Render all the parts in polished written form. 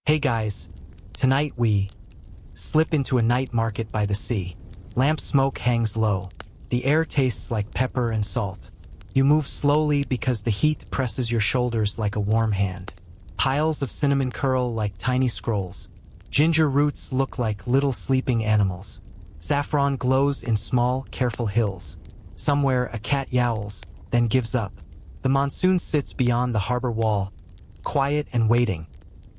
Hey guys, tonight we slip into a night market by the sea. Lamp smoke hangs low. The air tastes like pepper and salt. You move slowly because the heat presses your shoulders like a warm hand. Piles of cinnamon curl like tiny scrolls. Ginger roots look like little sleeping animals. Saffron glows in small, careful hills. Somewhere a cat yowls, then gives up. The monsoon sits beyond the harbor wall, quiet and waiting,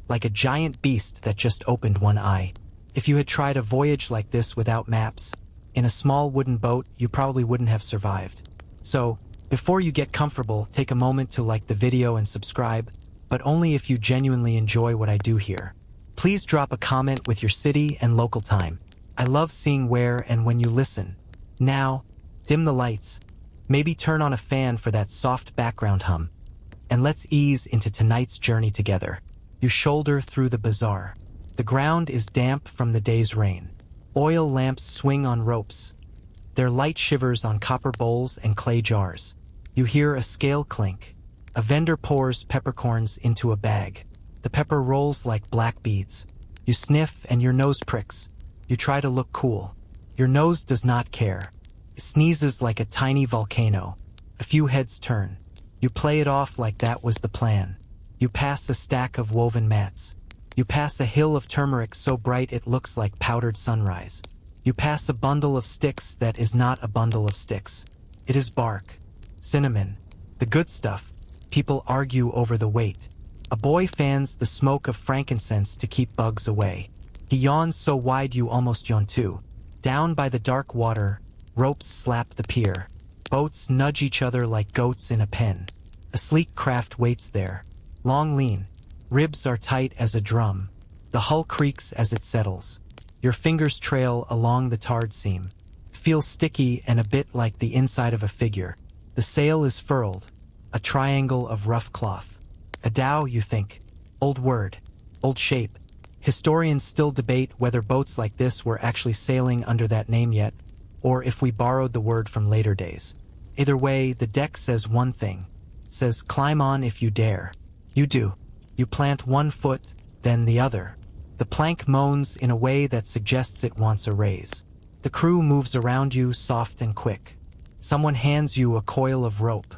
like a giant beast that just opened one eye. If you had tried a voyage like this without maps, in a small wooden boat, you probably wouldn't have survived. So, before you get comfortable, take a moment to like the video and subscribe, but only if you genuinely enjoy what I do here. Please drop a comment with your city and local time. I love seeing where and when you listen. Now, dim the lights. Maybe turn on a fan for that soft background hum. And let's ease into tonight's journey together. You shoulder through the bazaar. The ground is damp from the day's rain. Oil lamps swing on ropes. Their light shivers on copper bowls and clay jars. You hear a scale clink. A vendor pours peppercorns into a bag. The pepper rolls like black beads. You sniff and your nose pricks. You try to look cool. Your nose does not care. It sneezes like a tiny volcano. A few heads turn. You play it off like that was the plan. You pass a stack of woven mats. You pass a hill of turmeric so bright it looks like powdered sunrise. You pass a bundle of sticks that is not a bundle of sticks. It is bark. Cinnamon. The good stuff. People argue over the weight. A boy fans the smoke of frankincense to keep bugs away. He yawns so wide you almost yawn too. Down by the dark water, ropes slap the pier. Boats nudge each other like goats in a pen. A sleek craft waits there. Long lean. Ribs are tight as a drum. The hull creaks as it settles. Your fingers trail along the tarred seam. Feels sticky and a bit like the inside of a figure. The sail is furled. A triangle of rough cloth. A dhow, you think. Old word. Old shape. Historians still debate whether boats like this were actually sailing under that name yet, or if we borrowed the word from later days. Either way, the deck says one thing. It says climb on if you dare. You do. You plant one foot, then the other. The plank moans in a way that suggests it wants a raise. The crew moves around you soft and quick. Someone hands you a coil of rope.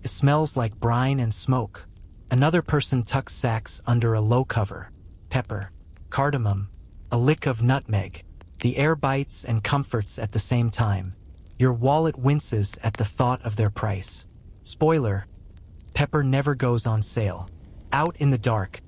It smells like brine and smoke. Another person tucks sacks under a low cover. Pepper, cardamom, a lick of nutmeg. The air bites and comforts at the same time. Your wallet winces at the thought of their price. Spoiler, pepper never goes on sale. Out in the dark,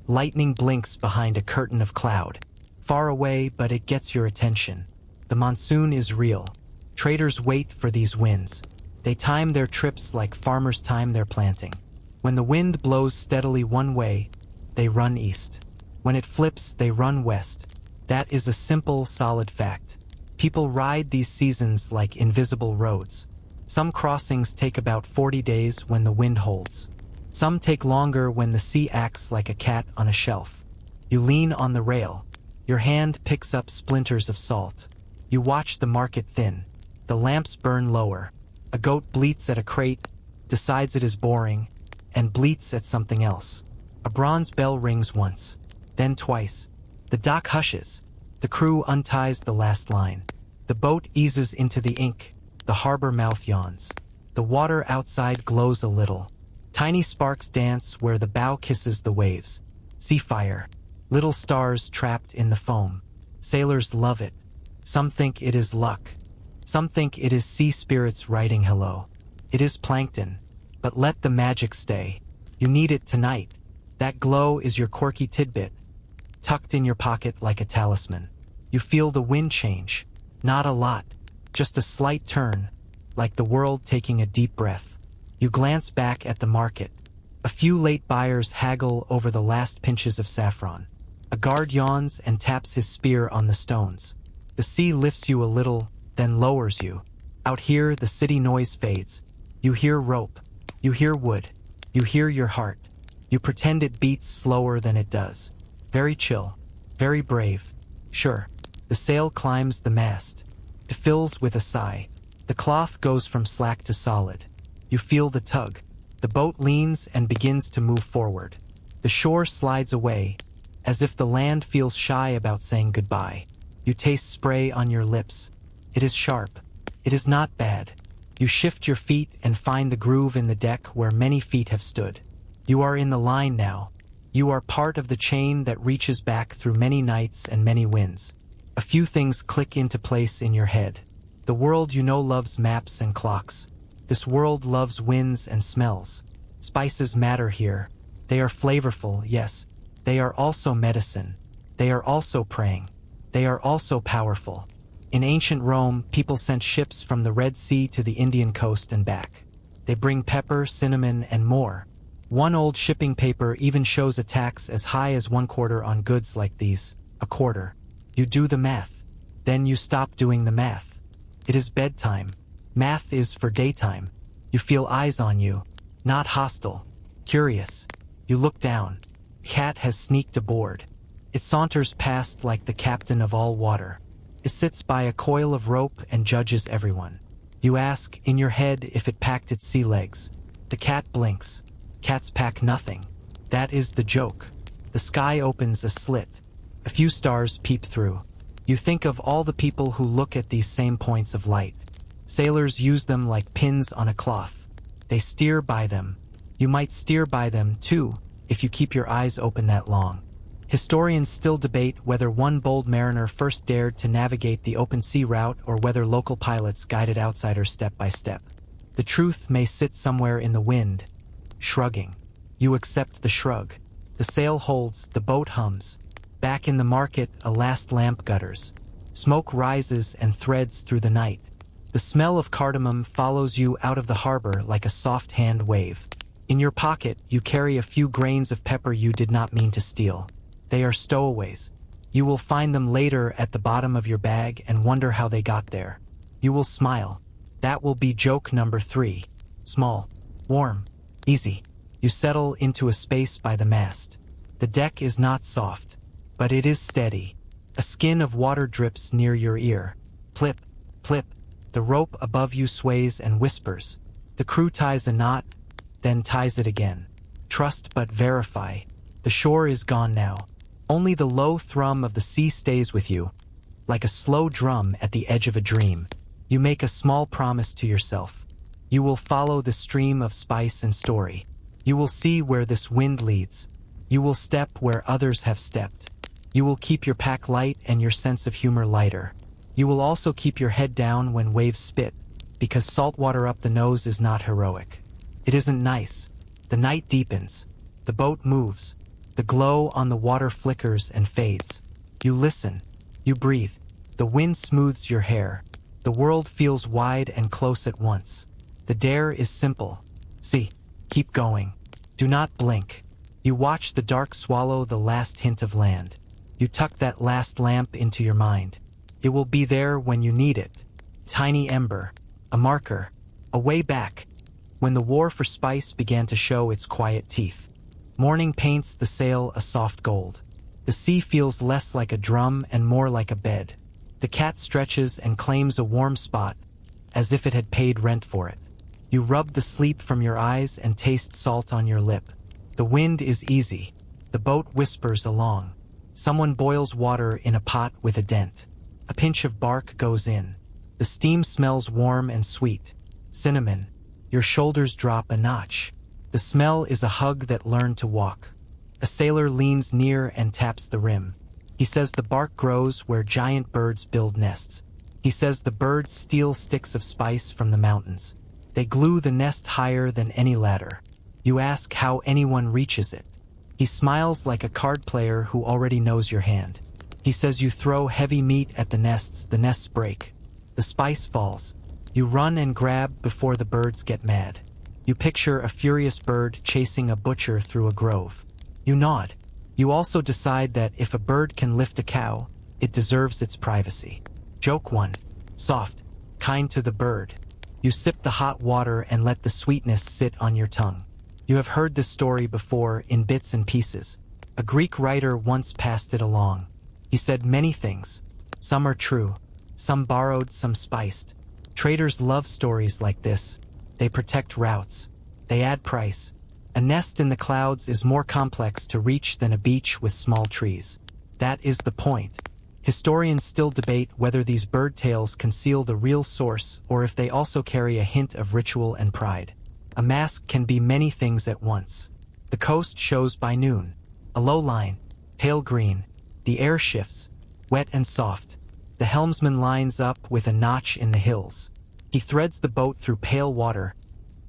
lightning blinks behind a curtain of cloud. Far away, but it gets your attention. The monsoon is real. Traders wait for these winds. They time their trips like farmers time their planting. When the wind blows steadily one way, they run east. When it flips, they run west. That is a simple, solid fact. People ride these seasons like invisible roads. Some crossings take about 40 days when the wind holds. Some take longer when the sea acts like a cat on a shelf. You lean on the rail. Your hand picks up splinters of salt. You watch the market thin. The lamps burn lower. A goat bleats at a crate, decides it is boring, and bleats at something else. A bronze bell rings once, then twice. The dock hushes. The crew unties the last line. The boat eases into the ink. The harbor mouth yawns. The water outside glows a little. Tiny sparks dance where the bow kisses the waves. Sea fire. Little stars trapped in the foam. Sailors love it. Some think it is luck. Some think it is sea spirits writing hello. It is plankton. But let the magic stay. You need it tonight. That glow is your quirky tidbit, tucked in your pocket like a talisman. You feel the wind change. Not a lot. Just a slight turn, like the world taking a deep breath. You glance back at the market. A few late buyers haggle over the last pinches of saffron. A guard yawns and taps his spear on the stones. The sea lifts you a little, then lowers you. Out here, the city noise fades. You hear rope. You hear wood. You hear your heart. You pretend it beats slower than it does. Very chill. Very brave. Sure. The sail climbs the mast. It fills with a sigh. The cloth goes from slack to solid. You feel the tug. The boat leans and begins to move forward. The shore slides away. as if the land feels shy about saying goodbye. You taste spray on your lips. It is sharp. It is not bad. You shift your feet and find the groove in the deck where many feet have stood. You are in the line now. You are part of the chain that reaches back through many nights and many winds. A few things click into place in your head. The world you know loves maps and clocks. This world loves winds and smells. Spices matter here. They are flavorful, yes. They are also medicine. They are also praying. They are also powerful. In ancient Rome, people sent ships from the Red Sea to the Indian coast and back. They bring pepper, cinnamon, and more. One old shipping paper even shows a tax as high as 1/4 on goods like these. A quarter. You do the math. Then you stop doing the math. It is bedtime. Math is for daytime. You feel eyes on you. Not hostile. Curious. You look down. Cat has sneaked aboard. It saunters past like the captain of all water. It sits by a coil of rope and judges everyone. You ask, in your head, if it packed its sea legs. The cat blinks. Cats pack nothing. That is the joke. The sky opens a slit. A few stars peep through. You think of all the people who look at these same points of light. Sailors use them like pins on a cloth. They steer by them. You might steer by them, too, if you keep your eyes open that long. Historians still debate whether one bold mariner first dared to navigate the open sea route or whether local pilots guided outsiders step by step. The truth may sit somewhere in the wind, shrugging. You accept the shrug. The sail holds, the boat hums. Back in the market, a last lamp gutters. Smoke rises and threads through the night. The smell of cardamom follows you out of the harbor like a soft hand wave. In your pocket, you carry a few grains of pepper you did not mean to steal. They are stowaways. You will find them later at the bottom of your bag and wonder how they got there. You will smile. That will be joke number 3. Small, warm, easy. You settle into a space by the mast. The deck is not soft, but it is steady. A skin of water drips near your ear. Plip, plip. The rope above you sways and whispers. The crew ties a knot, then ties it again. Trust but verify. The shore is gone now. Only the low thrum of the sea stays with you. Like a slow drum at the edge of a dream, you make a small promise to yourself. You will follow the stream of spice and story. You will see where this wind leads. You will step where others have stepped. You will keep your pack light and your sense of humor lighter. You will also keep your head down when waves spit, because salt water up the nose is not heroic. It isn't nice. The night deepens. The boat moves. The glow on the water flickers and fades. You listen. You breathe. The wind smooths your hair. The world feels wide and close at once. The dare is simple. See, keep going. Do not blink. You watch the dark swallow the last hint of land. You tuck that last lamp into your mind. It will be there when you need it. Tiny ember. A marker. A way back. When the war for spice began to show its quiet teeth. Morning paints the sail a soft gold. The sea feels less like a drum and more like a bed. The cat stretches and claims a warm spot, as if it had paid rent for it. You rub the sleep from your eyes and taste salt on your lip. The wind is easy. The boat whispers along. Someone boils water in a pot with a dent. A pinch of bark goes in. The steam smells warm and sweet. Cinnamon. Your shoulders drop a notch. The smell is a hug that learned to walk. A sailor leans near and taps the rim. He says the bark grows where giant birds build nests. He says the birds steal sticks of spice from the mountains. They glue the nest higher than any ladder. You ask how anyone reaches it. He smiles like a card player who already knows your hand. He says you throw heavy meat at the nests break. The spice falls. You run and grab before the birds get mad. You picture a furious bird chasing a butcher through a grove. You nod. You also decide that if a bird can lift a cow, it deserves its privacy. Joke 1. Soft, kind to the bird. You sip the hot water and let the sweetness sit on your tongue. You have heard this story before in bits and pieces. A Greek writer once passed it along. He said many things. Some are true, some borrowed, some spiced. Traders love stories like this. They protect routes. They add price. A nest in the clouds is more complex to reach than a beach with small trees. That is the point. Historians still debate whether these bird tales conceal the real source or if they also carry a hint of ritual and pride. A mask can be many things at once. The coast shows by noon. A low line, pale green. The air shifts, wet and soft. The helmsman lines up with a notch in the hills. He threads the boat through pale water,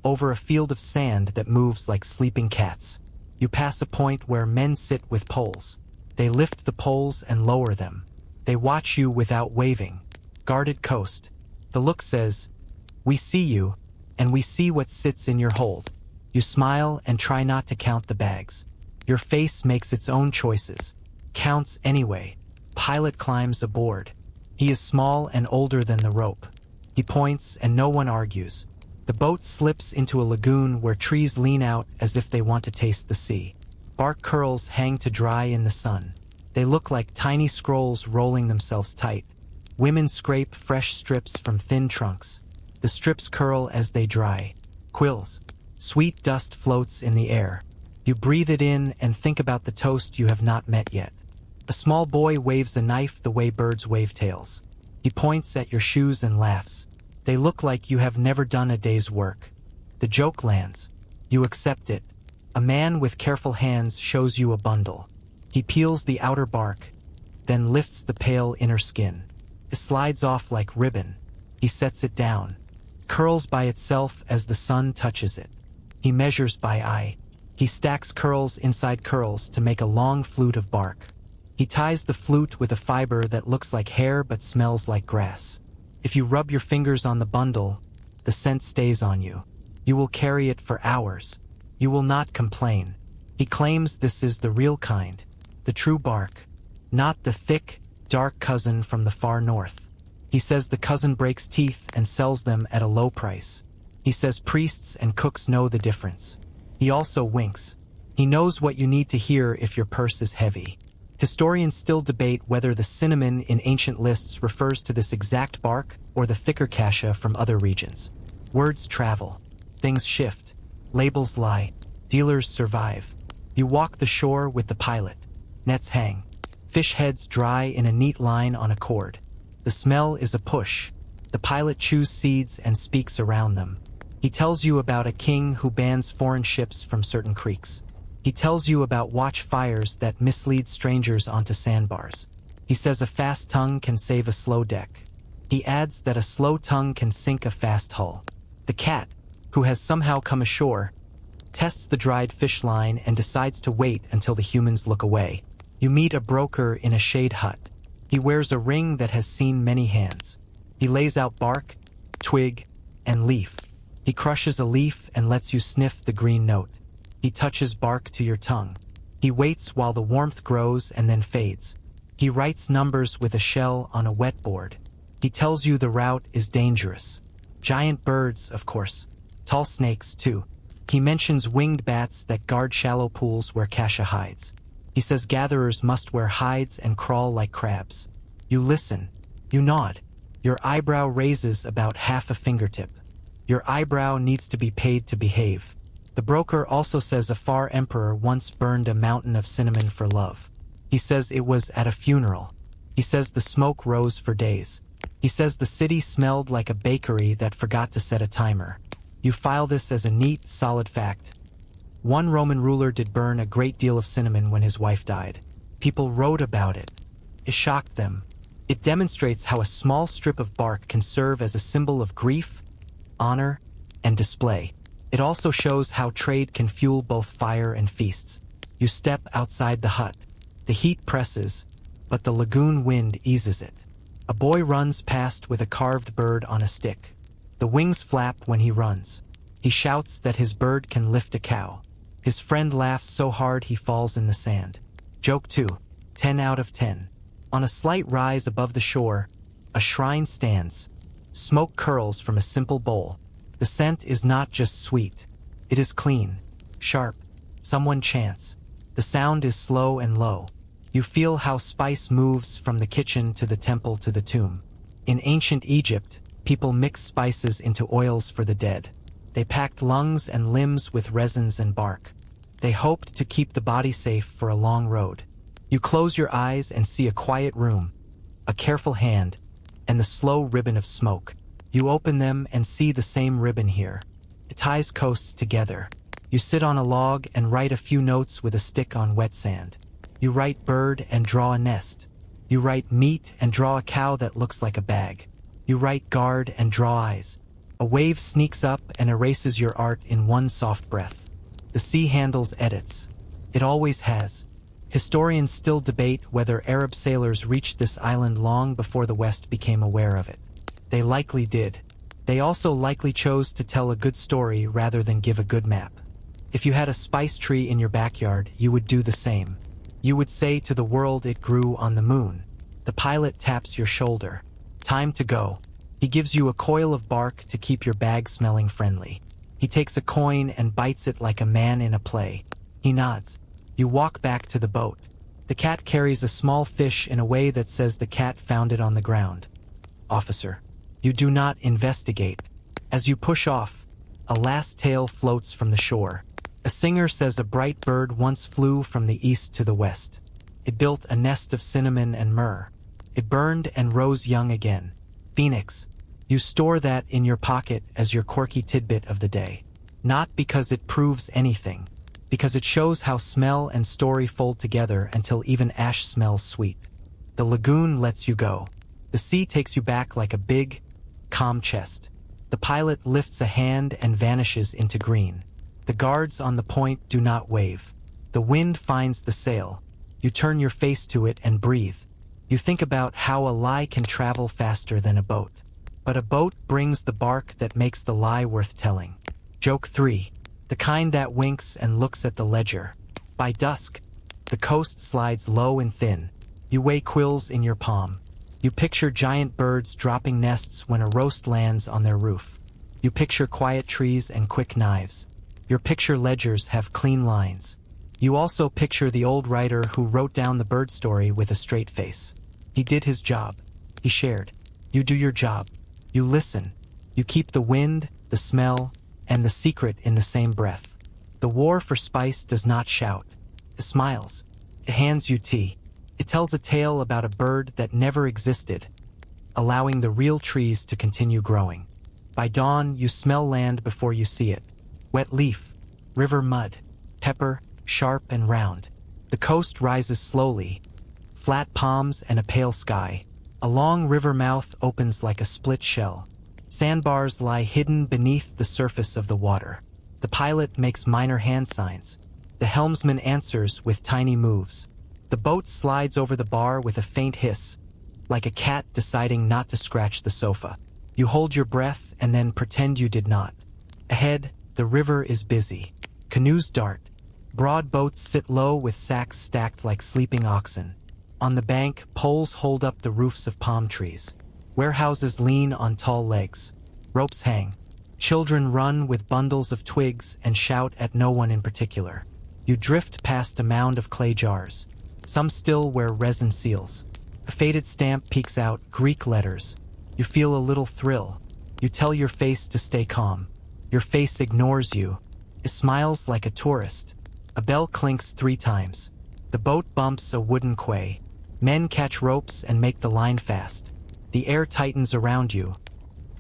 over a field of sand that moves like sleeping cats. You pass a point where men sit with poles. They lift the poles and lower them. They watch you without waving. Guarded coast. The look says, "We see you, and we see what sits in your hold." You smile and try not to count the bags. Your face makes its own choices. Counts anyway. Pilot climbs aboard. He is small and older than the rope. He points and no one argues. The boat slips into a lagoon where trees lean out as if they want to taste the sea. Bark curls hang to dry in the sun. They look like tiny scrolls rolling themselves tight. Women scrape fresh strips from thin trunks. The strips curl as they dry. Quills. Sweet dust floats in the air. You breathe it in and think about the toast you have not met yet. A small boy waves a knife the way birds wave tails. He points at your shoes and laughs. They look like you have never done a day's work. The joke lands. You accept it. A man with careful hands shows you a bundle. He peels the outer bark, then lifts the pale inner skin. It slides off like ribbon. He sets it down. Curls by itself as the sun touches it. He measures by eye. He stacks curls inside curls to make a long flute of bark. He ties the flute with a fiber that looks like hair but smells like grass. If you rub your fingers on the bundle, the scent stays on you. You will carry it for hours. You will not complain. He claims this is the real kind, the true bark, not the thick, dark cousin from the far north. He says the cousin breaks teeth and sells them at a low price. He says priests and cooks know the difference. He also winks. He knows what you need to hear if your purse is heavy. Historians still debate whether the cinnamon in ancient lists refers to this exact bark or the thicker cassia from other regions. Words travel. Things shift. Labels lie. Dealers survive. You walk the shore with the pilot. Nets hang. Fish heads dry in a neat line on a cord. The smell is a push. The pilot chews seeds and speaks around them. He tells you about a king who bans foreign ships from certain creeks. He tells you about watch fires that mislead strangers onto sandbars. He says a fast tongue can save a slow deck. He adds that a slow tongue can sink a fast hull. The cat, who has somehow come ashore, tests the dried fish line and decides to wait until the humans look away. You meet a broker in a shade hut. He wears a ring that has seen many hands. He lays out bark, twig, and leaf. He crushes a leaf and lets you sniff the green note. He touches bark to your tongue. He waits while the warmth grows and then fades. He writes numbers with a shell on a wetboard. He tells you the route is dangerous. Giant birds, of course. Tall snakes, too. He mentions winged bats that guard shallow pools where cassia hides. He says gatherers must wear hides and crawl like crabs. You listen. You nod. Your eyebrow raises about half a fingertip. Your eyebrow needs to be paid to behave. The broker also says a far emperor once burned a mountain of cinnamon for love. He says it was at a funeral. He says the smoke rose for days. He says the city smelled like a bakery that forgot to set a timer. You file this as a neat, solid fact. One Roman ruler did burn a great deal of cinnamon when his wife died. People wrote about it. It shocked them. It demonstrates how a small strip of bark can serve as a symbol of grief, honor, and display. It also shows how trade can fuel both fire and feasts. You step outside the hut. The heat presses, but the lagoon wind eases it. A boy runs past with a carved bird on a stick. The wings flap when he runs. He shouts that his bird can lift a cow. His friend laughs so hard he falls in the sand. Joke 2. 10 out of 10. On a slight rise above the shore, a shrine stands. Smoke curls from a simple bowl. The scent is not just sweet. It is clean, sharp. Someone chants. The sound is slow and low. You feel how spice moves from the kitchen to the temple to the tomb. In ancient Egypt, people mixed spices into oils for the dead. They packed lungs and limbs with resins and bark. They hoped to keep the body safe for a long road. You close your eyes and see a quiet room, a careful hand, and the slow ribbon of smoke. You open them and see the same ribbon here. It ties coasts together. You sit on a log and write a few notes with a stick on wet sand. You write bird and draw a nest. You write meat and draw a cow that looks like a bag. You write guard and draw eyes. A wave sneaks up and erases your art in one soft breath. The sea handles edits. It always has. Historians still debate whether Arab sailors reached this island long before the West became aware of it. They likely did. They also likely chose to tell a good story rather than give a good map. If you had a spice tree in your backyard, you would do the same. You would say to the world it grew on the moon. The pilot taps your shoulder. Time to go. He gives you a coil of bark to keep your bag smelling friendly. He takes a coin and bites it like a man in a play. He nods. You walk back to the boat. The cat carries a small fish in a way that says the cat found it on the ground. Officer. You do not investigate. As you push off, a last tale floats from the shore. A singer says a bright bird once flew from the east to the west. It built a nest of cinnamon and myrrh. It burned and rose young again. Phoenix. You store that in your pocket as your quirky tidbit of the day. Not because it proves anything, because it shows how smell and story fold together until even ash smells sweet. The lagoon lets you go. The sea takes you back like a big, calm chest. The pilot lifts a hand and vanishes into green. The guards on the point do not wave. The wind finds the sail. You turn your face to it and breathe. You think about how a lie can travel faster than a boat. But a boat brings the bark that makes the lie worth telling. Joke 3. The kind that winks and looks at the ledger. By dusk, the coast slides low and thin. You weigh quills in your palm. You picture giant birds dropping nests when a roast lands on their roof. You picture quiet trees and quick knives. Your picture ledgers have clean lines. You also picture the old writer who wrote down the bird story with a straight face. He did his job. He shared. You do your job. You listen. You keep the wind, the smell, and the secret in the same breath. The war for spice does not shout. It smiles. It hands you tea. It tells a tale about a bird that never existed, allowing the real trees to continue growing. By dawn, you smell land before you see it. Wet leaf, river mud, pepper, sharp and round. The coast rises slowly, flat palms and a pale sky. A long river mouth opens like a split shell. Sandbars lie hidden beneath the surface of the water. The pilot makes minor hand signs. The helmsman answers with tiny moves. The boat slides over the bar with a faint hiss, like a cat deciding not to scratch the sofa. You hold your breath and then pretend you did not. Ahead, the river is busy. Canoes dart. Broad boats sit low with sacks stacked like sleeping oxen. On the bank, poles hold up the roofs of palm trees. Warehouses lean on tall legs. Ropes hang. Children run with bundles of twigs and shout at no one in particular. You drift past a mound of clay jars. Some still wear resin seals. A faded stamp peeks out, Greek letters. You feel a little thrill. You tell your face to stay calm. Your face ignores you. It smiles like a tourist. A bell clinks 3 times. The boat bumps a wooden quay. Men catch ropes and make the line fast. The air tightens around you.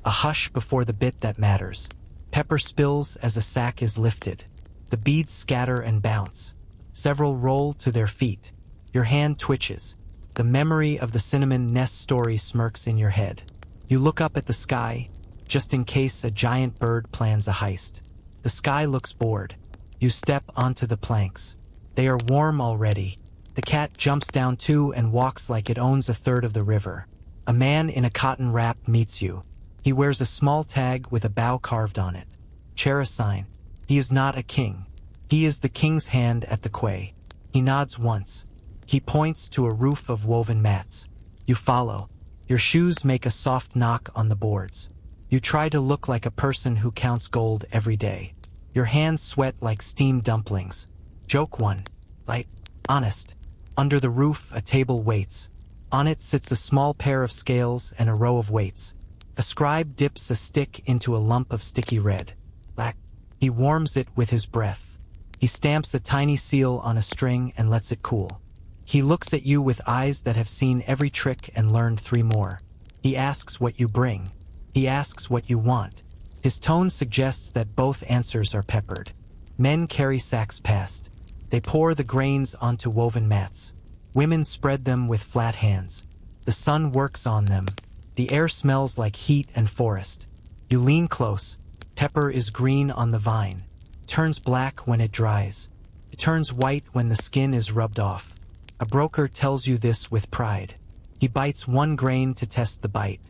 A hush before the bit that matters. Pepper spills as a sack is lifted. The beads scatter and bounce. Several roll to their feet. Your hand twitches. The memory of the cinnamon nest story smirks in your head. You look up at the sky, just in case a giant bird plans a heist. The sky looks bored. You step onto the planks. They are warm already. The cat jumps down too and walks like it owns a third of the river. A man in a cotton wrap meets you. He wears a small tag with a bow carved on it. Chair a sign. He is not a king. He is the king's hand at the quay. He nods once. He points to a roof of woven mats. You follow. Your shoes make a soft knock on the boards. You try to look like a person who counts gold every day. Your hands sweat like steamed dumplings. Joke 1. Light. Honest. Under the roof, a table waits. On it sits a small pair of scales and a row of weights. A scribe dips a stick into a lump of sticky red. Lack. He warms it with his breath. He stamps a tiny seal on a string and lets it cool. He looks at you with eyes that have seen every trick and learned 3 more. He asks what you bring. He asks what you want. His tone suggests that both answers are peppered. Men carry sacks past. They pour the grains onto woven mats. Women spread them with flat hands. The sun works on them. The air smells like heat and forest. You lean close. Pepper is green on the vine. It turns black when it dries. It turns white when the skin is rubbed off. A broker tells you this with pride. He bites 1 grain to test the bite.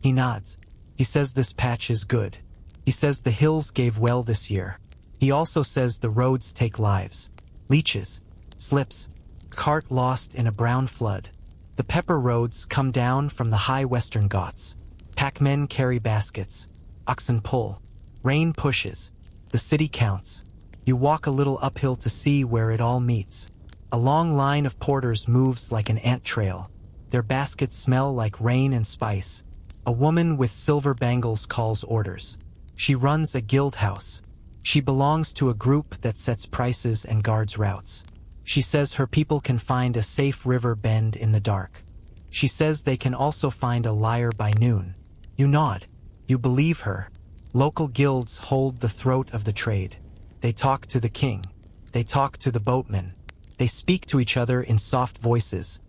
He nods. He says this patch is good. He says the hills gave well this year. He also says the roads take lives. Leeches. Slips. Cart lost in a brown flood. The pepper roads come down from the high western Ghats. Packmen carry baskets. Oxen pull. Rain pushes. The city counts. You walk a little uphill to see where it all meets. A long line of porters moves like an ant trail. Their baskets smell like rain and spice. A woman with silver bangles calls orders. She runs a guild house. She belongs to a group that sets prices and guards routes. She says her people can find a safe river bend in the dark. She says they can also find a liar by noon. You nod. You believe her. Local guilds hold the throat of the trade. They talk to the king. They talk to the boatmen. They speak to each other in soft voices.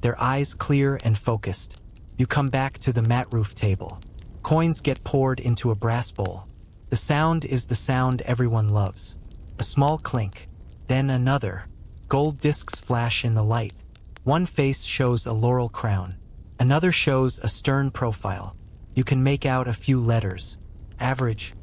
Their eyes clear and focused. You come back to the mat roof table. Coins get poured into a brass bowl. The sound is the sound everyone loves. A small clink. Then another. Gold discs flash in the light. One face shows a laurel crown. Another shows a stern profile. You can make out a few letters. Average.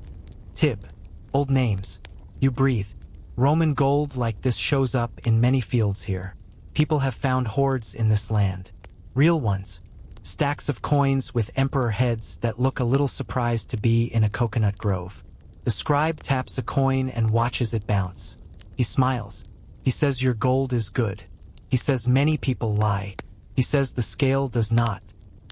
Tib. Old names. You breathe. Roman gold like this shows up in many fields here. People have found hoards in this land. Real ones. Stacks of coins with emperor heads that look a little surprised to be in a coconut grove. The scribe taps a coin and watches it bounce. He smiles. He says your gold is good. He says many people lie. He says the scale does not.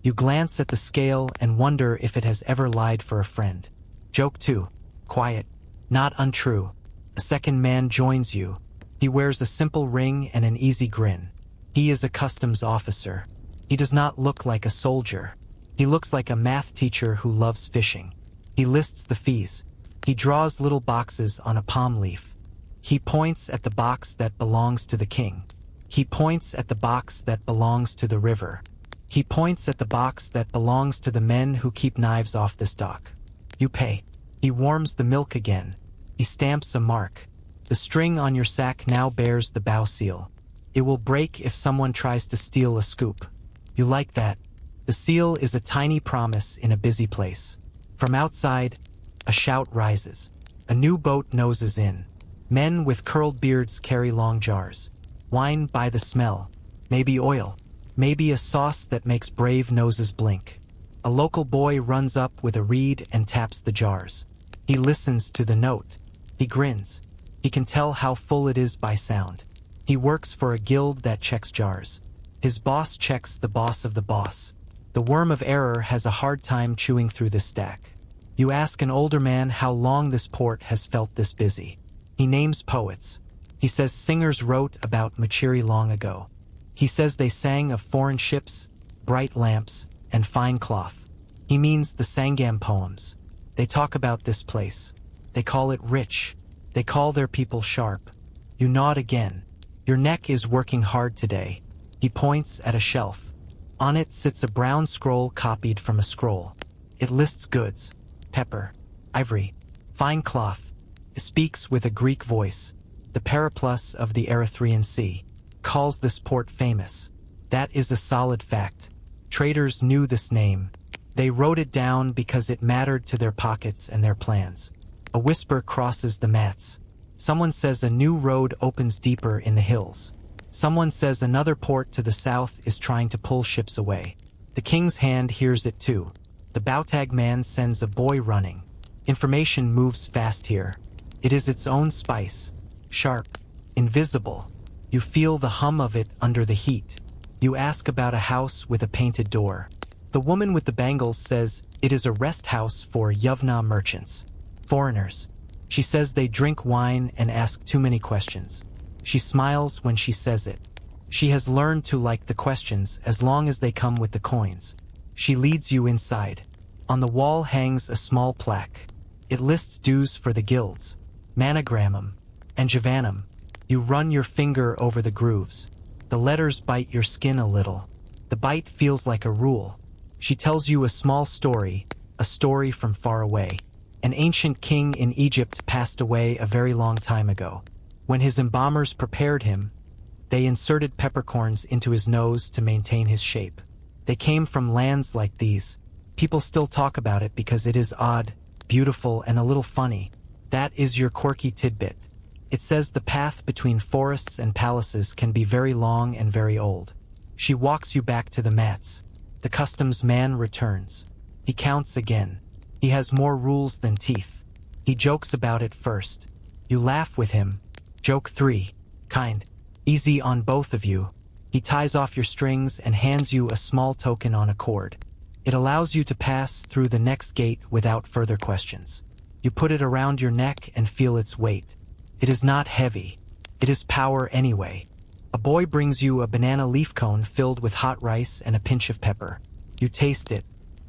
You glance at the scale and wonder if it has ever lied for a friend. Joke 2. Quiet. Not untrue. A second man joins you. He wears a simple ring and an easy grin. He is a customs officer. He does not look like a soldier. He looks like a math teacher who loves fishing. He lists the fees. He draws little boxes on a palm leaf. He points at the box that belongs to the king. He points at the box that belongs to the river. He points at the box that belongs to the men who keep knives off this dock. You pay. He warms the milk again. He stamps a mark. The string on your sack now bears the bow seal. It will break if someone tries to steal a scoop. You like that. The seal is a tiny promise in a busy place. From outside, a shout rises. A new boat noses in. Men with curled beards carry long jars. Wine by the smell. Maybe oil. Maybe a sauce that makes brave noses blink. A local boy runs up with a reed and taps the jars. He listens to the note. He grins. He can tell how full it is by sound. He works for a guild that checks jars. His boss checks the boss of the boss. The worm of error has a hard time chewing through this stack. You ask an older man how long this port has felt this busy. He names poets. He says singers wrote about Machiri long ago. He says they sang of foreign ships, bright lamps, and fine cloth. He means the Sangam poems. They talk about this place. They call it rich. They call their people sharp. You nod again. Your neck is working hard today. He points at a shelf. On it sits a brown scroll copied from a scroll. It lists goods. Pepper. Ivory. Fine cloth. It speaks with a Greek voice. The Periplus of the Erythraean Sea calls this port famous. That is a solid fact. Traders knew this name. They wrote it down because it mattered to their pockets and their plans. A whisper crosses the mats. Someone says a new road opens deeper in the hills. Someone says another port to the south is trying to pull ships away. The king's hand hears it too. The Bautag man sends a boy running. Information moves fast here. It is its own spice. Sharp. Invisible. You feel the hum of it under the heat. You ask about a house with a painted door. The woman with the bangles says it is a rest house for Yavna merchants. Foreigners. She says they drink wine and ask too many questions. She smiles when she says it. She has learned to like the questions as long as they come with the coins. She leads you inside. On the wall hangs a small plaque. It lists dues for the guilds, managramum, and javanum. You run your finger over the grooves. The letters bite your skin a little. The bite feels like a rule. She tells you a small story, a story from far away. An ancient king in Egypt passed away a very long time ago. When his embalmers prepared him, they inserted peppercorns into his nose to maintain his shape. They came from lands like these. People still talk about it because it is odd, beautiful, and a little funny. That is your quirky tidbit. It says the path between forests and palaces can be very long and very old. She walks you back to the mats. The customs man returns. He counts again. He has more rules than teeth. He jokes about it first. You laugh with him. Joke 3. Kind. Easy on both of you. He ties off your strings and hands you a small token on a cord. It allows you to pass through the next gate without further questions. You put it around your neck and feel its weight. It is not heavy. It is power anyway. A boy brings you a banana leaf cone filled with hot rice and a pinch of pepper. You taste it.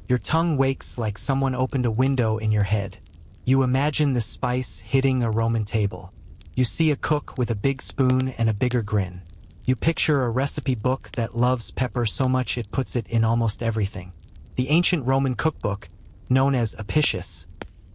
Your tongue wakes like someone opened a window in your head. You imagine the spice hitting a Roman table. You see a cook with a big spoon and a bigger grin. You picture a recipe book that loves pepper so much it puts it in almost everything. The ancient Roman cookbook, known as Apicius,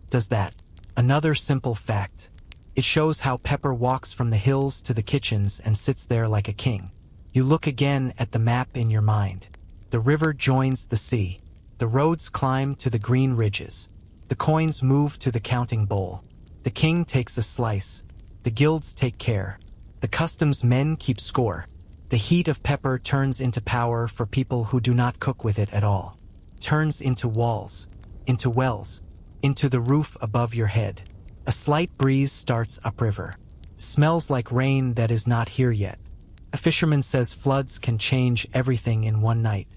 does that. Another simple fact. It shows how pepper walks from the hills to the kitchens and sits there like a king. You look again at the map in your mind. The river joins the sea. The roads climb to the green ridges. The coins move to the counting bowl. The king takes a slice. The guilds take care. The customs men keep score. The heat of pepper turns into power for people who do not cook with it at all. Turns into walls, into wells, into the roof above your head. A slight breeze starts upriver. Smells like rain that is not here yet. A fisherman says floods can change everything in one night.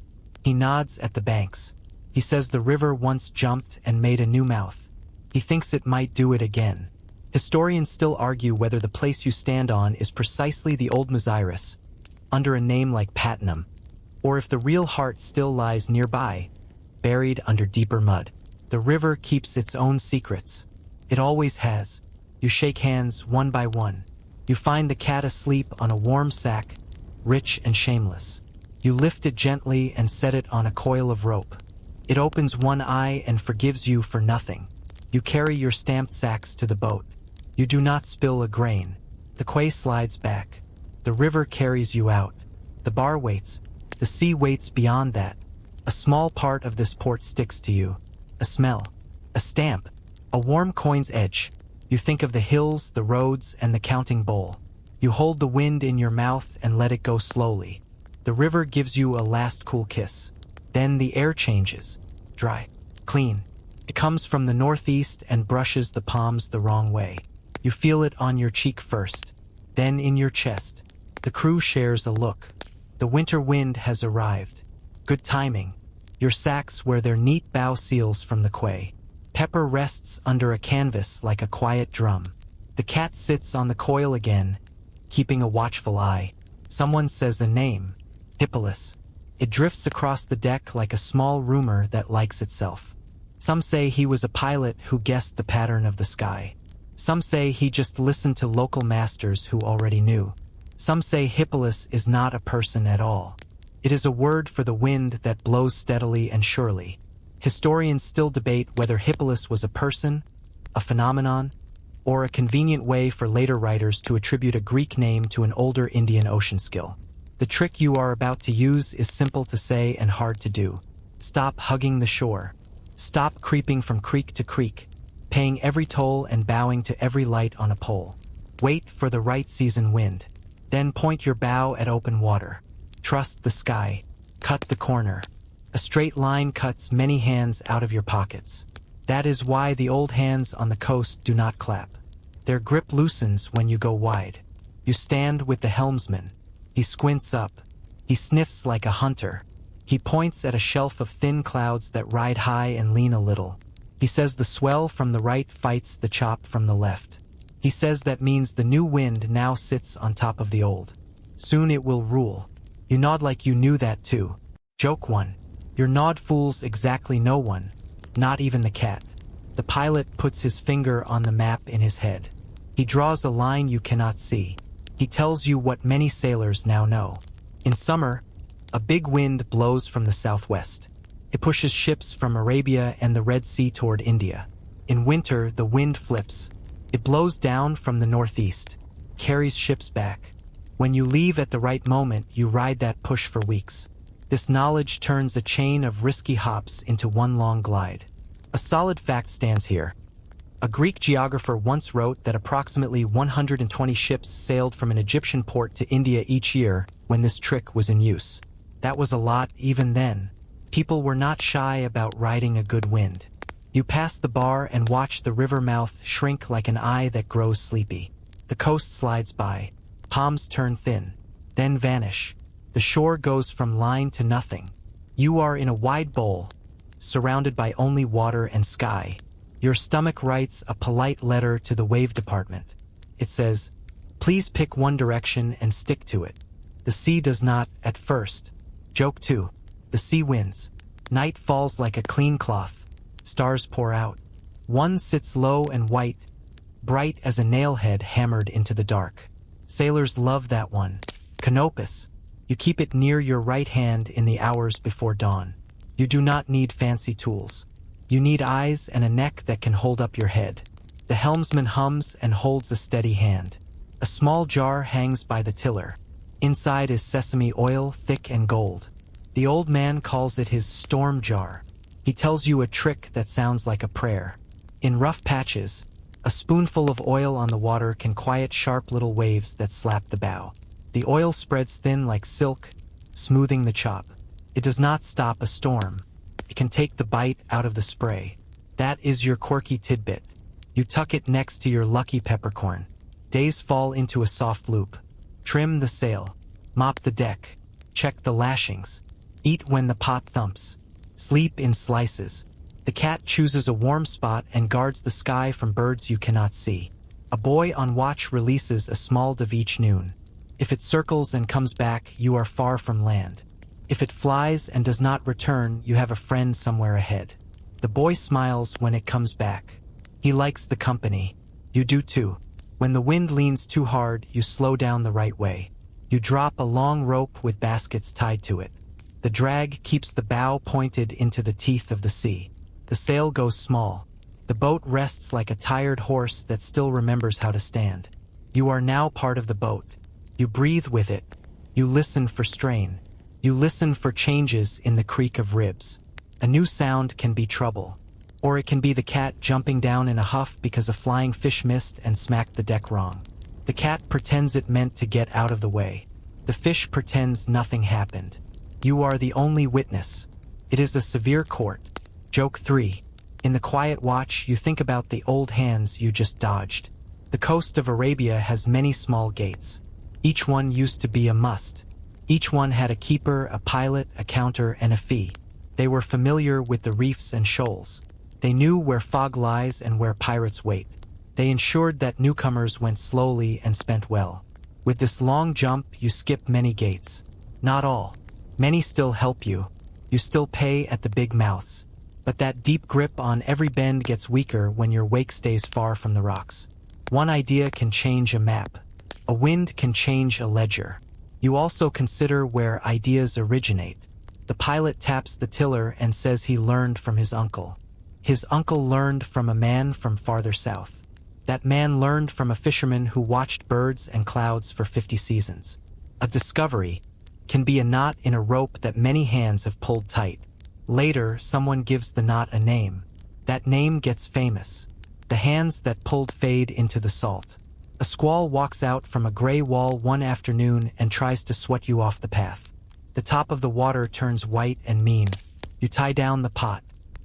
He nods at the banks. He says the river once jumped and made a new mouth. He thinks it might do it again. Historians still argue whether the place you stand on is precisely the old Maziris, under a name like Patnam, or if the real heart still lies nearby, buried under deeper mud. The river keeps its own secrets. It always has. You shake hands one by one. You find the cat asleep on a warm sack, rich and shameless. You lift it gently and set it on a coil of rope. It opens one eye and forgives you for nothing. You carry your stamped sacks to the boat. You do not spill a grain. The quay slides back. The river carries you out. The bar waits. The sea waits beyond that. A small part of this port sticks to you. A smell. A stamp. A warm coin's edge. You think of the hills, the roads, and the counting bowl. You hold the wind in your mouth and let it go slowly. The river gives you a last cool kiss. Then the air changes. Dry. Clean. It comes from the northeast and brushes the palms the wrong way. You feel it on your cheek first, then in your chest. The crew shares a look. The winter wind has arrived. Good timing. Your sacks wear their neat bow seals from the quay. Pepper rests under a canvas like a quiet drum. The cat sits on the coil again, keeping a watchful eye. Someone says a name. Hippolytus. It drifts across the deck like a small rumor that likes itself. Some say he was a pilot who guessed the pattern of the sky. Some say he just listened to local masters who already knew. Some say Hippolytus is not a person at all. It is a word for the wind that blows steadily and surely. Historians still debate whether Hippolytus was a person, a phenomenon, or a convenient way for later writers to attribute a Greek name to an older Indian ocean skill. The trick you are about to use is simple to say and hard to do. Stop hugging the shore. Stop creeping from creek to creek, paying every toll and bowing to every light on a pole. Wait for the right season wind. Then point your bow at open water. Trust the sky. Cut the corner. A straight line cuts many hands out of your pockets. That is why the old hands on the coast do not clap. Their grip loosens when you go wide. You stand with the helmsman. He squints up. He sniffs like a hunter. He points at a shelf of thin clouds that ride high and lean a little. He says the swell from the right fights the chop from the left. He says that means the new wind now sits on top of the old. Soon it will rule. You nod like you knew that too. Joke 1. Your nod fools exactly no one, not even the cat. The pilot puts his finger on the map in his head. He draws a line you cannot see. He tells you what many sailors now know. In summer, a big wind blows from the southwest. It pushes ships from Arabia and the Red Sea toward India. In winter, the wind flips. It blows down from the northeast, carries ships back. When you leave at the right moment, you ride that push for weeks. This knowledge turns a chain of risky hops into one long glide. A solid fact stands here. A Greek geographer once wrote that approximately 120 ships sailed from an Egyptian port to India each year when this trick was in use. That was a lot even then. People were not shy about riding a good wind. You pass the bar and watch the river mouth shrink like an eye that grows sleepy. The coast slides by. Palms turn thin, then vanish. The shore goes from line to nothing. You are in a wide bowl, surrounded by only water and sky. Your stomach writes a polite letter to the wave department. It says, "Please pick one direction and stick to it." The sea does not, at first. Joke 2. The sea wins. Night falls like a clean cloth. Stars pour out. One sits low and white, bright as a nailhead hammered into the dark. Sailors love that one. Canopus. You keep it near your right hand in the hours before dawn. You do not need fancy tools. You need eyes and a neck that can hold up your head. The helmsman hums and holds a steady hand. A small jar hangs by the tiller. Inside is sesame oil, thick and gold. The old man calls it his storm jar. He tells you a trick that sounds like a prayer. In rough patches, a spoonful of oil on the water can quiet sharp little waves that slap the bow. The oil spreads thin like silk, smoothing the chop. It does not stop a storm. It can take the bite out of the spray. That is your quirky tidbit. You tuck it next to your lucky peppercorn. Days fall into a soft loop. Trim the sail. Mop the deck. Check the lashings. Eat when the pot thumps. Sleep in slices. The cat chooses a warm spot and guards the sky from birds you cannot see. A boy on watch releases a small dove each noon. If it circles and comes back, you are far from land. If it flies and does not return, you have a friend somewhere ahead. The boy smiles when it comes back. He likes the company. You do too. When the wind leans too hard, you slow down the right way. You drop a long rope with baskets tied to it. The drag keeps the bow pointed into the teeth of the sea. The sail goes small. The boat rests like a tired horse that still remembers how to stand. You are now part of the boat. You breathe with it. You listen for strain. You listen for changes in the creak of ribs. A new sound can be trouble. Or it can be the cat jumping down in a huff because a flying fish missed and smacked the deck wrong. The cat pretends it meant to get out of the way. The fish pretends nothing happened. You are the only witness. It is a severe court. Joke 3. In the quiet watch, you think about the old hands you just dodged. The coast of Arabia has many small gates. Each one used to be a must. Each one had a keeper, a pilot, a counter, and a fee. They were familiar with the reefs and shoals. They knew where fog lies and where pirates wait. They ensured that newcomers went slowly and spent well. With this long jump, you skip many gates. Not all. Many still help you. You still pay at the big mouths. But that deep grip on every bend gets weaker when your wake stays far from the rocks. One idea can change a map. A wind can change a ledger. You also consider where ideas originate. The pilot taps the tiller and says he learned from his uncle. His uncle learned from a man from farther south. That man learned from a fisherman who watched birds and clouds for 50 seasons. A discovery can be a knot in a rope that many hands have pulled tight. Later, someone gives the knot a name. That name gets famous. The hands that pulled fade into the salt. A squall walks out from a gray wall one afternoon and tries to sweat you off the path. The top of the water turns white and mean. You tie down the pot.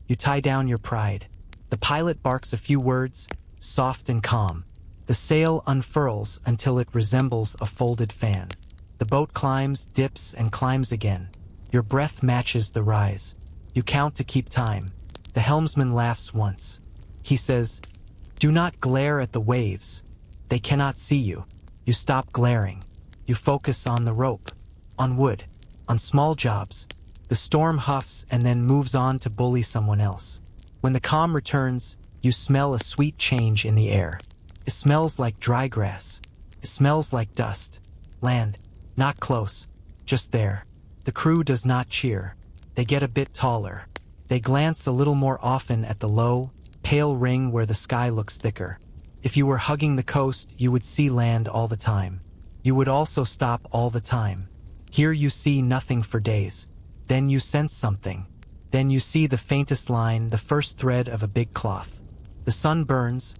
You tie down your pride. The pilot barks a few words, soft and calm. The sail unfurls until it resembles a folded fan. The boat climbs, dips, and climbs again. Your breath matches the rise. You count to keep time. The helmsman laughs once. He says, "Do not glare at the waves. They cannot see you." You stop glaring. You focus on the rope, on wood, on small jobs. The storm huffs and then moves on to bully someone else. When the calm returns, you smell a sweet change in the air. It smells like dry grass. It smells like dust. Land. Not close. Just there. The crew does not cheer. They get a bit taller. They glance a little more often at the low, pale ring where the sky looks thicker. If you were hugging the coast, you would see land all the time. You would also stop all the time. Here you see nothing for days. Then you sense something. Then you see the faintest line, the first thread of a big cloth. The sun burns,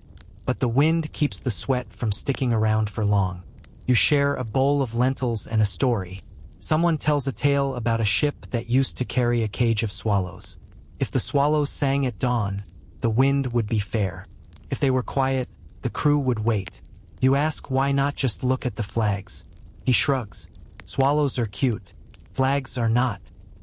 but the wind keeps the sweat from sticking around for long. You share a bowl of lentils and a story. Someone tells a tale about a ship that used to carry a cage of swallows. If the swallows sang at dawn, the wind would be fair. If they were quiet, the crew would wait. You ask why not just look at the flags. He shrugs. Swallows are cute. Flags are not.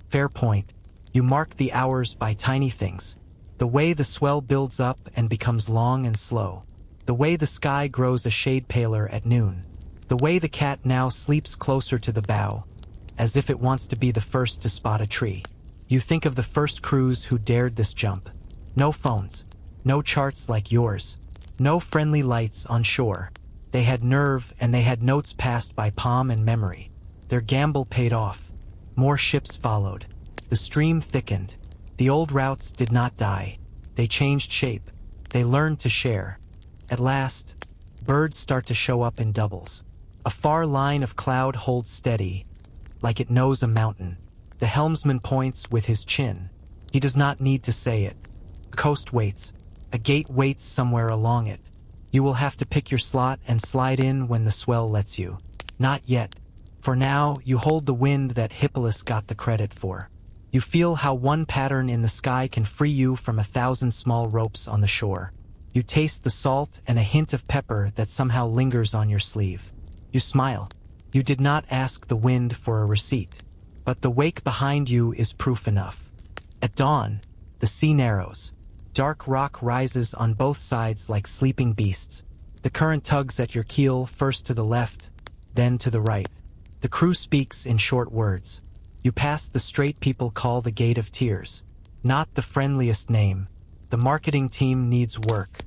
Fair point. You mark the hours by tiny things. The way the swell builds up and becomes long and slow. The way the sky grows a shade paler at noon. The way the cat now sleeps closer to the bow, as if it wants to be the first to spot a tree. You think of the first crews who dared this jump. No phones. No charts like yours. No friendly lights on shore. They had nerve and they had notes passed by palm and memory. Their gamble paid off. More ships followed. The stream thickened. The old routes did not die. They changed shape. They learned to share. At last, birds start to show up in doubles. A far line of cloud holds steady, like it knows a mountain. The helmsman points with his chin. He does not need to say it. The coast waits. A gate waits somewhere along it. You will have to pick your slot and slide in when the swell lets you. Not yet. For now, you hold the wind that Hippolytus got the credit for. You feel how one pattern in the sky can free you from 1,000 small ropes on the shore. You taste the salt and a hint of pepper that somehow lingers on your sleeve. You smile. You did not ask the wind for a receipt. But the wake behind you is proof enough. At dawn, the sea narrows. Dark rock rises on both sides like sleeping beasts. The current tugs at your keel, first to the left, then to the right. The crew speaks in short words. You pass the strait people call the Gate of Tears. Not the friendliest name. The marketing team needs work.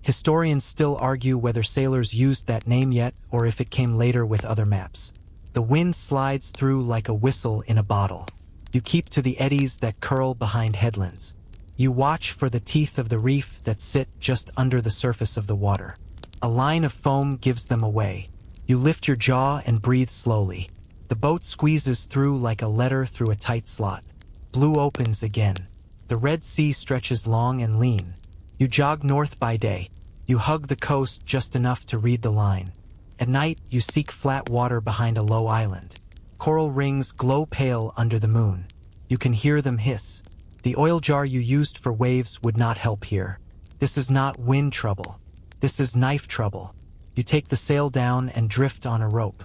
Historians still argue whether sailors used that name yet or if it came later with other maps. The wind slides through like a whistle in a bottle. You keep to the eddies that curl behind headlands. You watch for the teeth of the reef that sit just under the surface of the water. A line of foam gives them away. You lift your jaw and breathe slowly. The boat squeezes through like a letter through a tight slot. Blue opens again. The Red Sea stretches long and lean. You jog north by day. You hug the coast just enough to read the line. At night, you seek flat water behind a low island. Coral rings glow pale under the moon. You can hear them hiss. The oil jar you used for waves would not help here. This is not wind trouble. This is knife trouble. You take the sail down and drift on a rope.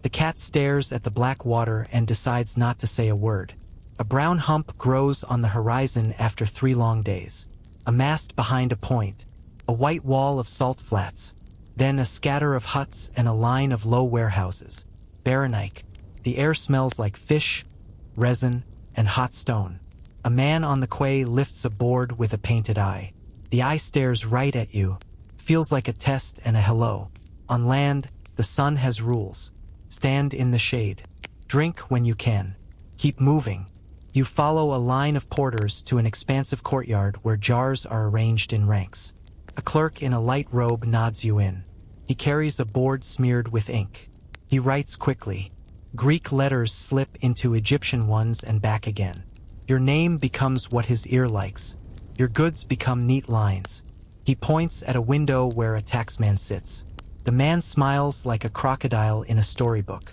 The cat stares at the black water and decides not to say a word. A brown hump grows on the horizon after 3 long days. A mast behind a point. A white wall of salt flats. Then a scatter of huts and a line of low warehouses. Berenike. The air smells like fish, resin, and hot stone. A man on the quay lifts a board with a painted eye. The eye stares right at you. Feels like a test and a hello. On land, the sun has rules. Stand in the shade. Drink when you can. Keep moving. You follow a line of porters to an expansive courtyard where jars are arranged in ranks. A clerk in a light robe nods you in. He carries a board smeared with ink. He writes quickly. Greek letters slip into Egyptian ones and back again. Your name becomes what his ear likes. Your goods become neat lines. He points at a window where a taxman sits. The man smiles like a crocodile in a storybook.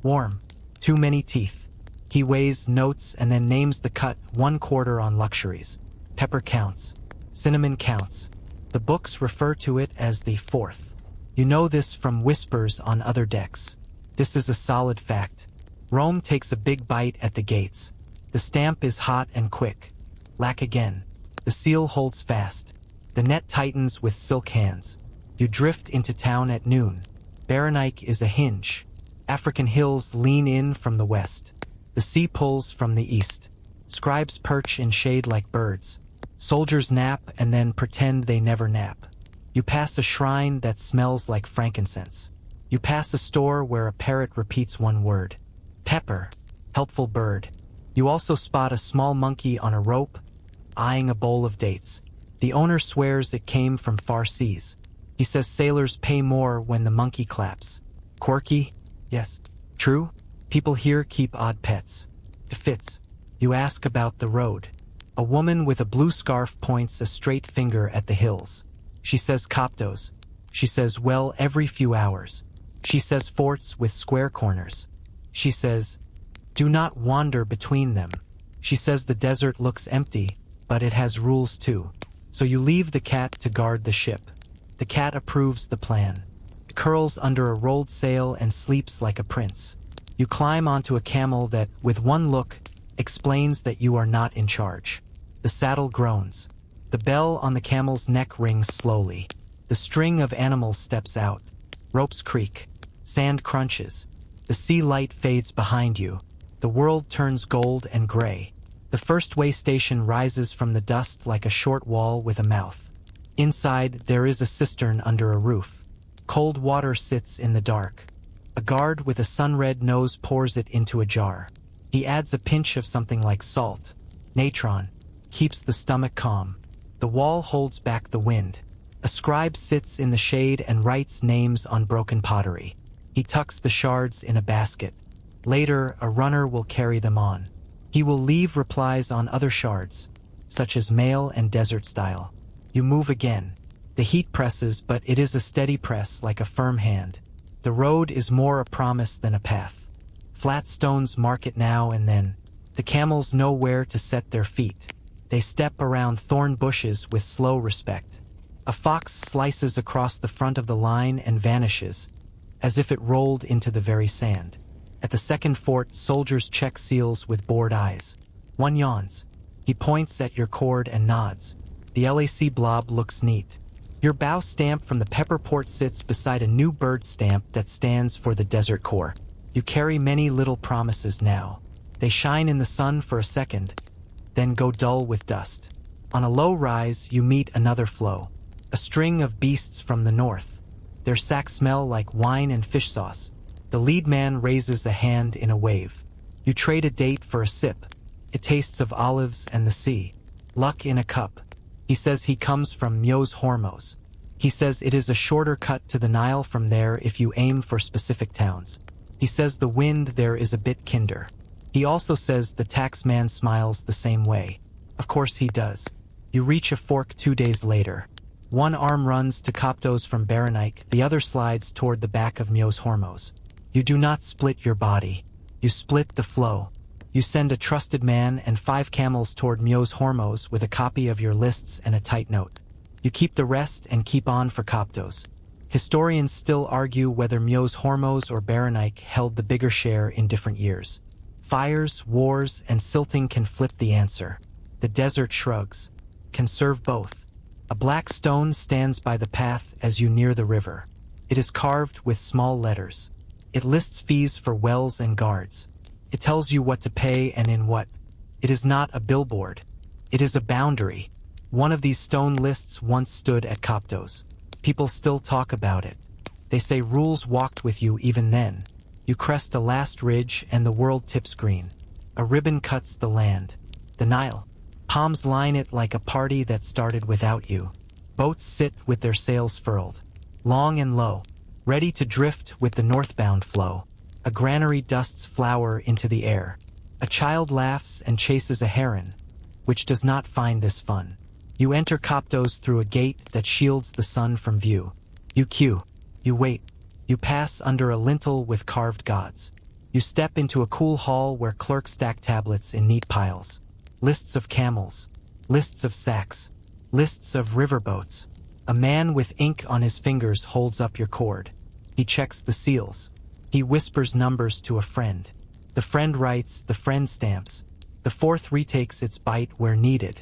Warm. Too many teeth. He weighs notes and then names the cut 1/4 on luxuries. Pepper counts. Cinnamon counts. The books refer to it as the 4th. You know this from whispers on other decks. This is a solid fact. Rome takes a big bite at the gates. The stamp is hot and quick. Lack again. The seal holds fast. The net tightens with silk hands. You drift into town at noon. Berenike is a hinge. African hills lean in from the west. The sea pulls from the east. Scribes perch in shade like birds. Soldiers nap and then pretend they never nap. You pass a shrine that smells like frankincense. You pass a store where a parrot repeats one word. Pepper. Helpful bird. You also spot a small monkey on a rope, eyeing a bowl of dates. The owner swears it came from far seas. He says sailors pay more when the monkey claps. Quirky? Yes. True? People here keep odd pets. It fits. You ask about the road. A woman with a blue scarf points a straight finger at the hills. She says Coptos. She says well every few hours. She says forts with square corners. She says, do not wander between them. She says the desert looks empty, but it has rules too. So you leave the cat to guard the ship. The cat approves the plan. It curls under a rolled sail and sleeps like a prince. You climb onto a camel that, with one look, explains that you are not in charge. The saddle groans. The bell on the camel's neck rings slowly. The string of animals steps out. Ropes creak. Sand crunches. The sea light fades behind you. The world turns gold and gray. The first way station rises from the dust like a short wall with a mouth. Inside, there is a cistern under a roof. Cold water sits in the dark. A guard with a sun-red nose pours it into a jar. He adds a pinch of something like salt. Natron. Keeps the stomach calm. The wall holds back the wind. A scribe sits in the shade and writes names on broken pottery. He tucks the shards in a basket. Later, a runner will carry them on. He will leave replies on other shards, such as mail and desert style. You move again. The heat presses, but it is a steady press like a firm hand. The road is more a promise than a path. Flat stones mark it now and then. The camels know where to set their feet. They step around thorn bushes with slow respect. A fox slices across the front of the line and vanishes, as if it rolled into the very sand. At the second fort, soldiers check seals with bored eyes. One yawns. He points at your cord and nods. The LAC blob looks neat. Your bow stamp from the pepper port sits beside a new bird stamp that stands for the Desert Corps. You carry many little promises now. They shine in the sun for a second, then go dull with dust. On a low rise, you meet another flow. A string of beasts from the north. Their sacks smell like wine and fish sauce. The lead man raises a hand in a wave. You trade a date for a sip. It tastes of olives and the sea. Luck in a cup. He says he comes from Myo's Hormos. He says it is a shorter cut to the Nile from there if you aim for specific towns. He says the wind there is a bit kinder. He also says the tax man smiles the same way. Of course he does. You reach a fork 2 days later. One arm runs to Coptos from Berenike, the other slides toward the back of Myo's Hormos. You do not split your body. You split the flow. You send a trusted man and 5 camels toward Myo's Hormos with a copy of your lists and a tight note. You keep the rest and keep on for Coptos. Historians still argue whether Myo's Hormos or Berenike held the bigger share in different years. Fires, wars, and silting can flip the answer. The desert shrugs. Can serve both. A black stone stands by the path as you near the river. It is carved with small letters. It lists fees for wells and guards. It tells you what to pay and in what. It is not a billboard. It is a boundary. One of these stone lists once stood at Coptos. People still talk about it. They say rules walked with you even then. You crest a last ridge and the world tips green. A ribbon cuts the land. The Nile. Palms line it like a party that started without you. Boats sit with their sails furled. Long and low. Ready to drift with the northbound flow. A granary dusts flour into the air. A child laughs and chases a heron, which does not find this fun. You enter Coptos through a gate that shields the sun from view. You queue. You wait. You pass under a lintel with carved gods. You step into a cool hall where clerks stack tablets in neat piles. Lists of camels. Lists of sacks. Lists of riverboats. A man with ink on his fingers holds up your cord. He checks the seals. He whispers numbers to a friend. The friend writes, the friend stamps. The fourth retakes its bite where needed.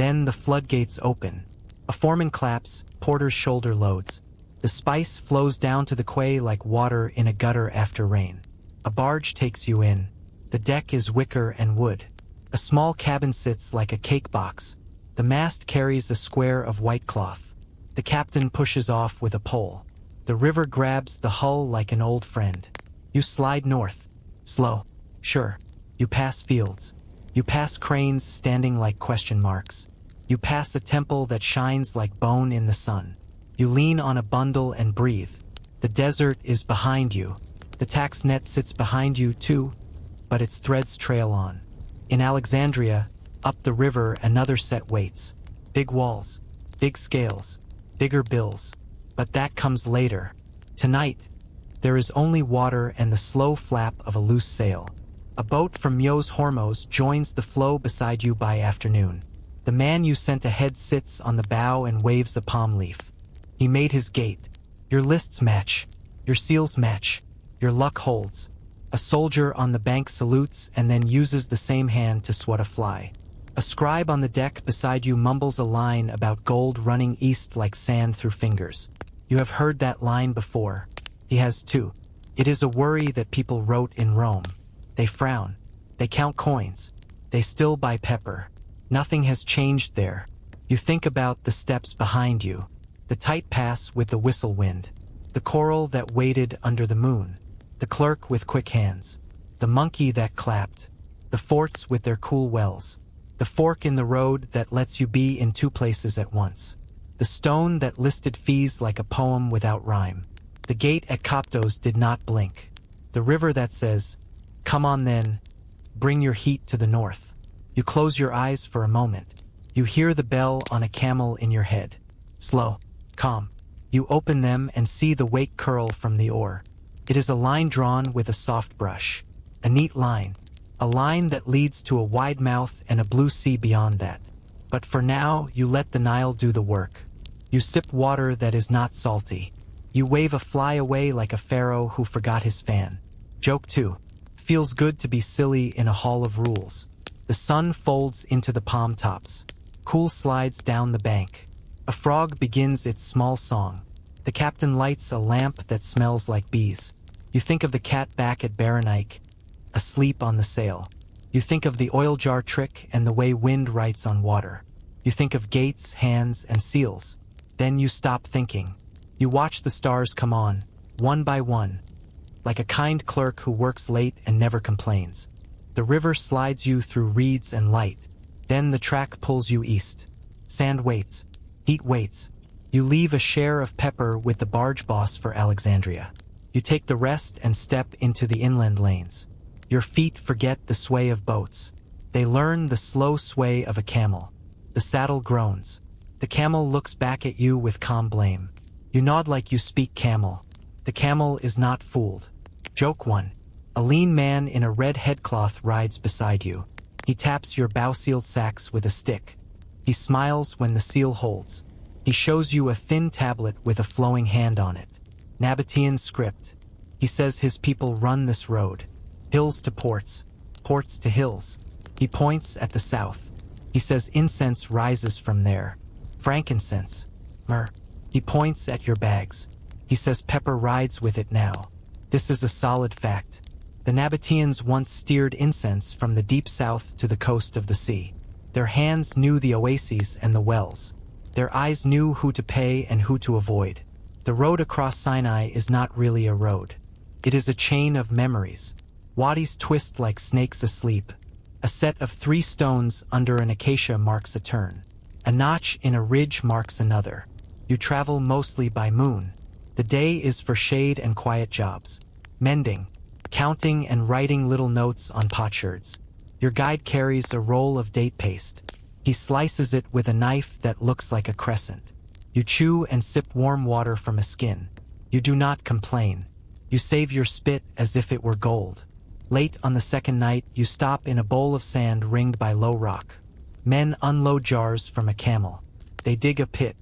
Then the floodgates open. A foreman claps, porter's shoulder loads. The spice flows down to the quay like water in a gutter after rain. A barge takes you in. The deck is wicker and wood. A small cabin sits like a cake box. The mast carries a square of white cloth. The captain pushes off with a pole. The river grabs the hull like an old friend. You slide north. Slow. Sure. You pass fields. You pass cranes standing like question marks. You pass a temple that shines like bone in the sun. You lean on a bundle and breathe. The desert is behind you. The tax net sits behind you too, but its threads trail on. In Alexandria, up the river another set waits. Big walls, big scales, bigger bills. But that comes later. Tonight, there is only water and the slow flap of a loose sail. A boat from Myos Hormos joins the flow beside you by afternoon. The man you sent ahead sits on the bow and waves a palm leaf. He made his gait. Your lists match. Your seals match. Your luck holds. A soldier on the bank salutes and then uses the same hand to swat a fly. A scribe on the deck beside you mumbles a line about gold running east like sand through fingers. You have heard that line before. He has too. It is a worry that people wrote in Rome. They frown. They count coins. They still buy pepper. Nothing has changed there. You think about the steps behind you. The tight pass with the whistle wind. The coral that waited under the moon. The clerk with quick hands. The monkey that clapped. The forts with their cool wells. The fork in the road that lets you be in two places at once. The stone that listed fees like a poem without rhyme. The gate at Coptos did not blink. The river that says, "Come on then, bring your heat to the north." You close your eyes for a moment. You hear the bell on a camel in your head. Slow, calm. You open them and see the wake curl from the oar. It is a line drawn with a soft brush. A neat line. A line that leads to a wide mouth and a blue sea beyond that. But for now, you let the Nile do the work. You sip water that is not salty. You wave a fly away like a pharaoh who forgot his fan. Joke too. Feels good to be silly in a hall of rules. The sun folds into the palm tops. Cool slides down the bank. A frog begins its small song. The captain lights a lamp that smells like bees. You think of the cat back at Berenike, asleep on the sail. You think of the oil jar trick and the way wind writes on water. You think of gates, hands, and seals. Then you stop thinking. You watch the stars come on, one by one, like a kind clerk who works late and never complains. The river slides you through reeds and light. Then the track pulls you east. Sand waits. Heat waits. You leave a share of pepper with the barge boss for Alexandria. You take the rest and step into the inland lanes. Your feet forget the sway of boats. They learn the slow sway of a camel. The saddle groans. The camel looks back at you with calm blame. You nod like you speak camel. The camel is not fooled. Joke 1. A lean man in a red headcloth rides beside you. He taps your bow-sealed sacks with a stick. He smiles when the seal holds. He shows you a thin tablet with a flowing hand on it. Nabatean script. He says his people run this road. Hills to ports, ports to hills. He points at the south. He says incense rises from there. Frankincense. Myrrh. He points at your bags. He says pepper rides with it now. This is a solid fact. The Nabateans once steered incense from the deep south to the coast of the sea. Their hands knew the oases and the wells. Their eyes knew who to pay and who to avoid. The road across Sinai is not really a road. It is a chain of memories. Wadis twist like snakes asleep. A set of 3 stones under an acacia marks a turn. A notch in a ridge marks another. You travel mostly by moon. The day is for shade and quiet jobs. Mending, counting and writing little notes on potsherds. Your guide carries a roll of date paste. He slices it with a knife that looks like a crescent. You chew and sip warm water from a skin. You do not complain. You save your spit as if it were gold. Late on the second night, you stop in a bowl of sand ringed by low rock. Men unload jars from a camel. They dig a pit.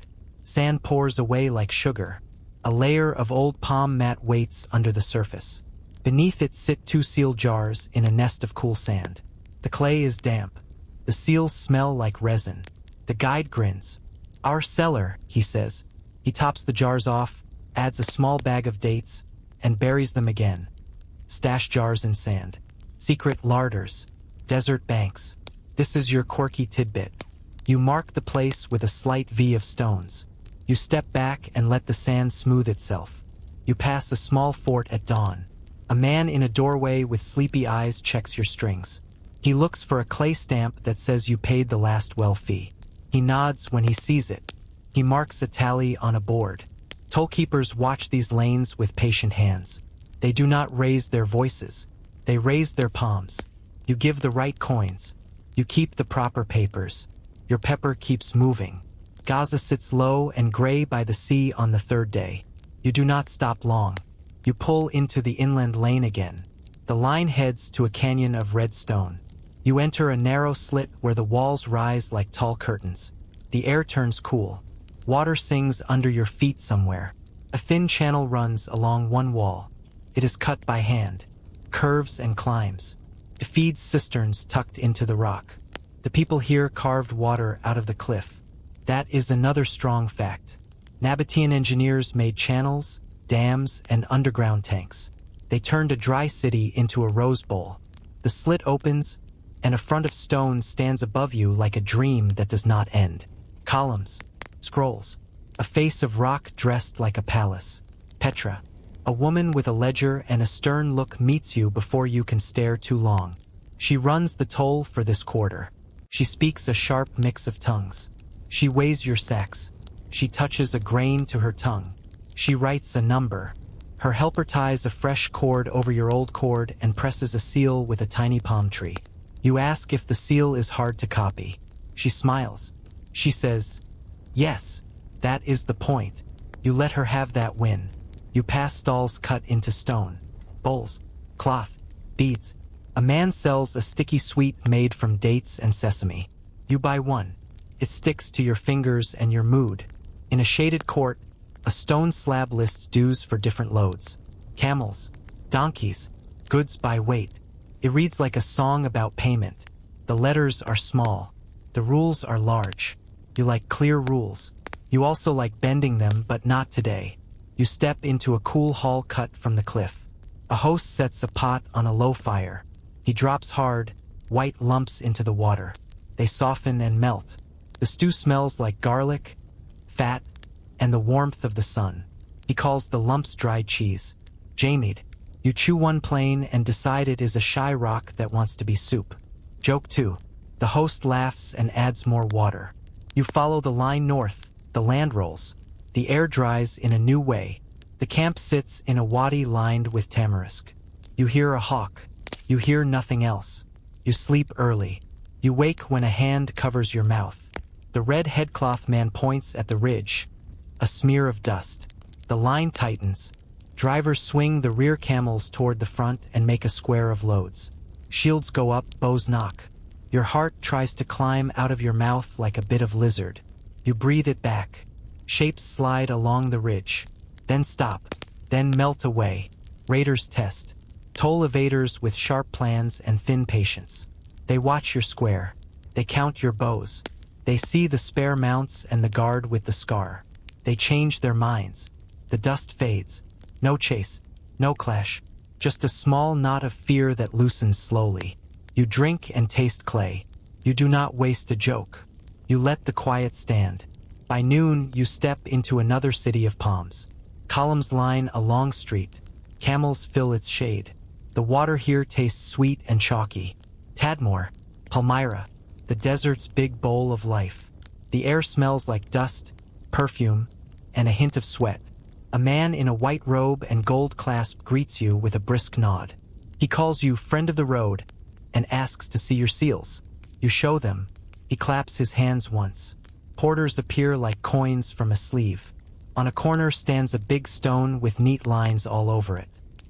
Sand pours away like sugar. A layer of old palm mat waits under the surface. Beneath it sit 2 seal jars in a nest of cool sand. The clay is damp. The seals smell like resin. The guide grins. Our cellar, he says. He tops the jars off, adds a small bag of dates, and buries them again. Stash jars in sand. Secret larders. Desert banks. This is your quirky tidbit. You mark the place with a slight V of stones. You step back and let the sand smooth itself. You pass a small fort at dawn. A man in a doorway with sleepy eyes checks your strings. He looks for a clay stamp that says you paid the last well fee. He nods when he sees it. He marks a tally on a board. Tollkeepers watch these lanes with patient hands. They do not raise their voices. They raise their palms. You give the right coins. You keep the proper papers. Your pepper keeps moving. Gaza sits low and gray by the sea on the third day. You do not stop long. You pull into the inland lane again. The line heads to a canyon of red stone. You enter a narrow slit where the walls rise like tall curtains. The air turns cool. Water sings under your feet somewhere. A thin channel runs along one wall. It is cut by hand, curves and climbs. It feeds cisterns tucked into the rock. The people here carved water out of the cliff. That is another strong fact. Nabatean engineers made channels, dams, and underground tanks. They turned a dry city into a rose bowl. The slit opens, and a front of stone stands above you like a dream that does not end. Columns, scrolls, a face of rock dressed like a palace. Petra, a woman with a ledger and a stern look meets you before you can stare too long. She runs the toll for this quarter. She speaks a sharp mix of tongues. She weighs your sacks. She touches a grain to her tongue. She writes a number. Her helper ties a fresh cord over your old cord and presses a seal with a tiny palm tree. You ask if the seal is hard to copy. She smiles. She says, "Yes, that is the point." You let her have that win. You pass stalls cut into stone. Bowls, cloth, beads. A man sells a sticky sweet made from dates and sesame. You buy one. It sticks to your fingers and your mood. In a shaded court, a stone slab lists dues for different loads. Camels, donkeys, goods by weight. It reads like a song about payment. The letters are small. The rules are large. You like clear rules. You also like bending them, but not today. You step into a cool hall cut from the cliff. A host sets a pot on a low fire. He drops hard, white lumps into the water. They soften and melt. The stew smells like garlic, fat, and the warmth of the sun. He calls the lumps dried cheese. Jamied. You chew one plain and decide it is a shy rock that wants to be soup. Joke 2. The host laughs and adds more water. You follow the line north. The land rolls. The air dries in a new way. The camp sits in a wadi lined with tamarisk. You hear a hawk. You hear nothing else. You sleep early. You wake when a hand covers your mouth. The red headcloth man points at the ridge. A smear of dust. The line tightens. Drivers swing the rear camels toward the front and make a square of loads. Shields go up, bows knock. Your heart tries to climb out of your mouth like a bit of lizard. You breathe it back. Shapes slide along the ridge. Then stop. Then melt away. Raiders test. Toll evaders with sharp plans and thin patience. They watch your square. They count your bows. They see the spare mounts and the guard with the scar. They change their minds. The dust fades. No chase. No clash. Just a small knot of fear that loosens slowly. You drink and taste clay. You do not waste a joke. You let the quiet stand. By noon, you step into another city of palms. Columns line a long street. Camels fill its shade. The water here tastes sweet and chalky. Tadmor, Palmyra, the desert's big bowl of life. The air smells like dust, perfume, and a hint of sweat. A man in a white robe and gold clasp greets you with a brisk nod. He calls you friend of the road and asks to see your seals. You show them. He claps his hands once. Porters appear like coins from a sleeve. On a corner stands a big stone with neat lines all over it.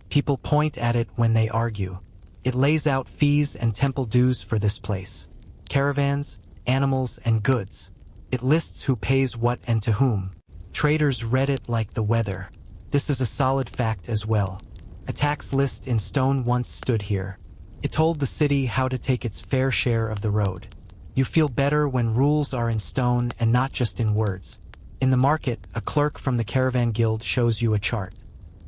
People point at it when they argue. It lays out fees and temple dues for this place. Caravans, animals, and goods. It lists who pays what and to whom. Traders read it like the weather. This is a solid fact as well. A tax list in stone once stood here. It told the city how to take its fair share of the road. You feel better when rules are in stone and not just in words. In the market, a clerk from the caravan guild shows you a chart.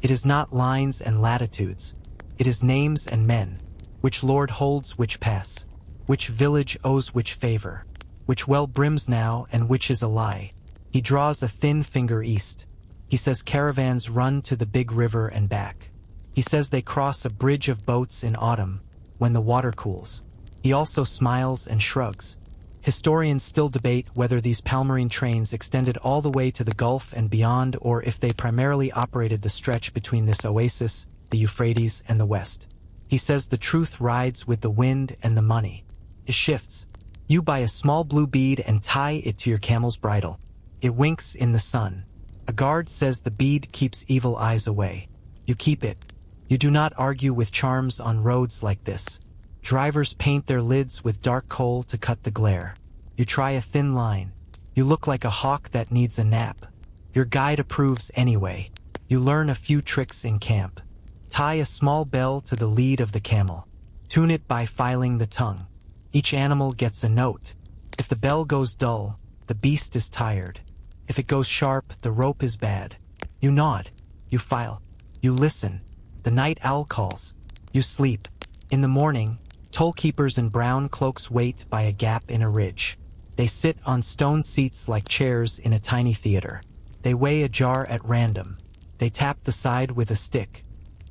It is not lines and latitudes. It is names and men. Which lord holds which pass. Which village owes which favor. Which well brims now and which is a lie. He draws a thin finger east. He says caravans run to the big river and back. He says they cross a bridge of boats in autumn, when the water cools. He also smiles and shrugs. Historians still debate whether these Palmyrene trains extended all the way to the Gulf and beyond, or if they primarily operated the stretch between this oasis, the Euphrates, and the West. He says the truth rides with the wind and the money. It shifts. You buy a small blue bead and tie it to your camel's bridle. It winks in the sun. A guard says the bead keeps evil eyes away. You keep it. You do not argue with charms on roads like this. Drivers paint their lids with dark coal to cut the glare. You try a thin line. You look like a hawk that needs a nap. Your guide approves anyway. You learn a few tricks in camp. Tie a small bell to the lead of the camel. Tune it by filing the tongue. Each animal gets a note. If the bell goes dull, the beast is tired. If it goes sharp, the rope is bad. You nod. You file. You listen. The night owl calls. You sleep. In the morning, toll keepers in brown cloaks wait by a gap in a ridge. They sit on stone seats like chairs in a tiny theater. They weigh a jar at random. They tap the side with a stick.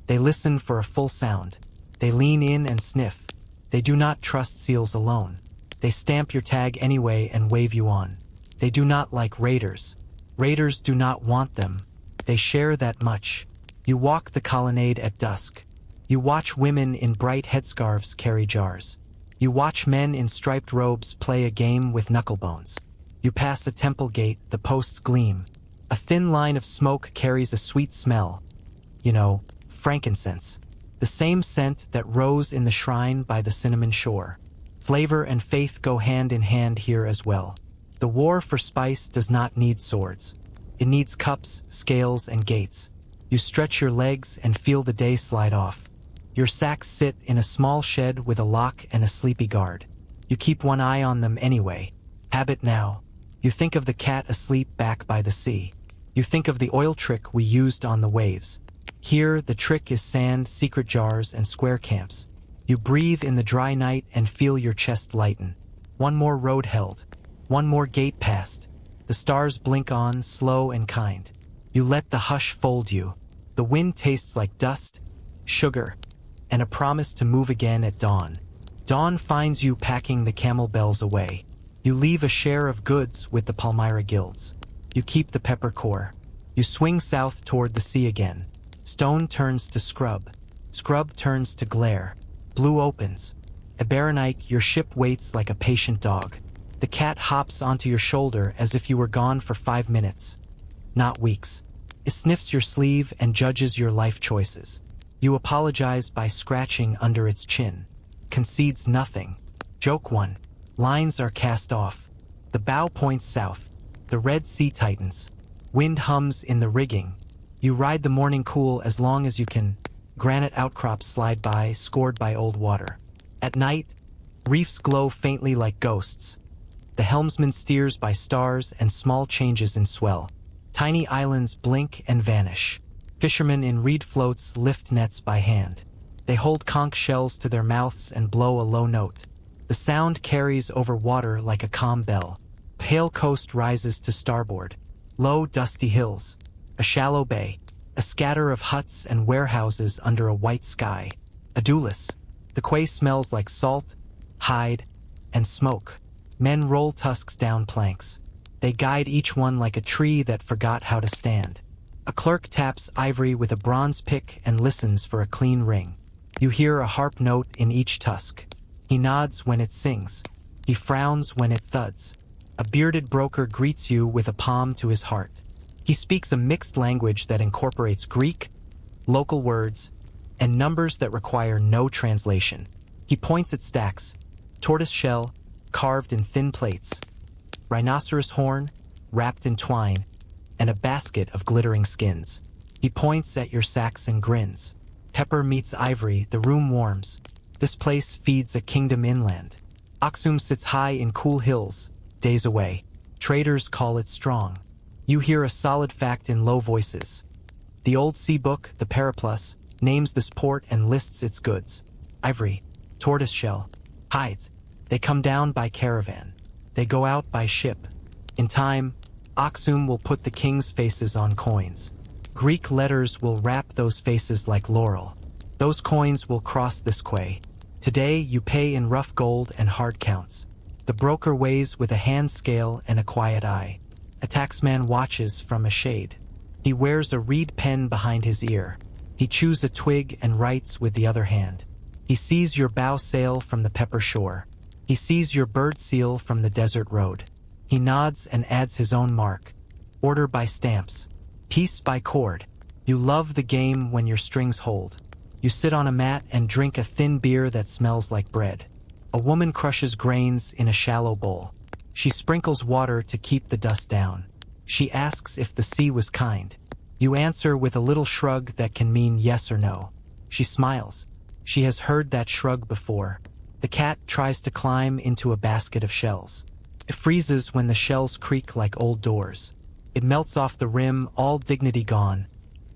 They listen for a full sound. They lean in and sniff. They do not trust seals alone. They stamp your tag anyway and wave you on. They do not like raiders. Raiders do not want them. They share that much. You walk the colonnade at dusk. You watch women in bright headscarves carry jars. You watch men in striped robes play a game with knucklebones. You pass a temple gate, the posts gleam. A thin line of smoke carries a sweet smell. You know, frankincense. The same scent that rose in the shrine by the cinnamon shore. Flavor and faith go hand in hand here as well. The war for spice does not need swords. It needs cups, scales, and gates. You stretch your legs and feel the day slide off. Your sacks sit in a small shed with a lock and a sleepy guard. You keep one eye on them anyway. Habit now. You think of the cat asleep back by the sea. You think of the oil trick we used on the waves. Here, the trick is sand, secret jars, and square camps. You breathe in the dry night and feel your chest lighten. One more road held. One more gate passed. The stars blink on, slow and kind. You let the hush fold you. The wind tastes like dust, sugar, and a promise to move again at dawn. Dawn finds you packing the camel bells away. You leave a share of goods with the Palmyra guilds. You keep the pepper core. You swing south toward the sea again. Stone turns to scrub. Scrub turns to glare. Blue opens. Eberonike, your ship waits like a patient dog. The cat hops onto your shoulder as if you were gone for 5 minutes. Not weeks. It sniffs your sleeve and judges your life choices. You apologize by scratching under its chin. Concedes nothing. Joke one. Lines are cast off. The bow points south. The Red Sea tightens. Wind hums in the rigging. You ride the morning cool as long as you can. Granite outcrops slide by, scored by old water. At night, reefs glow faintly like ghosts. The helmsman steers by stars and small changes in swell. Tiny islands blink and vanish. Fishermen in reed floats lift nets by hand. They hold conch shells to their mouths and blow a low note. The sound carries over water like a calm bell. Pale coast rises to starboard. Low, dusty hills. A shallow bay. A scatter of huts and warehouses under a white sky. Adulis. The quay smells like salt, hide, and smoke. Men roll tusks down planks. They guide each one like a tree that forgot how to stand. A clerk taps ivory with a bronze pick and listens for a clean ring. You hear a harp note in each tusk. He nods when it sings. He frowns when it thuds. A bearded broker greets you with a palm to his heart. He speaks a mixed language that incorporates Greek, local words, and numbers that require no translation. He points at stacks, tortoise shell, carved in thin plates, rhinoceros horn, wrapped in twine, and a basket of glittering skins. He points at your sacks and grins. Pepper meets ivory, the room warms. This place feeds a kingdom inland. Aksum sits high in cool hills, days away. Traders call it strong. You hear a solid fact in low voices. The old sea book, the Periplus, names this port and lists its goods. Ivory, tortoiseshell, hides. They come down by caravan. They go out by ship. In time, Aksum will put the king's faces on coins. Greek letters will wrap those faces like laurel. Those coins will cross this quay. Today you pay in rough gold and hard counts. The broker weighs with a hand scale and a quiet eye. A taxman watches from a shade. He wears a reed pen behind his ear. He chews a twig and writes with the other hand. He sees your bow sail from the pepper shore. He sees your bird seal from the desert road. He nods and adds his own mark. Order by stamps. Piece by cord. You love the game when your strings hold. You sit on a mat and drink a thin beer that smells like bread. A woman crushes grains in a shallow bowl. She sprinkles water to keep the dust down. She asks if the sea was kind. You answer with a little shrug that can mean yes or no. She smiles. She has heard that shrug before. The cat tries to climb into a basket of shells. It freezes when the shells creak like old doors. It melts off the rim, all dignity gone,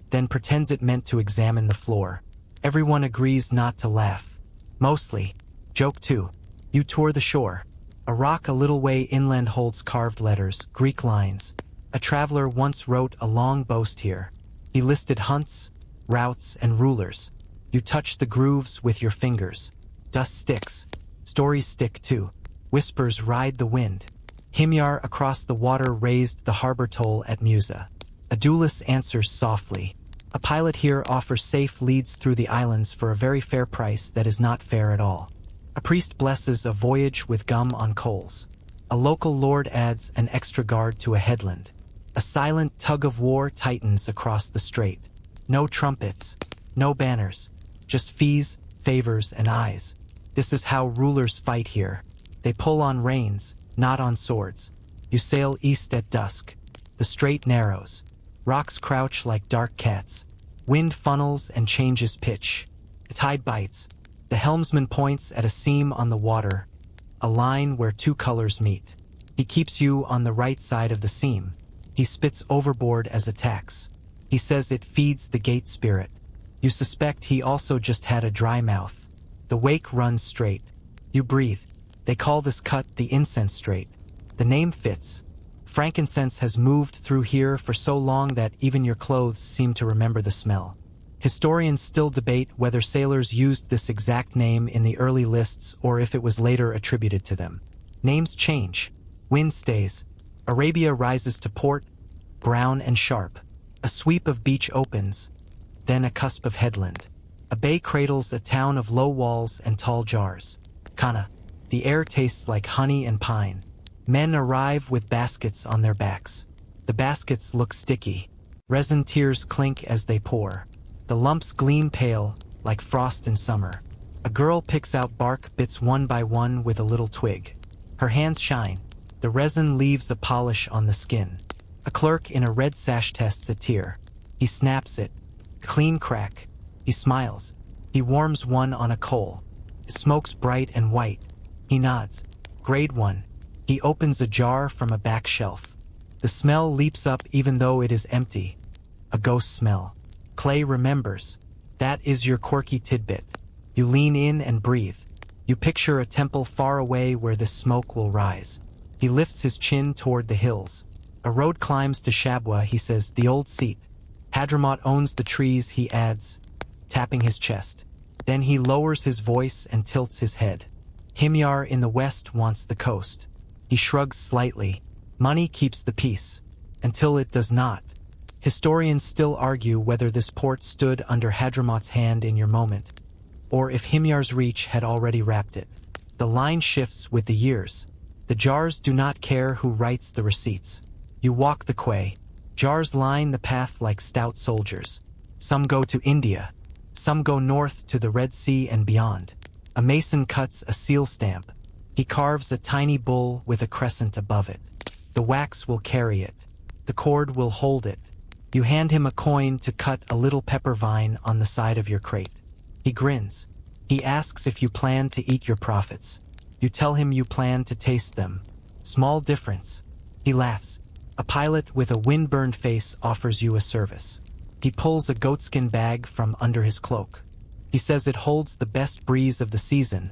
then pretends it meant to examine the floor. Everyone agrees not to laugh. Mostly. Joke too. You tour the shore. A rock a little way inland holds carved letters, Greek lines. A traveler once wrote a long boast here. He listed hunts, routes, and rulers. You touch the grooves with your fingers. Dust sticks. Stories stick too. Whispers ride the wind. Himyar across the water raised the harbor toll at Musa. Adulis answers softly. A pilot here offers safe leads through the islands for a very fair price that is not fair at all. A priest blesses a voyage with gum on coals. A local lord adds an extra guard to a headland. A silent tug-of-war tightens across the strait. No trumpets, no banners, just fees, favors, and eyes. This is how rulers fight here. They pull on reins, not on swords. You sail east at dusk. The strait narrows. Rocks crouch like dark cats. Wind funnels and changes pitch. The tide bites. The helmsman points at a seam on the water, a line where two colors meet. He keeps you on the right side of the seam. He spits overboard as a tax. He says it feeds the gate spirit. You suspect he also just had a dry mouth. The wake runs straight. You breathe. They call this cut the incense strait. The name fits. Frankincense has moved through here for so long that even your clothes seem to remember the smell. Historians still debate whether sailors used this exact name in the early lists or if it was later attributed to them. Names change. Wind stays. Arabia rises to port, brown and sharp. A sweep of beach opens, then a cusp of headland. A bay cradles a town of low walls and tall jars. Kana. The air tastes like honey and pine. Men arrive with baskets on their backs. The baskets look sticky. Resin tears clink as they pour. The lumps gleam pale, like frost in summer. A girl picks out bark bits one by one with a little twig. Her hands shine. The resin leaves a polish on the skin. A clerk in a red sash tests a tear. He snaps it. Clean crack. He smiles. He warms one on a coal. It smokes bright and white. He nods. Grade 1. He opens a jar from a back shelf. The smell leaps up even though it is empty. A ghost smell. Clay remembers. That is your quirky tidbit. You lean in and breathe. You picture a temple far away where the smoke will rise. He lifts his chin toward the hills. A road climbs to Shabwa, he says, the old seat. Hadramaut owns the trees, he adds, tapping his chest. Then he lowers his voice and tilts his head. Himyar in the west wants the coast. He shrugs slightly. Money keeps the peace. Until it does not. Historians still argue whether this port stood under Hadramaut's hand in your moment, or if Himyar's reach had already wrapped it. The line shifts with the years. The jars do not care who writes the receipts. You walk the quay. Jars line the path like stout soldiers. Some go to India. Some go north to the Red Sea and beyond. A mason cuts a seal stamp. He carves a tiny bull with a crescent above it. The wax will carry it. The cord will hold it. You hand him a coin to cut a little pepper vine on the side of your crate. He grins. He asks if you plan to eat your profits. You tell him you plan to taste them. Small difference. He laughs. A pilot with a windburned face offers you a service. He pulls a goatskin bag from under his cloak. He says it holds the best breeze of the season,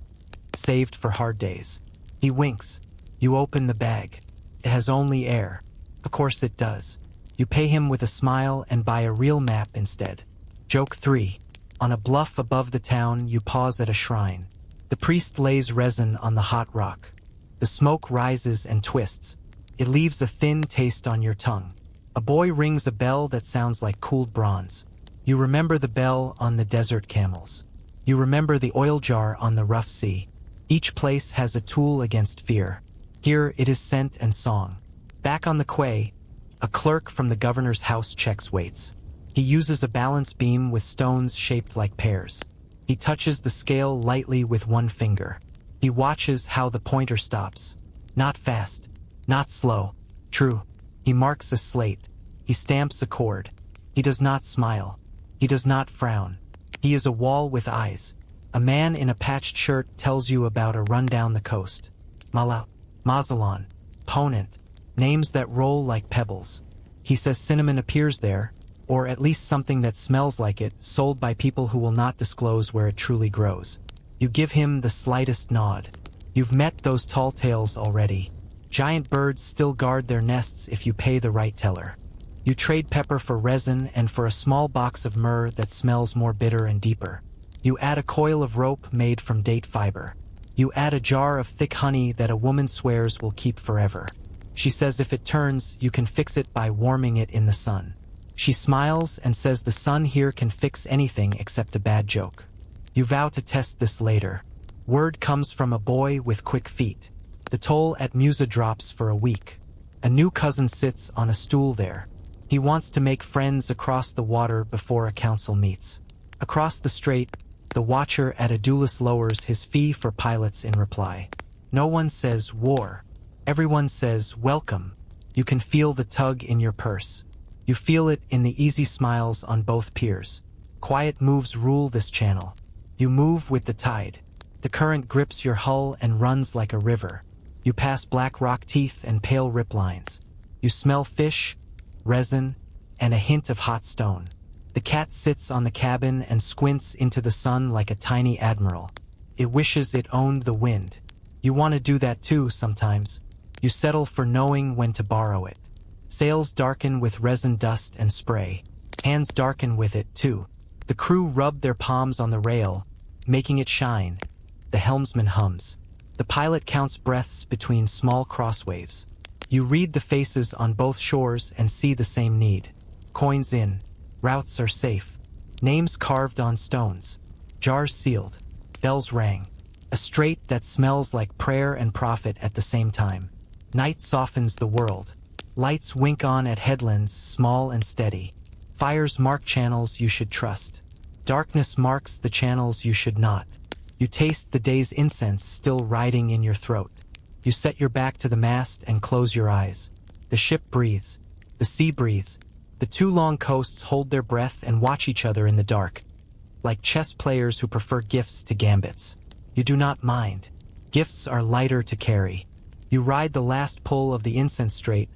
saved for hard days. He winks. You open the bag. It has only air. Of course it does. You pay him with a smile and buy a real map instead. Joke 3. On a bluff above the town, you pause at a shrine. The priest lays resin on the hot rock. The smoke rises and twists. It leaves a thin taste on your tongue. A boy rings a bell that sounds like cooled bronze. You remember the bell on the desert camels. You remember the oil jar on the rough sea. Each place has a tool against fear. Here it is scent and song. Back on the quay, a clerk from the governor's house checks weights. He uses a balance beam with stones shaped like pears. He touches the scale lightly with one finger. He watches how the pointer stops. Not fast, not slow. True. He marks a slate. He stamps a chord. He does not smile. He does not frown. He is a wall with eyes. A man in a patched shirt tells you about a run down the coast. Mala, Mazalon, Ponent, names that roll like pebbles. He says cinnamon appears there, or at least something that smells like it, sold by people who will not disclose where it truly grows. You give him the slightest nod. You've met those tall tales already. Giant birds still guard their nests if you pay the right teller. You trade pepper for resin and for a small box of myrrh that smells more bitter and deeper. You add a coil of rope made from date fiber. You add a jar of thick honey that a woman swears will keep forever. She says if it turns, you can fix it by warming it in the sun. She smiles and says the sun here can fix anything except a bad joke. You vow to test this later. Word comes from a boy with quick feet. The toll at Musa drops for a week. A new cousin sits on a stool there. He wants to make friends across the water before a council meets. Across the strait, the watcher at Adulis lowers his fee for pilots in reply. No one says war. Everyone says welcome. You can feel the tug in your purse. You feel it in the easy smiles on both piers. Quiet moves rule this channel. You move with the tide. The current grips your hull and runs like a river. You pass black rock teeth and pale rip lines. You smell fish, resin, and a hint of hot stone. The cat sits on the cabin and squints into the sun like a tiny admiral. It wishes it owned the wind. You want to do that too sometimes. You settle for knowing when to borrow it. Sails darken with resin dust and spray. Hands darken with it too. The crew rub their palms on the rail, making it shine. The helmsman hums. The pilot counts breaths between small crosswaves. You read the faces on both shores and see the same need. Coins in. Routes are safe. Names carved on stones. Jars sealed. Bells rang. A strait that smells like prayer and profit at the same time. Night softens the world. Lights wink on at headlands, small and steady. Fires mark channels you should trust. Darkness marks the channels you should not. You taste the day's incense still riding in your throat. You set your back to the mast and close your eyes. The ship breathes. The sea breathes. The two long coasts hold their breath and watch each other in the dark. Like chess players who prefer gifts to gambits. You do not mind. Gifts are lighter to carry. You ride the last pull of the incense strait,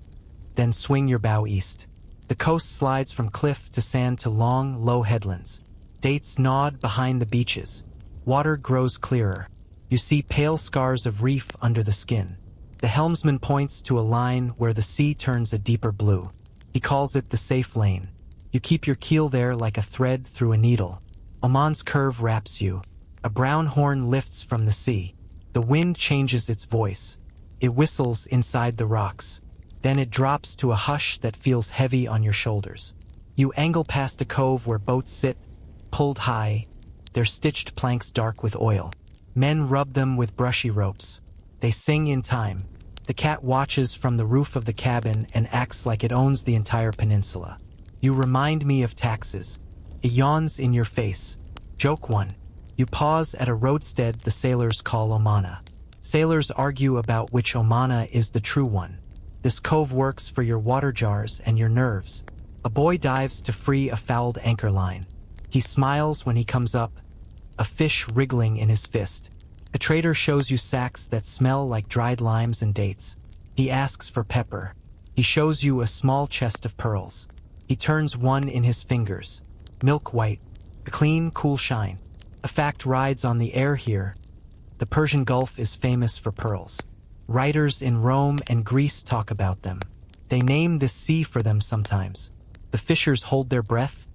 then swing your bow east. The coast slides from cliff to sand to long, low headlands. Dates nod behind the beaches. Water grows clearer. You see pale scars of reef under the skin. The helmsman points to a line where the sea turns a deeper blue. He calls it the safe lane. You keep your keel there like a thread through a needle. Oman's curve wraps you. A brown horn lifts from the sea. The wind changes its voice. It whistles inside the rocks. Then it drops to a hush that feels heavy on your shoulders. You angle past a cove where boats sit, pulled high, their stitched planks dark with oil. Men rub them with brushy ropes. They sing in time. The cat watches from the roof of the cabin and acts like it owns the entire peninsula. You remind me of taxes. It yawns in your face. Joke 1. You pause at a roadstead the sailors call Omana. Sailors argue about which Omana is the true one. This cove works for your water jars and your nerves. A boy dives to free a fouled anchor line. He smiles when he comes up, a fish wriggling in his fist. A trader shows you sacks that smell like dried limes and dates. He asks for pepper. He shows you a small chest of pearls. He turns one in his fingers. Milk white. A clean, cool shine. A fact rides on the air here. The Persian Gulf is famous for pearls. Writers in Rome and Greece talk about them. They name this sea for them sometimes. The fishers hold their breath,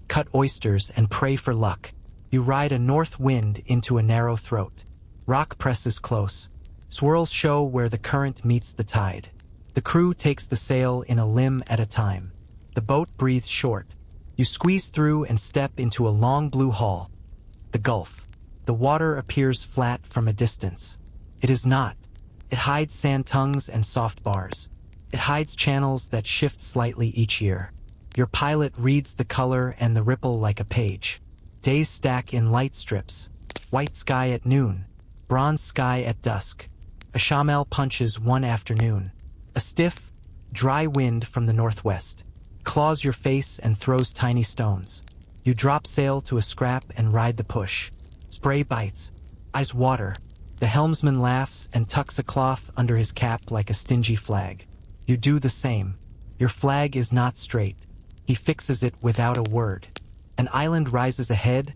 cut oysters, and pray for luck. You ride a north wind into a narrow throat. Rock presses close. Swirls show where the current meets the tide. The crew takes the sail in a limb at a time. The boat breathes short. You squeeze through and step into a long blue hall. The Gulf. The water appears flat from a distance. It is not. It hides sand tongues and soft bars. It hides channels that shift slightly each year. Your pilot reads the color and the ripple like a page. Days stack in light strips. White sky at noon. Bronze sky at dusk. A chamel punches one afternoon. A stiff, dry wind from the northwest claws your face and throws tiny stones. You drop sail to a scrap and ride the push. Spray bites. Eyes water. The helmsman laughs and tucks a cloth under his cap like a stingy flag. You do the same. Your flag is not straight. He fixes it without a word. An island rises ahead,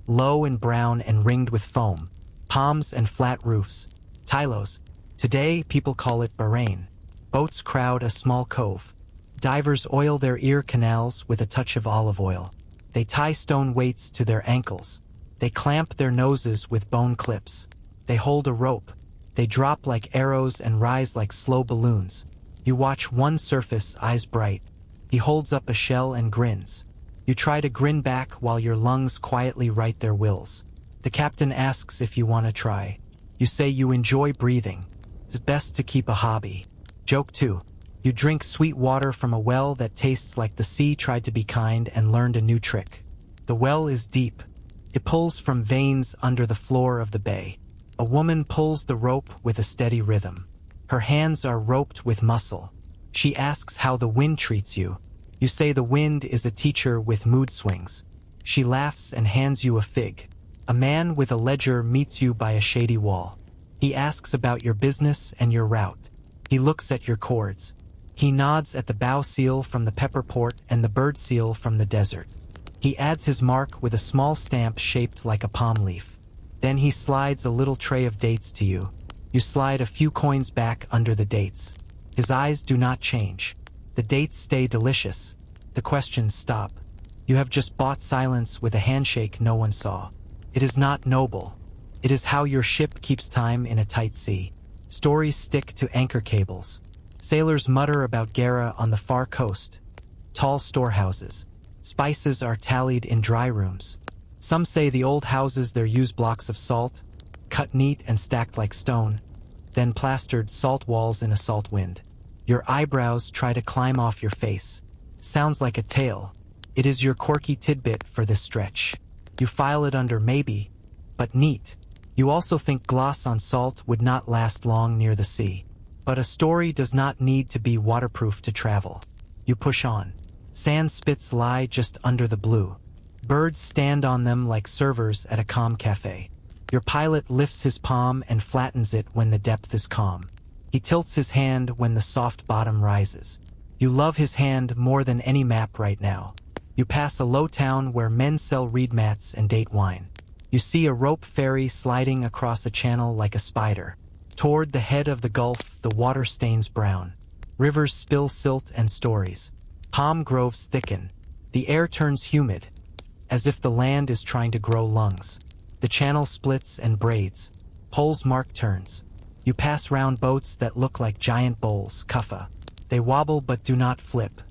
low and brown and ringed with foam. Palms and flat roofs. Tylos. Today, people call it Bahrain. Boats crowd a small cove. Divers oil their ear canals with a touch of olive oil. They tie stone weights to their ankles. They clamp their noses with bone clips. They hold a rope. They drop like arrows and rise like slow balloons. You watch one surface, eyes bright. He holds up a shell and grins. You try to grin back while your lungs quietly write their wills. The captain asks if you want to try. You say you enjoy breathing. It's best to keep a hobby. Joke 2. You drink sweet water from a well that tastes like the sea tried to be kind and learned a new trick. The well is deep. It pulls from veins under the floor of the bay. A woman pulls the rope with a steady rhythm. Her hands are roped with muscle. She asks how the wind treats you. You say the wind is a teacher with mood swings. She laughs and hands you a fig. A man with a ledger meets you by a shady wall. He asks about your business and your route. He looks at your cords. He nods at the bow seal from the pepper port and the bird seal from the desert. He adds his mark with a small stamp shaped like a palm leaf. Then he slides a little tray of dates to you. You slide a few coins back under the dates. His eyes do not change. The dates stay delicious. The questions stop. You have just bought silence with a handshake no one saw. It is not noble. It is how your ship keeps time in a tight sea. Stories stick to anchor cables. Sailors mutter about Gera on the far coast. Tall storehouses. Spices are tallied in dry rooms. Some say the old houses there use blocks of salt, cut neat and stacked like stone, then plastered salt walls in a salt wind. Your eyebrows try to climb off your face. Sounds like a tale. It is your quirky tidbit for this stretch. You file it under maybe, but neat. You also think gloss on salt would not last long near the sea. But a story does not need to be waterproof to travel. You push on. Sand spits lie just under the blue. Birds stand on them like servers at a calm cafe. Your pilot lifts his palm and flattens it when the depth is calm. He tilts his hand when the soft bottom rises. You love his hand more than any map right now. You pass a low town where men sell reed mats and date wine. You see a rope ferry sliding across a channel like a spider. Toward the head of the Gulf, the water stains brown. Rivers spill silt and stories. Palm groves thicken. The air turns humid, as if the land is trying to grow lungs. The channel splits and braids. Poles mark turns. You pass round boats that look like giant bowls, kuffa. They wobble but do not flip.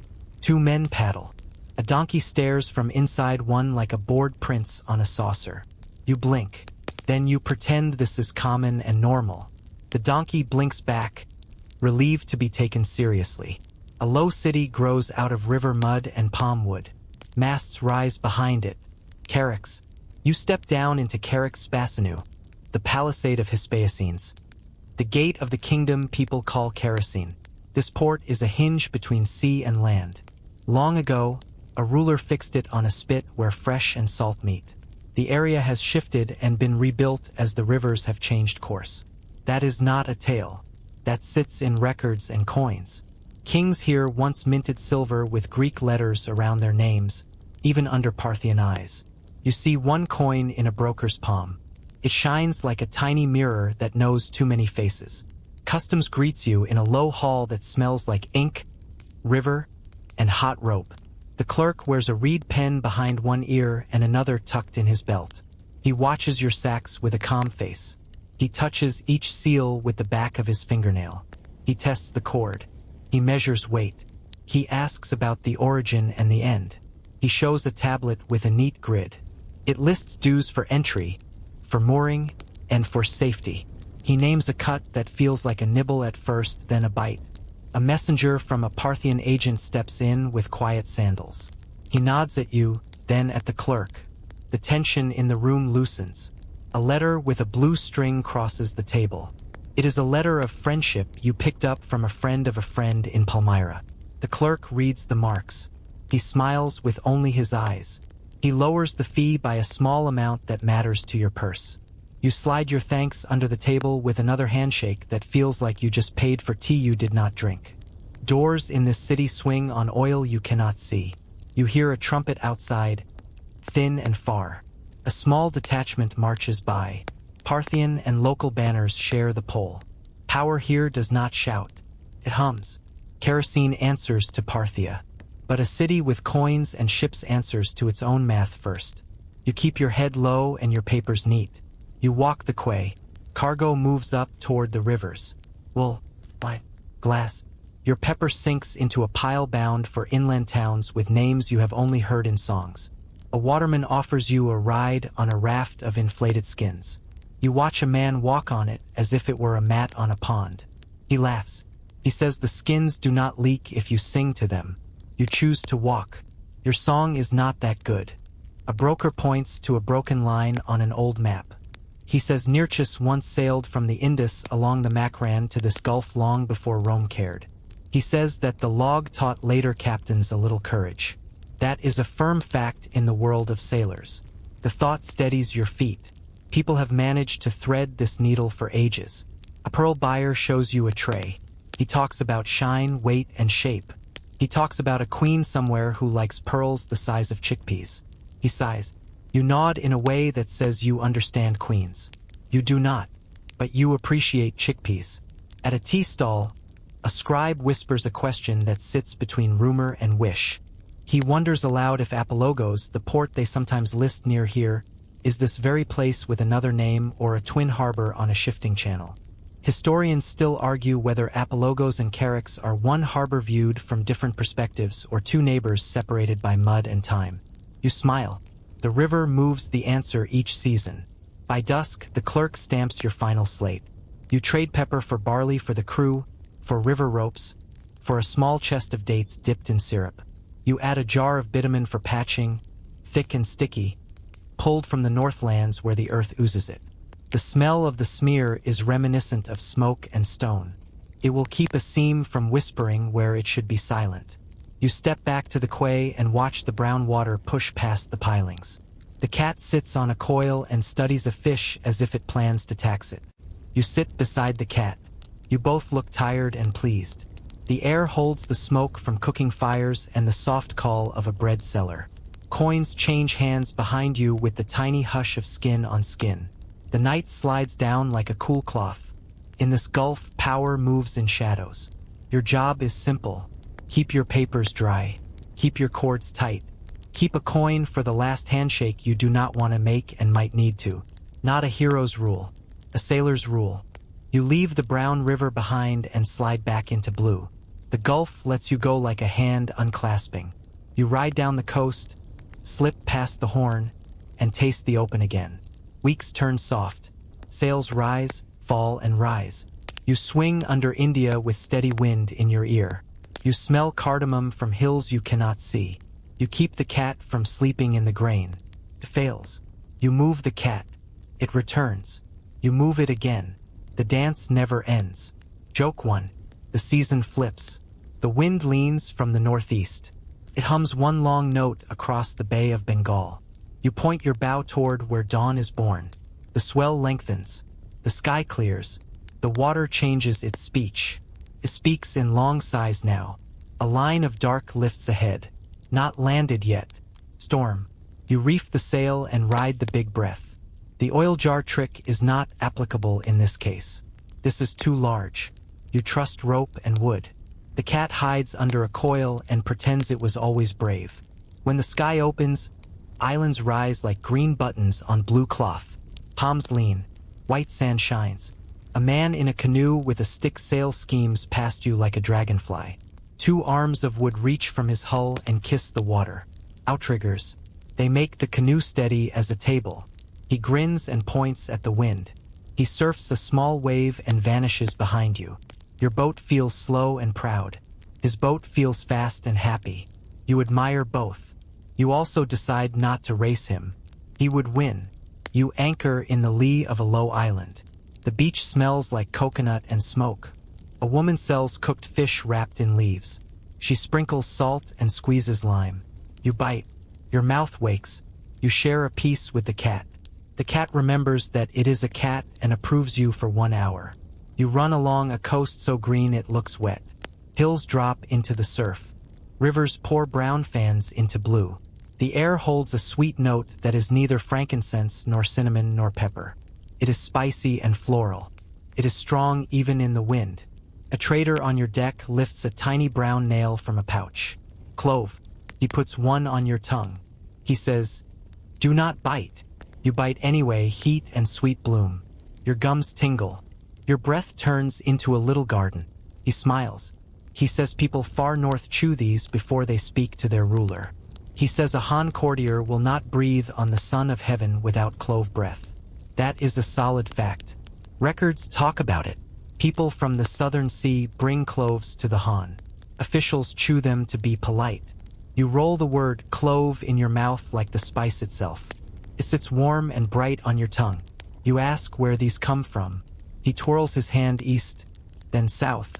Two men paddle. A donkey stares from inside one like a bored prince on a saucer. You blink. Then you pretend this is common and normal. The donkey blinks back, relieved to be taken seriously. A low city grows out of river mud and palm wood. Masts rise behind it. Carracks. You step down into Carracks Spasinu, the palisade of Hespeocines. The gate of the kingdom people call kerosene. This port is a hinge between sea and land. Long ago, a ruler fixed it on a spit where fresh and salt meet. The area has shifted and been rebuilt as the rivers have changed course. That is not a tale. That sits in records and coins. Kings here once minted silver with Greek letters around their names, even under Parthian eyes. You see one coin in a broker's palm. It shines like a tiny mirror that knows too many faces. Customs greets you in a low hall that smells like ink, river, and hot rope. The clerk wears a reed pen behind one ear and another tucked in his belt. He watches your sacks with a calm face. He touches each seal with the back of his fingernail. He tests the cord. He measures weight. He asks about the origin and the end. He shows a tablet with a neat grid. It lists dues for entry, for mooring, and for safety. He names a cut that feels like a nibble at first, then a bite. A messenger from a Parthian agent steps in with quiet sandals. He nods at you, then at the clerk. The tension in the room loosens. A letter with a blue string crosses the table. It is a letter of friendship you picked up from a friend of a friend in Palmyra. The clerk reads the marks. He smiles with only his eyes. He lowers the fee by a small amount that matters to your purse. You slide your thanks under the table with another handshake that feels like you just paid for tea you did not drink. Doors in this city swing on oil you cannot see. You hear a trumpet outside, thin and far. A small detachment marches by. Parthian and local banners share the pole. Power here does not shout. It hums. Kerosene answers to Parthia. But a city with coins and ships answers to its own math first. You keep your head low and your papers neat. You walk the quay. Cargo moves up toward the rivers. Wool, wine, glass. Your pepper sinks into a pile bound for inland towns with names you have only heard in songs. A waterman offers you a ride on a raft of inflated skins. You watch a man walk on it as if it were a mat on a pond. He laughs. He says the skins do not leak if you sing to them. You choose to walk. Your song is not that good. A broker points to a broken line on an old map. He says Nearchus once sailed from the Indus along the Macran to this gulf long before Rome cared. He says that the log taught later captains a little courage. That is a firm fact in the world of sailors. The thought steadies your feet. People have managed to thread this needle for ages. A pearl buyer shows you a tray. He talks about shine, weight, and shape. He talks about a queen somewhere who likes pearls the size of chickpeas. He sighs. You nod in a way that says you understand queens. You do not, but you appreciate chickpeas. At a tea stall, a scribe whispers a question that sits between rumor and wish. He wonders aloud if Apologos, the port they sometimes list near here, is this very place with another name or a twin harbor on a shifting channel. Historians still argue whether Apologos and Charax are one harbor viewed from different perspectives or two neighbors separated by mud and time. You smile. The river moves the answer each season. By dusk, the clerk stamps your final slate. You trade pepper for barley for the crew, for river ropes, for a small chest of dates dipped in syrup. You add a jar of bitumen for patching, thick and sticky, pulled from the northlands where the earth oozes it. The smell of the smear is reminiscent of smoke and stone. It will keep a seam from whispering where it should be silent. You step back to the quay and watch the brown water push past the pilings. The cat sits on a coil and studies a fish as if it plans to tax it. You sit beside the cat. You both look tired and pleased. The air holds the smoke from cooking fires and the soft call of a bread seller. Coins change hands behind you with the tiny hush of skin on skin. The night slides down like a cool cloth. In this gulf, power moves in shadows. Your job is simple. Keep your papers dry. Keep your cords tight. Keep a coin for the last handshake you do not want to make and might need to. Not a hero's rule. A sailor's rule. You leave the brown river behind and slide back into blue. The gulf lets you go like a hand unclasping. You ride down the coast, slip past the horn, and taste the open again. Weeks turn soft. Sails rise, fall, and rise. You swing under India with steady wind in your ear. You smell cardamom from hills you cannot see. You keep the cat from sleeping in the grain. It fails. You move the cat. It returns. You move it again. The dance never ends. Joke 1. The season flips. The wind leans from the northeast. It hums one long note across the Bay of Bengal. You point your bow toward where dawn is born. The swell lengthens. The sky clears. The water changes its speech. It speaks in long sighs now. A line of dark lifts ahead. Not landed yet. Storm. You reef the sail and ride the big breath. The oil jar trick is not applicable in this case. This is too large. You trust rope and wood. The cat hides under a coil and pretends it was always brave. When the sky opens, islands rise like green buttons on blue cloth. Palms lean. White sand shines. A man in a canoe with a stick sail schemes past you like a dragonfly. 2 arms of wood reach from his hull and kiss the water. Outriggers. They make the canoe steady as a table. He grins and points at the wind. He surfs a small wave and vanishes behind you. Your boat feels slow and proud. His boat feels fast and happy. You admire both. You also decide not to race him. He would win. You anchor in the lee of a low island. The beach smells like coconut and smoke. A woman sells cooked fish wrapped in leaves. She sprinkles salt and squeezes lime. You bite. Your mouth wakes. You share a piece with the cat. The cat remembers that it is a cat and approves you for 1 hour. You run along a coast so green it looks wet. Hills drop into the surf. Rivers pour brown fans into blue. The air holds a sweet note that is neither frankincense nor cinnamon nor pepper. It is spicy and floral. It is strong even in the wind. A trader on your deck lifts a tiny brown nail from a pouch. Clove. He puts one on your tongue. He says, "Do not bite." You bite anyway, heat and sweet bloom. Your gums tingle. Your breath turns into a little garden. He smiles. He says people far north chew these before they speak to their ruler. He says a Han courtier will not breathe on the sun of heaven without clove breath. That is a solid fact. Records talk about it. People from the southern sea bring cloves to the Han. Officials chew them to be polite. You roll the word clove in your mouth like the spice itself. It sits warm and bright on your tongue. You ask where these come from. He twirls his hand east, then south,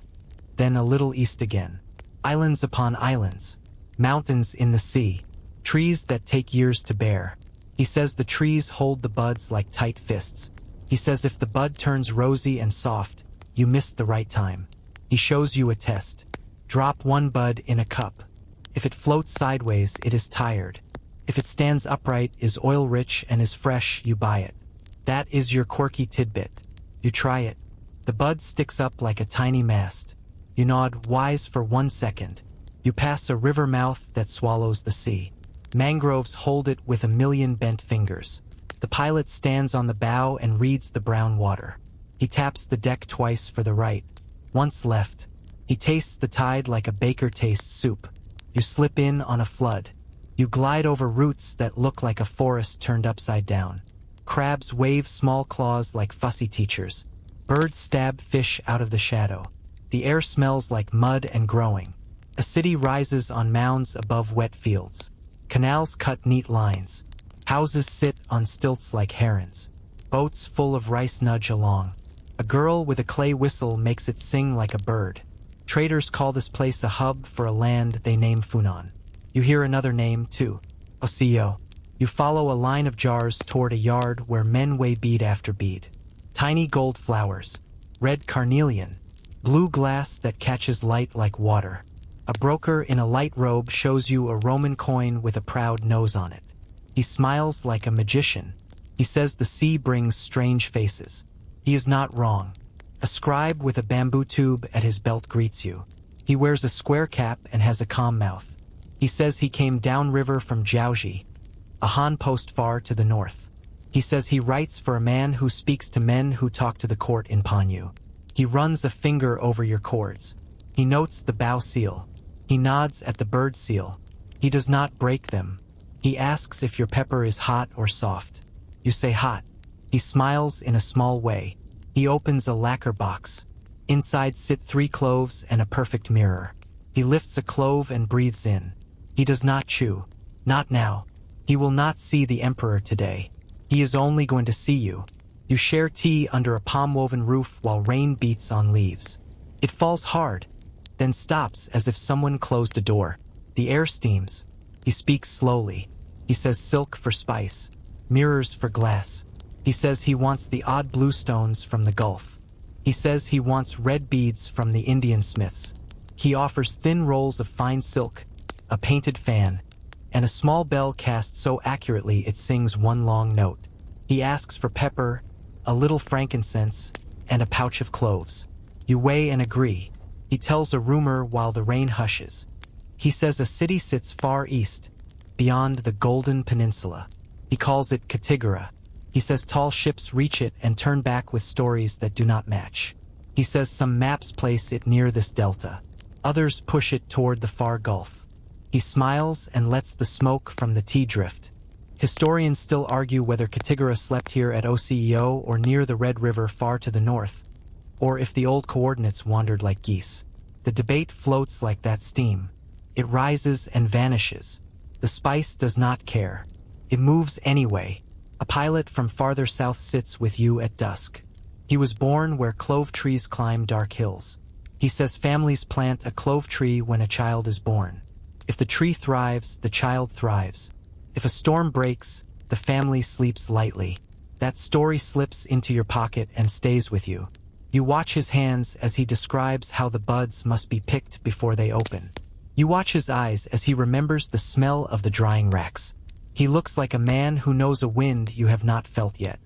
then a little east again. Islands upon islands. Mountains in the sea. Trees that take years to bear. He says the trees hold the buds like tight fists. He says if the bud turns rosy and soft, you missed the right time. He shows you a test. Drop 1 bud in a cup. If it floats sideways, it is tired. If it stands upright, is oil-rich and is fresh, you buy it. That is your quirky tidbit. You try it. The bud sticks up like a tiny mast. You nod wise for 1 second. You pass a river mouth that swallows the sea. Mangroves hold it with a million bent fingers. The pilot stands on the bow and reads the brown water. He taps the deck twice for the right. Once left. He tastes the tide like a baker tastes soup. You slip in on a flood. You glide over roots that look like a forest turned upside down. Crabs wave small claws like fussy teachers. Birds stab fish out of the shadow. The air smells like mud and growing. A city rises on mounds above wet fields. Canals cut neat lines. Houses sit on stilts like herons. Boats full of rice nudge along. A girl with a clay whistle makes it sing like a bird. Traders call this place a hub for a land they name Funan. You hear another name, too. Osio. You follow a line of jars toward a yard where men weigh bead after bead. Tiny gold flowers. Red carnelian. Blue glass that catches light like water. A broker in a light robe shows you a Roman coin with a proud nose on it. He smiles like a magician. He says the sea brings strange faces. He is not wrong. A scribe with a bamboo tube at his belt greets you. He wears a square cap and has a calm mouth. He says he came downriver from Jiaoji, a Han post far to the north. He says he writes for a man who speaks to men who talk to the court in Panyu. He runs a finger over your chords. He notes the bow seal. He nods at the bird seal. He does not break them. He asks if your pepper is hot or soft. You say hot. He smiles in a small way. He opens a lacquer box. Inside sit 3 cloves and a perfect mirror. He lifts a clove and breathes in. He does not chew. Not now. He will not see the emperor today. He is only going to see you. You share tea under a palm-woven roof while rain beats on leaves. It falls hard, then stops as if someone closed a door. The air steams. He speaks slowly. He says silk for spice, mirrors for glass. He says he wants the odd blue stones from the Gulf. He says he wants red beads from the Indian smiths. He offers thin rolls of fine silk, a painted fan, and a small bell cast so accurately it sings one long note. He asks for pepper, a little frankincense, and a pouch of cloves. You weigh and agree. He tells a rumor while the rain hushes. He says a city sits far east, beyond the Golden Peninsula. He calls it Katigara. He says tall ships reach it and turn back with stories that do not match. He says some maps place it near this delta. Others push it toward the far Gulf. He smiles and lets the smoke from the tea drift. Historians still argue whether Katigara slept here at Oceo or near the Red River far to the north, or if the old coordinates wandered like geese. The debate floats like that steam. It rises and vanishes. The spice does not care. It moves anyway. A pilot from farther south sits with you at dusk. He was born where clove trees climb dark hills. He says families plant a clove tree when a child is born. If the tree thrives, the child thrives. If a storm breaks, the family sleeps lightly. That story slips into your pocket and stays with you. You watch his hands as he describes how the buds must be picked before they open. You watch his eyes as he remembers the smell of the drying racks. He looks like a man who knows a wind you have not felt yet.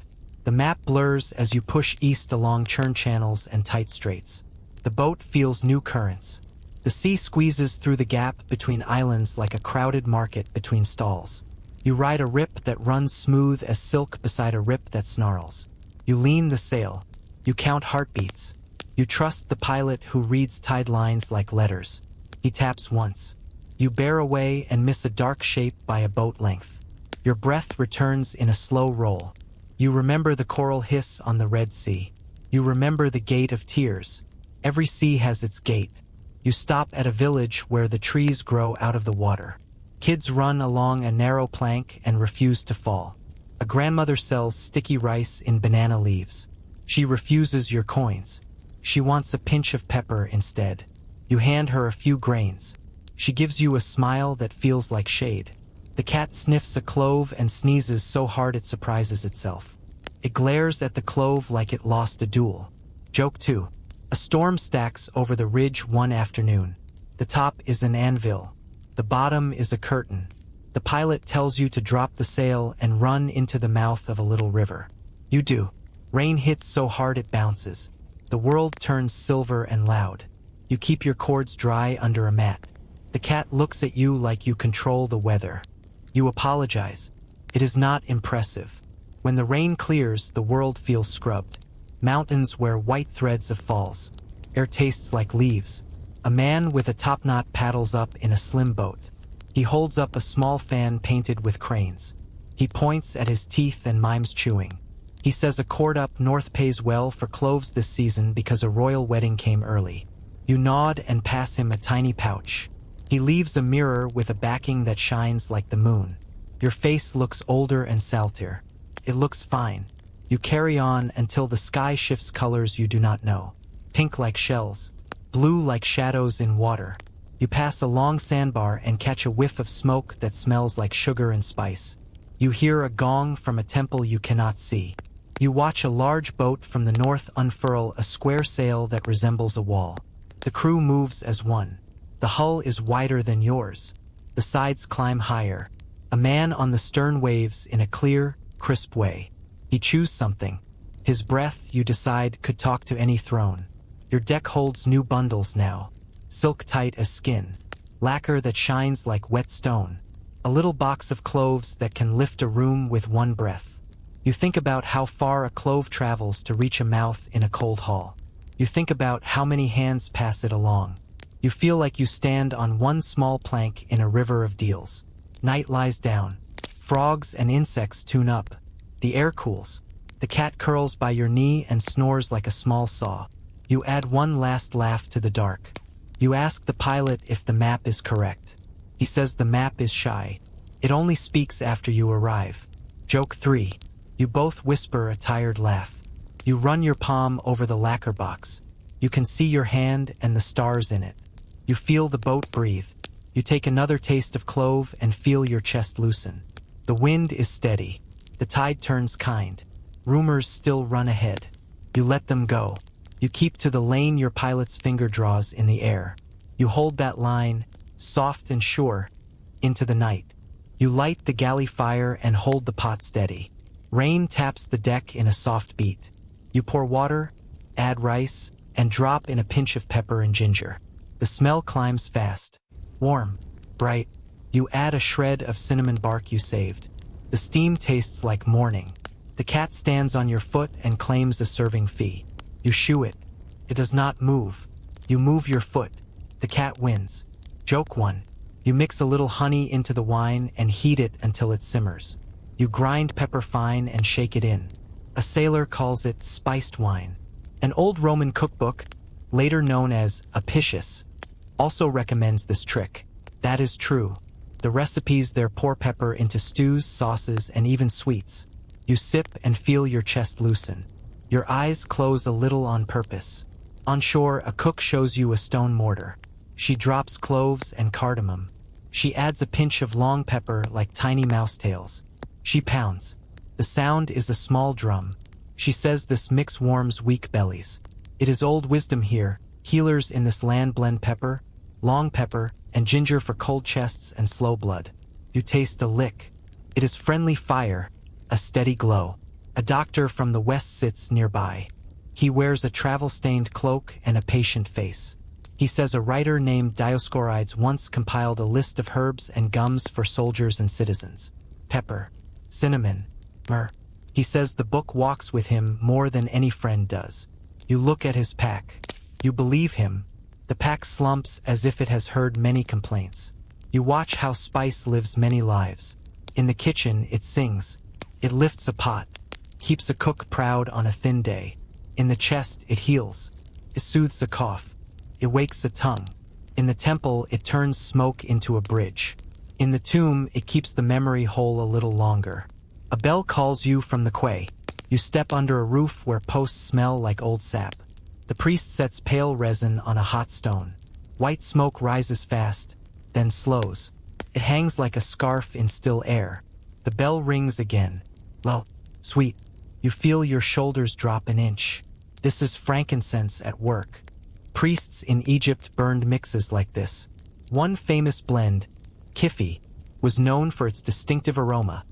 The map blurs as you push east along churn channels and tight straits. The boat feels new currents. The sea squeezes through the gap between islands like a crowded market between stalls. You ride a rip that runs smooth as silk beside a rip that snarls. You lean the sail. You count heartbeats. You trust the pilot who reads tide lines like letters. He taps once. You bear away and miss a dark shape by a boat length. Your breath returns in a slow roll. You remember the coral hiss on the Red Sea. You remember the gate of tears. Every sea has its gate. You stop at a village where the trees grow out of the water. Kids run along a narrow plank and refuse to fall. A grandmother sells sticky rice in banana leaves. She refuses your coins. She wants a pinch of pepper instead. You hand her a few grains. She gives you a smile that feels like shade. The cat sniffs a clove and sneezes so hard it surprises itself. It glares at the clove like it lost a duel. Joke 2. A storm stacks over the ridge one afternoon. The top is an anvil. The bottom is a curtain. The pilot tells you to drop the sail and run into the mouth of a little river. You do. Rain hits so hard it bounces. The world turns silver and loud. You keep your cords dry under a mat. The cat looks at you like you control the weather. You apologize. It is not impressive. When the rain clears, the world feels scrubbed. Mountains wear white threads of falls. Air tastes like leaves. A man with a topknot paddles up in a slim boat. He holds up a small fan painted with cranes. He points at his teeth and mimes chewing. He says a cord up north pays well for cloves this season because a royal wedding came early. You nod and pass him a tiny pouch. He leaves a mirror with a backing that shines like the moon. Your face looks older and saltier. It looks fine. You carry on until the sky shifts colors you do not know. Pink like shells. Blue like shadows in water. You pass a long sandbar and catch a whiff of smoke that smells like sugar and spice. You hear a gong from a temple you cannot see. You watch a large boat from the north unfurl a square sail that resembles a wall. The crew moves as one. The hull is wider than yours. The sides climb higher. A man on the stern waves in a clear, crisp way. He chews something. His breath, you decide, could talk to any throne. Your deck holds new bundles now. Silk tight as skin. Lacquer that shines like wet stone. A little box of cloves that can lift a room with one breath. You think about how far a clove travels to reach a mouth in a cold hall. You think about how many hands pass it along. You feel like you stand on one small plank in a river of deals. Night lies down. Frogs and insects tune up. The air cools. The cat curls by your knee and snores like a small saw. You add one last laugh to the dark. You ask the pilot if the map is correct. He says the map is shy. It only speaks after you arrive. Joke 3. You both whisper a tired laugh. You run your palm over the lacquer box. You can see your hand and the stars in it. You feel the boat breathe. You take another taste of clove and feel your chest loosen. The wind is steady. The tide turns kind. Rumors still run ahead. You let them go. You keep to the lane your pilot's finger draws in the air. You hold that line, soft and sure, into the night. You light the galley fire and hold the pot steady. Rain taps the deck in a soft beat. You pour water, add rice, and drop in a pinch of pepper and ginger. The smell climbs fast. Warm, bright. You add a shred of cinnamon bark you saved. The steam tastes like morning. The cat stands on your foot and claims a serving fee. You shoo it. It does not move. You move your foot. The cat wins. Joke 1. You mix a little honey into the wine and heat it until it simmers. You grind pepper fine and shake it in. A sailor calls it spiced wine. An old Roman cookbook, later known as Apicius, also recommends this trick. That is true. The recipes there pour pepper into stews, sauces, and even sweets. You sip and feel your chest loosen. Your eyes close a little on purpose. On shore, a cook shows you a stone mortar. She drops cloves and cardamom. She adds a pinch of long pepper like tiny mouse tails. She pounds. The sound is a small drum. She says this mix warms weak bellies. It is old wisdom here. Healers in this land blend pepper, long pepper, and ginger for cold chests and slow blood. You taste a lick. It is friendly fire, a steady glow. A doctor from the west sits nearby. He wears a travel-stained cloak and a patient face. He says a writer named Dioscorides once compiled a list of herbs and gums for soldiers and citizens. Pepper, cinnamon, myrrh. He says the book walks with him more than any friend does. You look at his pack. You believe him. The pack slumps as if it has heard many complaints. You watch how spice lives many lives. In the kitchen, it sings. It lifts a pot. Keeps a cook proud on a thin day. In the chest, it heals. It soothes a cough. It wakes a tongue. In the temple, it turns smoke into a bridge. In the tomb, it keeps the memory whole a little longer. A bell calls you from the quay. You step under a roof where posts smell like old sap. The priest sets pale resin on a hot stone. White smoke rises fast, then slows. It hangs like a scarf in still air. The bell rings again. Low, sweet. You feel your shoulders drop an inch. This is frankincense at work. Priests in Egypt burned mixes like this. One famous blend, Kifi, was known for its distinctive aroma,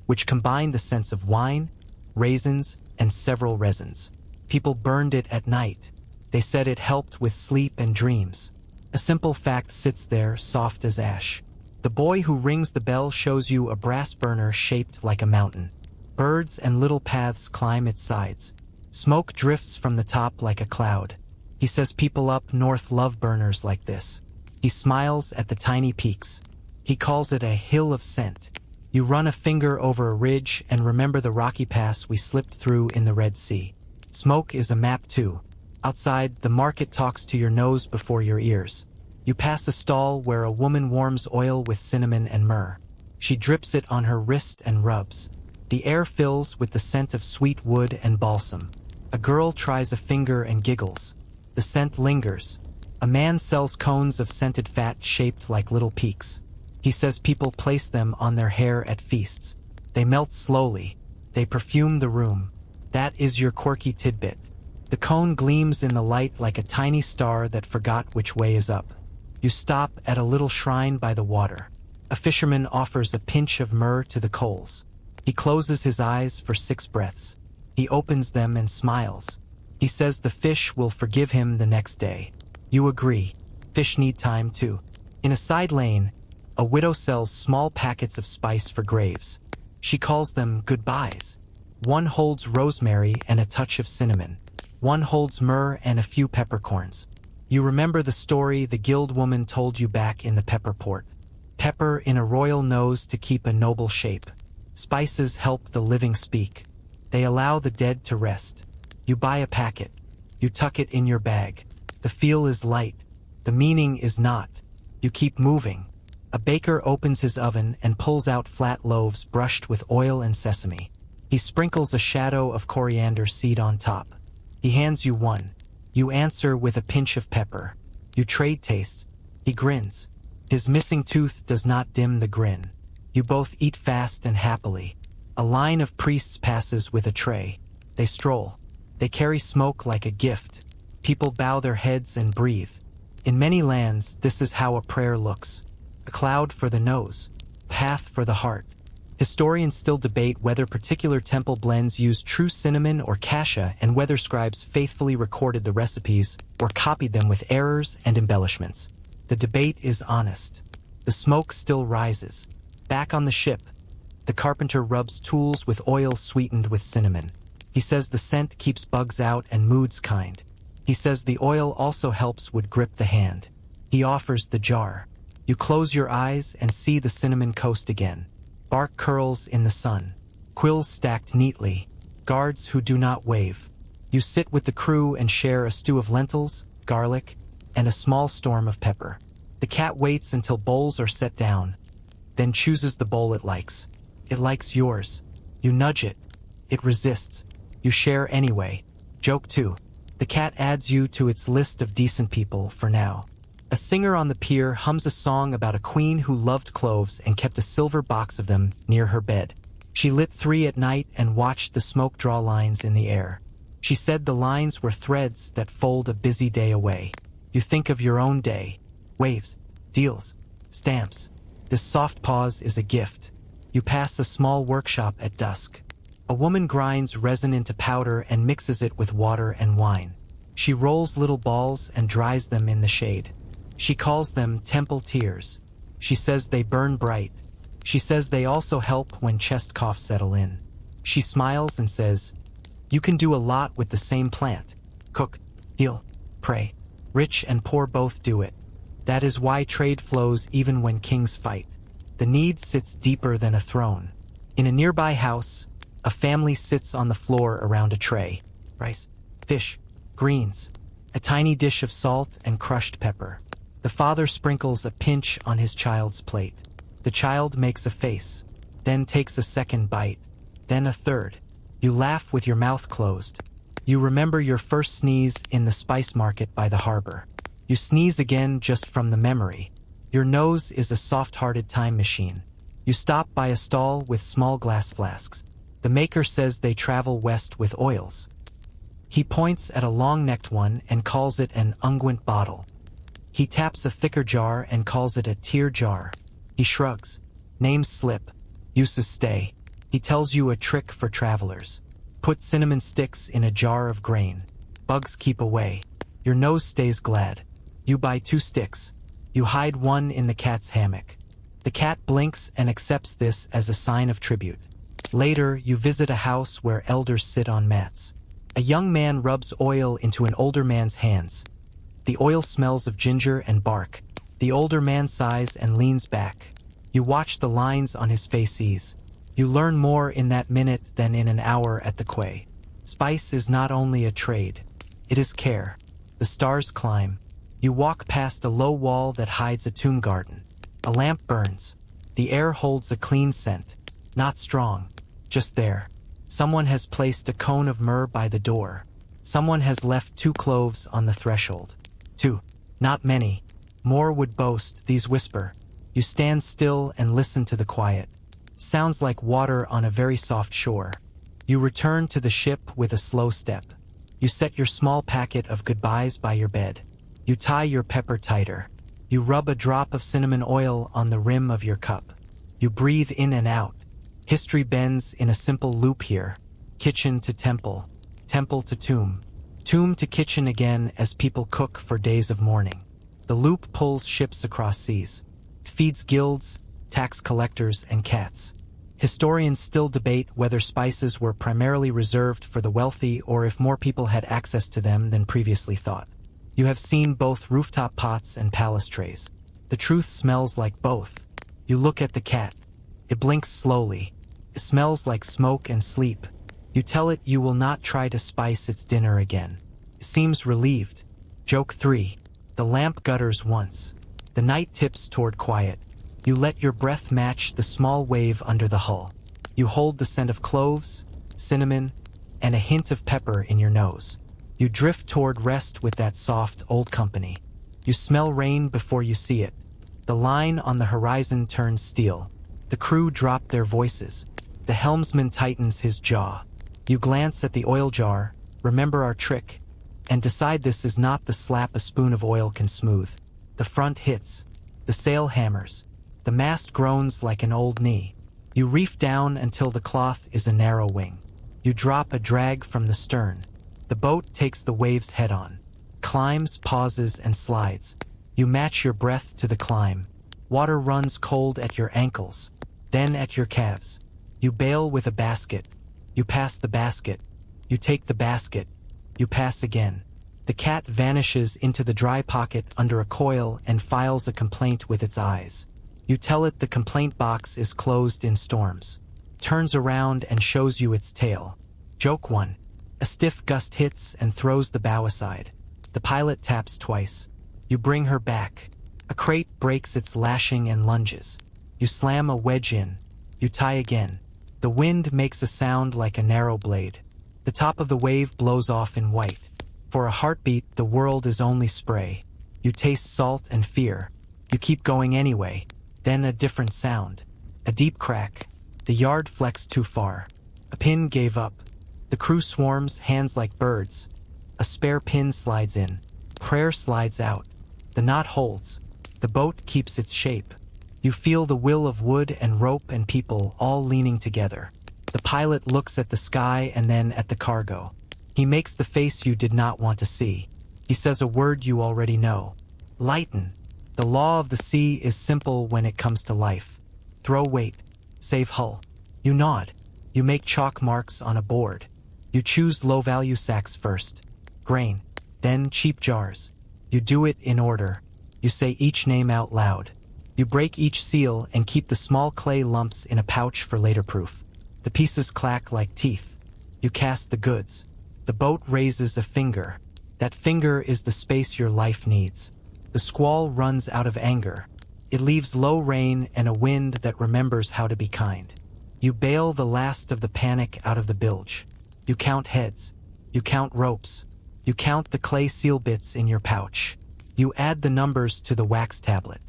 which combined the scents of wine, raisins, and several resins. People burned it at night. They said it helped with sleep and dreams. A simple fact sits there, soft as ash. The boy who rings the bell shows you a brass burner shaped like a mountain. Birds and little paths climb its sides. Smoke drifts from the top like a cloud. He says people up north love burners like this. He smiles at the tiny peaks. He calls it a hill of scent. You run a finger over a ridge and remember the rocky pass we slipped through in the Red Sea. Smoke is a map too. Outside, the market talks to your nose before your ears. You pass a stall where a woman warms oil with cinnamon and myrrh. She drips it on her wrist and rubs. The air fills with the scent of sweet wood and balsam. A girl tries a finger and giggles. The scent lingers. A man sells cones of scented fat shaped like little peaks. He says people place them on their hair at feasts. They melt slowly. They perfume the room. That is your quirky tidbit. The cone gleams in the light like a tiny star that forgot which way is up. You stop at a little shrine by the water. A fisherman offers a pinch of myrrh to the coals. He closes his eyes for 6 breaths. He opens them and smiles. He says the fish will forgive him the next day. You agree. Fish need time too. In a side lane, a widow sells small packets of spice for graves. She calls them goodbyes. One holds rosemary and a touch of cinnamon. One holds myrrh and a few peppercorns. You remember the story the guild woman told you back in the pepper port. Pepper in a royal nose to keep a noble shape. Spices help the living speak. They allow the dead to rest. You buy a packet. You tuck it in your bag. The feel is light. The meaning is not. You keep moving. A baker opens his oven and pulls out flat loaves brushed with oil and sesame. He sprinkles a shadow of coriander seed on top. He hands you one. You answer with a pinch of pepper. You trade tastes. He grins. His missing tooth does not dim the grin. You both eat fast and happily. A line of priests passes with a tray. They stroll. They carry smoke like a gift. People bow their heads and breathe. In many lands, this is how a prayer looks. A cloud for the nose, path for the heart. Historians still debate whether particular temple blends used true cinnamon or cassia and whether scribes faithfully recorded the recipes or copied them with errors and embellishments. The debate is honest. The smoke still rises. Back on the ship, the carpenter rubs tools with oil sweetened with cinnamon. He says the scent keeps bugs out and moods kind. He says the oil also helps would grip the hand. He offers the jar. You close your eyes and see the cinnamon coast again. Bark curls in the sun. Quills stacked neatly. Guards who do not wave. You sit with the crew and share a stew of lentils, garlic, and a small storm of pepper. The cat waits until bowls are set down, then chooses the bowl it likes. It likes yours. You nudge it. It resists. You share anyway. Joke 2. The cat adds you to its list of decent people for now. A singer on the pier hums a song about a queen who loved cloves and kept a silver box of them near her bed. She lit 3 at night and watched the smoke draw lines in the air. She said the lines were threads that fold a busy day away. You think of your own day. Waves, deals, stamps. This soft pause is a gift. You pass a small workshop at dusk. A woman grinds resin into powder and mixes it with water and wine. She rolls little balls and dries them in the shade. She calls them temple tears. She says they burn bright. She says they also help when chest coughs settle in. She smiles and says, "You can do a lot with the same plant. Cook, heal, pray. Rich and poor both do it. That is why trade flows even when kings fight. The need sits deeper than a throne." In a nearby house, a family sits on the floor around a tray. Rice, fish, greens, a tiny dish of salt and crushed pepper. The father sprinkles a pinch on his child's plate. The child makes a face, then takes a second bite, then a third. You laugh with your mouth closed. You remember your first sneeze in the spice market by the harbor. You sneeze again just from the memory. Your nose is a soft-hearted time machine. You stop by a stall with small glass flasks. The maker says they travel west with oils. He points at a long-necked one and calls it an unguent bottle. He taps a thicker jar and calls it a tear jar. He shrugs. Names slip. Uses stay. He tells you a trick for travelers. Put cinnamon sticks in a jar of grain. Bugs keep away. Your nose stays glad. You buy 2 sticks. You hide one in the cat's hammock. The cat blinks and accepts this as a sign of tribute. Later, you visit a house where elders sit on mats. A young man rubs oil into an older man's hands. The oil smells of ginger and bark. The older man sighs and leans back. You watch the lines on his face ease. You learn more in that minute than in an hour at the quay. Spice is not only a trade. It is care. The stars climb. You walk past a low wall that hides a tomb garden. A lamp burns. The air holds a clean scent. Not strong. Just there. Someone has placed a cone of myrrh by the door. Someone has left 2 cloves on the threshold. 2. Not many. More would boast, these whisper. You stand still and listen to the quiet. Sounds like water on a very soft shore. You return to the ship with a slow step. You set your small packet of goodbyes by your bed. You tie your pepper tighter. You rub a drop of cinnamon oil on the rim of your cup. You breathe in and out. History bends in a simple loop here. Kitchen to temple. Temple to tomb. Tomb to kitchen again as people cook for days of mourning. The loop pulls ships across seas. It feeds guilds, tax collectors, and cats. Historians still debate whether spices were primarily reserved for the wealthy or if more people had access to them than previously thought. You have seen both rooftop pots and palace trays. The truth smells like both. You look at the cat. It blinks slowly. It smells like smoke and sleep. You tell it you will not try to spice its dinner again. It seems relieved. Joke 3. The lamp gutters once. The night tips toward quiet. You let your breath match the small wave under the hull. You hold the scent of cloves, cinnamon, and a hint of pepper in your nose. You drift toward rest with that soft, old company. You smell rain before you see it. The line on the horizon turns steel. The crew drop their voices. The helmsman tightens his jaw. You glance at the oil jar, remember our trick, and decide this is not the slap a spoon of oil can smooth. The front hits. The sail hammers. The mast groans like an old knee. You reef down until the cloth is a narrow wing. You drop a drag from the stern. The boat takes the waves head-on. Climbs, pauses, and slides. You match your breath to the climb. Water runs cold at your ankles, then at your calves. You bail with a basket. You pass the basket. You take the basket. You pass again. The cat vanishes into the dry pocket under a coil and files a complaint with its eyes. You tell it the complaint box is closed in storms. Turns around and shows you its tail. Joke 1. A stiff gust hits and throws the bow aside. The pilot taps twice. You bring her back. A crate breaks its lashing and lunges. You slam a wedge in. You tie again. The wind makes a sound like a narrow blade. The top of the wave blows off in white. For a heartbeat, the world is only spray. You taste salt and fear. You keep going anyway. Then a different sound. A deep crack. The yard flexed too far. A pin gave up. The crew swarms, hands like birds. A spare pin slides in. Prayer slides out. The knot holds. The boat keeps its shape. You feel the will of wood and rope and people all leaning together. The pilot looks at the sky and then at the cargo. He makes the face you did not want to see. He says a word you already know. Lighten. The law of the sea is simple when it comes to life. Throw weight. Save hull. You nod. You make chalk marks on a board. You choose low-value sacks first. Grain. Then cheap jars. You do it in order. You say each name out loud. You break each seal and keep the small clay lumps in a pouch for later proof. The pieces clack like teeth. You cast the goods. The boat raises a finger. That finger is the space your life needs. The squall runs out of anger. It leaves low rain and a wind that remembers how to be kind. You bail the last of the panic out of the bilge. You count heads. You count ropes. You count the clay seal bits in your pouch. You add the numbers to the wax tablet.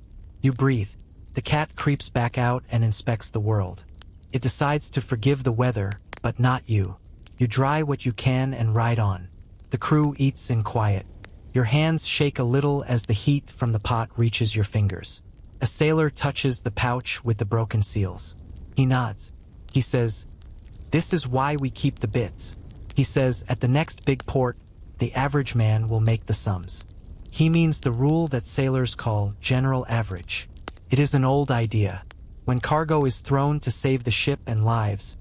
You breathe. The cat creeps back out and inspects the world. It decides to forgive the weather, but not you. You dry what you can and ride on. The crew eats in quiet. Your hands shake a little as the heat from the pot reaches your fingers. A sailor touches the pouch with the broken seals. He nods. He says, "This is why we keep the bits." He says, "At the next big port, the average man will make the sums." He means the rule that sailors call general average. It is an old idea. When cargo is thrown to save the ship and lives,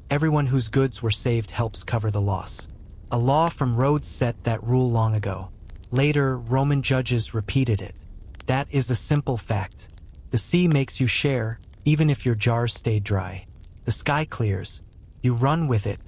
everyone whose goods were saved helps cover the loss. A law from Rhodes set that rule long ago. Later, Roman judges repeated it. That is a simple fact. The sea makes you share, even if your jars stay dry. The sky clears. You run with it.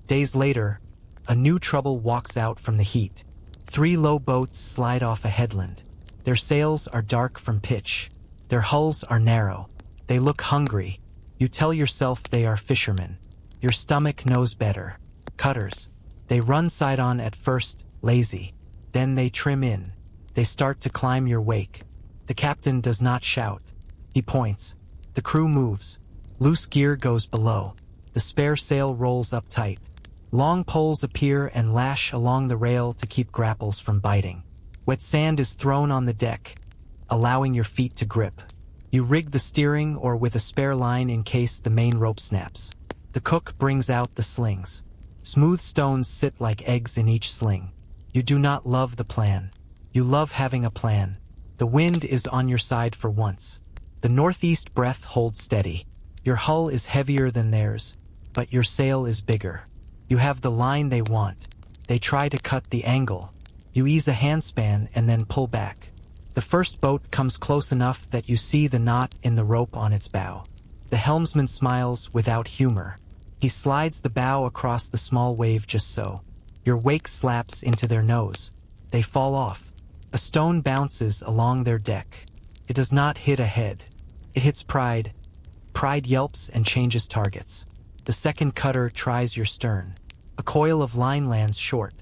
Days later, a new trouble walks out from the heat. 3 low boats slide off a headland. Their sails are dark from pitch. Their hulls are narrow. They look hungry. You tell yourself they are fishermen. Your stomach knows better. Cutters. They run side on at first, lazy. Then they trim in. They start to climb your wake. The captain does not shout. He points. The crew moves. Loose gear goes below. The spare sail rolls up tight. Long poles appear and lash along the rail to keep grapples from biting. Wet sand is thrown on the deck, allowing your feet to grip. You rig the steering or with a spare line in case the main rope snaps. The cook brings out the slings. Smooth stones sit like eggs in each sling. You do not love the plan. You love having a plan. The wind is on your side for once. The northeast breath holds steady. Your hull is heavier than theirs, but your sail is bigger. You have the line they want. They try to cut the angle. You ease a handspan and then pull back. The first boat comes close enough that you see the knot in the rope on its bow. The helmsman smiles without humor. He slides the bow across the small wave just so. Your wake slaps into their nose. They fall off. A stone bounces along their deck. It does not hit a head. It hits pride. Pride yelps and changes targets. The second cutter tries your stern. A coil of line lands short.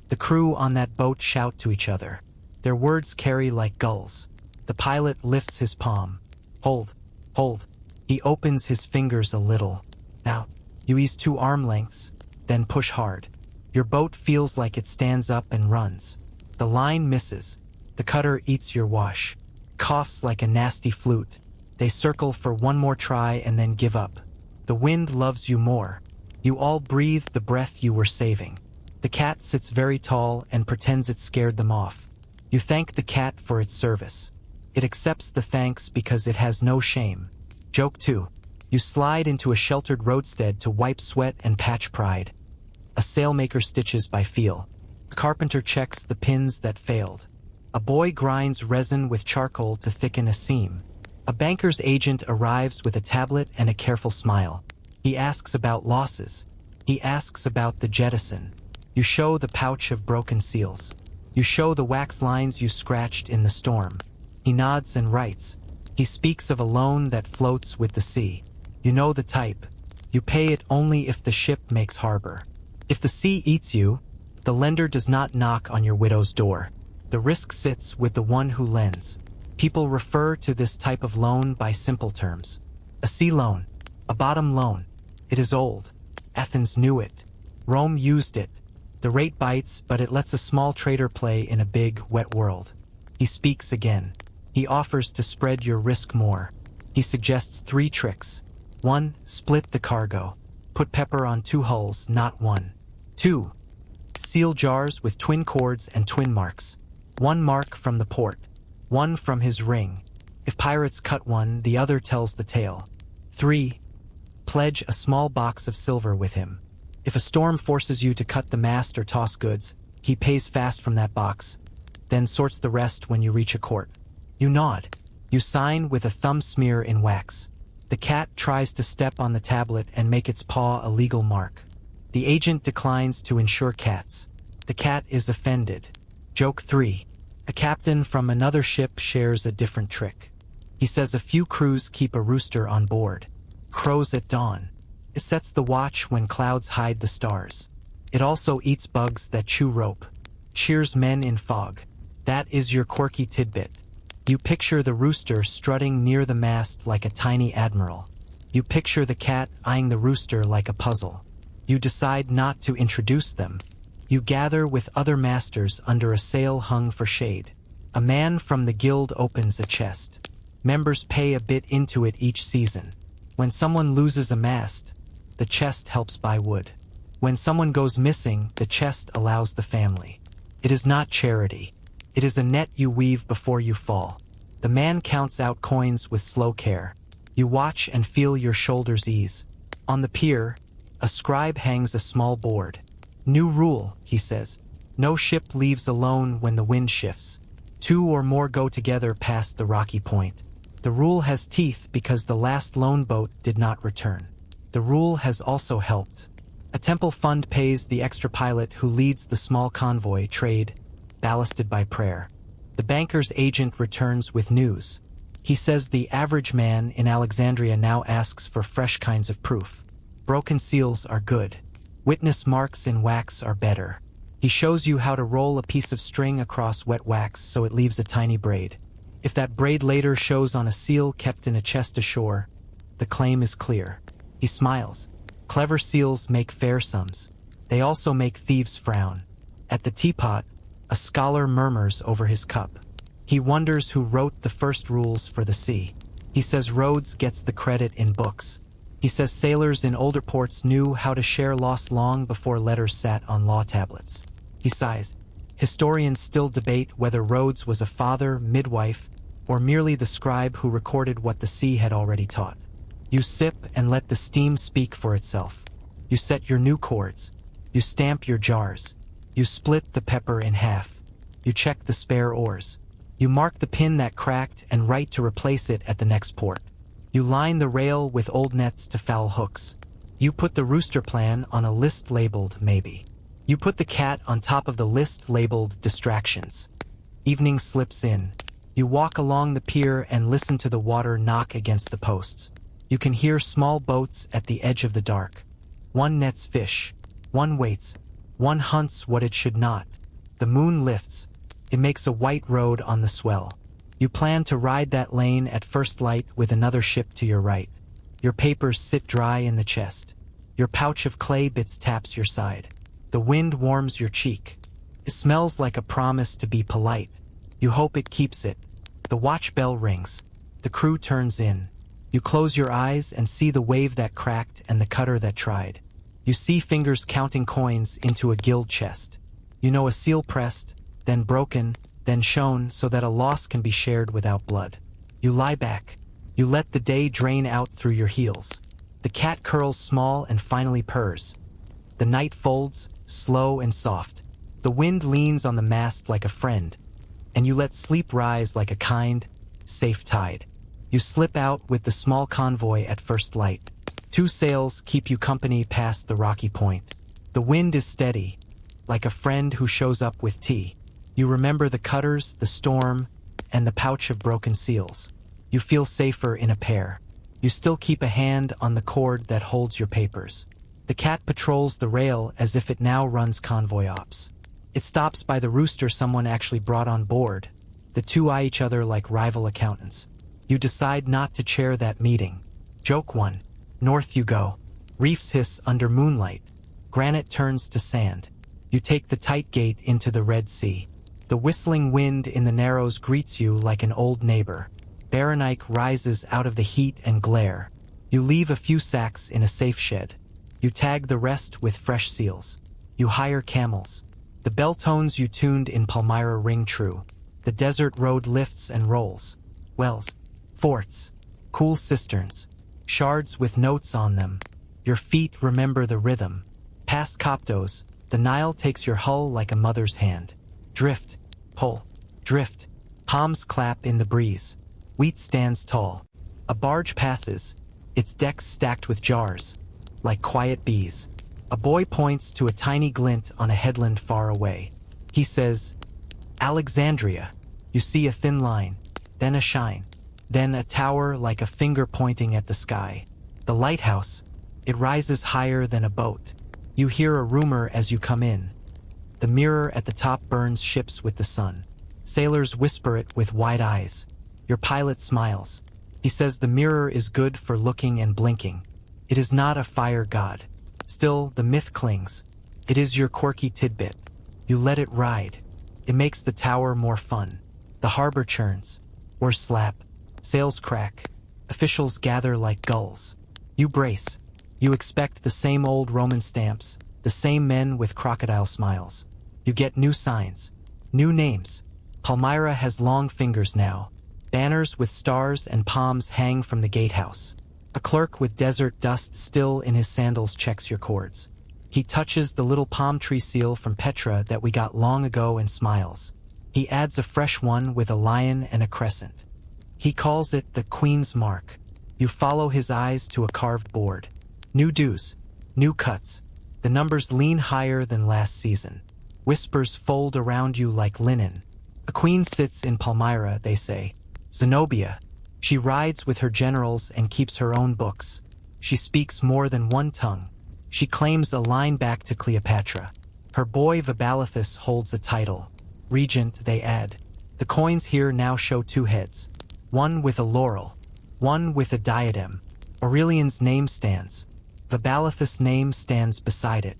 The crew on that boat shout to each other. Their words carry like gulls. The pilot lifts his palm. Hold, hold. He opens his fingers a little. Now, you ease 2 arm lengths, then push hard. Your boat feels like it stands up and runs. The line misses. The cutter eats your wash. Coughs like a nasty flute. They circle for one more try and then give up. The wind loves you more. You all breathe the breath you were saving. The cat sits very tall and pretends it scared them off. You thank the cat for its service. It accepts the thanks because it has no shame. Joke 2. You slide into a sheltered roadstead to wipe sweat and patch pride. A sailmaker stitches by feel. A carpenter checks the pins that failed. A boy grinds resin with charcoal to thicken a seam. A banker's agent arrives with a tablet and a careful smile. He asks about losses. He asks about the jettison. You show the pouch of broken seals. You show the wax lines you scratched in the storm. He nods and writes. He speaks of a loan that floats with the sea. You know the type. You pay it only if the ship makes harbor. If the sea eats you, the lender does not knock on your widow's door. The risk sits with the one who lends. People refer to this type of loan by simple terms. A sea loan. A bottom loan. It is old. Athens knew it. Rome used it. The rate bites, but it lets a small trader play in a big, wet world. He speaks again. He offers to spread your risk more. He suggests 3 tricks. 1. Split the cargo. Put pepper on 2 hulls, not 1. 2. Seal jars with twin cords and twin marks. 1 mark from the port. 1 from his ring. If pirates cut one, the other tells the tale. 3. Pledge a small box of silver with him. If a storm forces you to cut the mast or toss goods, he pays fast from that box, then sorts the rest when you reach a court. You nod. You sign with a thumb smear in wax. The cat tries to step on the tablet and make its paw a legal mark. The agent declines to insure cats. The cat is offended. Joke 3. A captain from another ship shares a different trick. He says a few crews keep a rooster on board. Crows at dawn. It sets the watch when clouds hide the stars. It also eats bugs that chew rope. Cheers men in fog. That is your quirky tidbit. You picture the rooster strutting near the mast like a tiny admiral. You picture the cat eyeing the rooster like a puzzle. You decide not to introduce them. You gather with other masters under a sail hung for shade. A man from the guild opens a chest. Members pay a bit into it each season. When someone loses a mast, the chest helps buy wood. When someone goes missing, the chest allows the family. It is not charity. It is a net you weave before you fall. The man counts out coins with slow care. You watch and feel your shoulders ease. On the pier, a scribe hangs a small board. New rule, he says. No ship leaves alone when the wind shifts. 2 or more go together past the rocky point. The rule has teeth because the last lone boat did not return. The rule has also helped. A temple fund pays the extra pilot who leads the small convoy trade, ballasted by prayer. The banker's agent returns with news. He says the average man in Alexandria now asks for fresh kinds of proof. Broken seals are good. Witness marks in wax are better. He shows you how to roll a piece of string across wet wax so it leaves a tiny braid. If that braid later shows on a seal kept in a chest ashore, the claim is clear. He smiles. Clever seals make fair sums. They also make thieves frown. At the teapot, a scholar murmurs over his cup. He wonders who wrote the first rules for the sea. He says Rhodes gets the credit in books. He says sailors in older ports knew how to share loss long before letters sat on law tablets. He sighs. Historians still debate whether Rhodes was a father, midwife, or merely the scribe who recorded what the sea had already taught. You sip and let the steam speak for itself. You set your new chords. You stamp your jars. You split the pepper in half. You check the spare oars. You mark the pin that cracked and write to replace it at the next port. You line the rail with old nets to foul hooks. You put the rooster plan on a list labeled maybe. You put the cat on top of the list labeled distractions. Evening slips in. You walk along the pier and listen to the water knock against the posts. You can hear small boats at the edge of the dark. One nets fish. One waits. One hunts what it should not. The moon lifts. It makes a white road on the swell. You plan to ride that lane at first light with another ship to your right. Your papers sit dry in the chest. Your pouch of clay bits taps your side. The wind warms your cheek. It smells like a promise to be polite. You hope it keeps it. The watch bell rings. The crew turns in. You close your eyes and see the wave that cracked and the cutter that tried. You see fingers counting coins into a guild chest. You know a seal pressed, then broken, then shown so that a loss can be shared without blood. You lie back. You let the day drain out through your heels. The cat curls small and finally purrs. The night folds, slow and soft. The wind leans on the mast like a friend, and you let sleep rise like a kind, safe tide. You slip out with the small convoy at first light. 2 sails keep you company past the rocky point. The wind is steady, like a friend who shows up with tea. You remember the cutters, the storm, and the pouch of broken seals. You feel safer in a pair. You still keep a hand on the cord that holds your papers. The cat patrols the rail as if it now runs convoy ops. It stops by the rooster someone actually brought on board. The two eye each other like rival accountants. You decide not to chair that meeting. Joke 1. North you go. Reefs hiss under moonlight. Granite turns to sand. You take the tight gate into the Red Sea. The whistling wind in the Narrows greets you like an old neighbor. Baranike rises out of the heat and glare. You leave a few sacks in a safe shed. You tag the rest with fresh seals. You hire camels. The bell tones you tuned in Palmyra ring true. The desert road lifts and rolls. Wells, forts, cool cisterns, shards with notes on them. Your feet remember the rhythm. Past Coptos, the Nile takes your hull like a mother's hand. Drift, pull, drift. Palms clap in the breeze. Wheat stands tall. A barge passes, its decks stacked with jars, like quiet bees. A boy points to a tiny glint on a headland far away. He says, Alexandria. You see a thin line, then a shine, then a tower like a finger pointing at the sky. The lighthouse, it rises higher than a boat. You hear a rumor as you come in. The mirror at the top burns ships with the sun. Sailors whisper it with wide eyes. Your pilot smiles. He says the mirror is good for looking and blinking. It is not a fire god. Still, the myth clings. It is your quirky tidbit. You let it ride. It makes the tower more fun. The harbor churns. Or slap. Sails crack. Officials gather like gulls. You brace. You expect the same old Roman stamps, the same men with crocodile smiles. You get new signs. New names. Palmyra has long fingers now. Banners with stars and palms hang from the gatehouse. A clerk with desert dust still in his sandals checks your cords. He touches the little palm tree seal from Petra that we got long ago and smiles. He adds a fresh one with a lion and a crescent. He calls it the Queen's Mark. You follow his eyes to a carved board. New dues. New cuts. The numbers lean higher than last season. Whispers fold around you like linen. A queen sits in Palmyra, they say. Zenobia. She rides with her generals and keeps her own books. She speaks more than one tongue. She claims a line back to Cleopatra. Her boy Vabalithus holds a title. Regent, they add. The coins here now show 2 heads. One with a laurel. One with a diadem. Aurelian's name stands. Vabalithus' name stands beside it.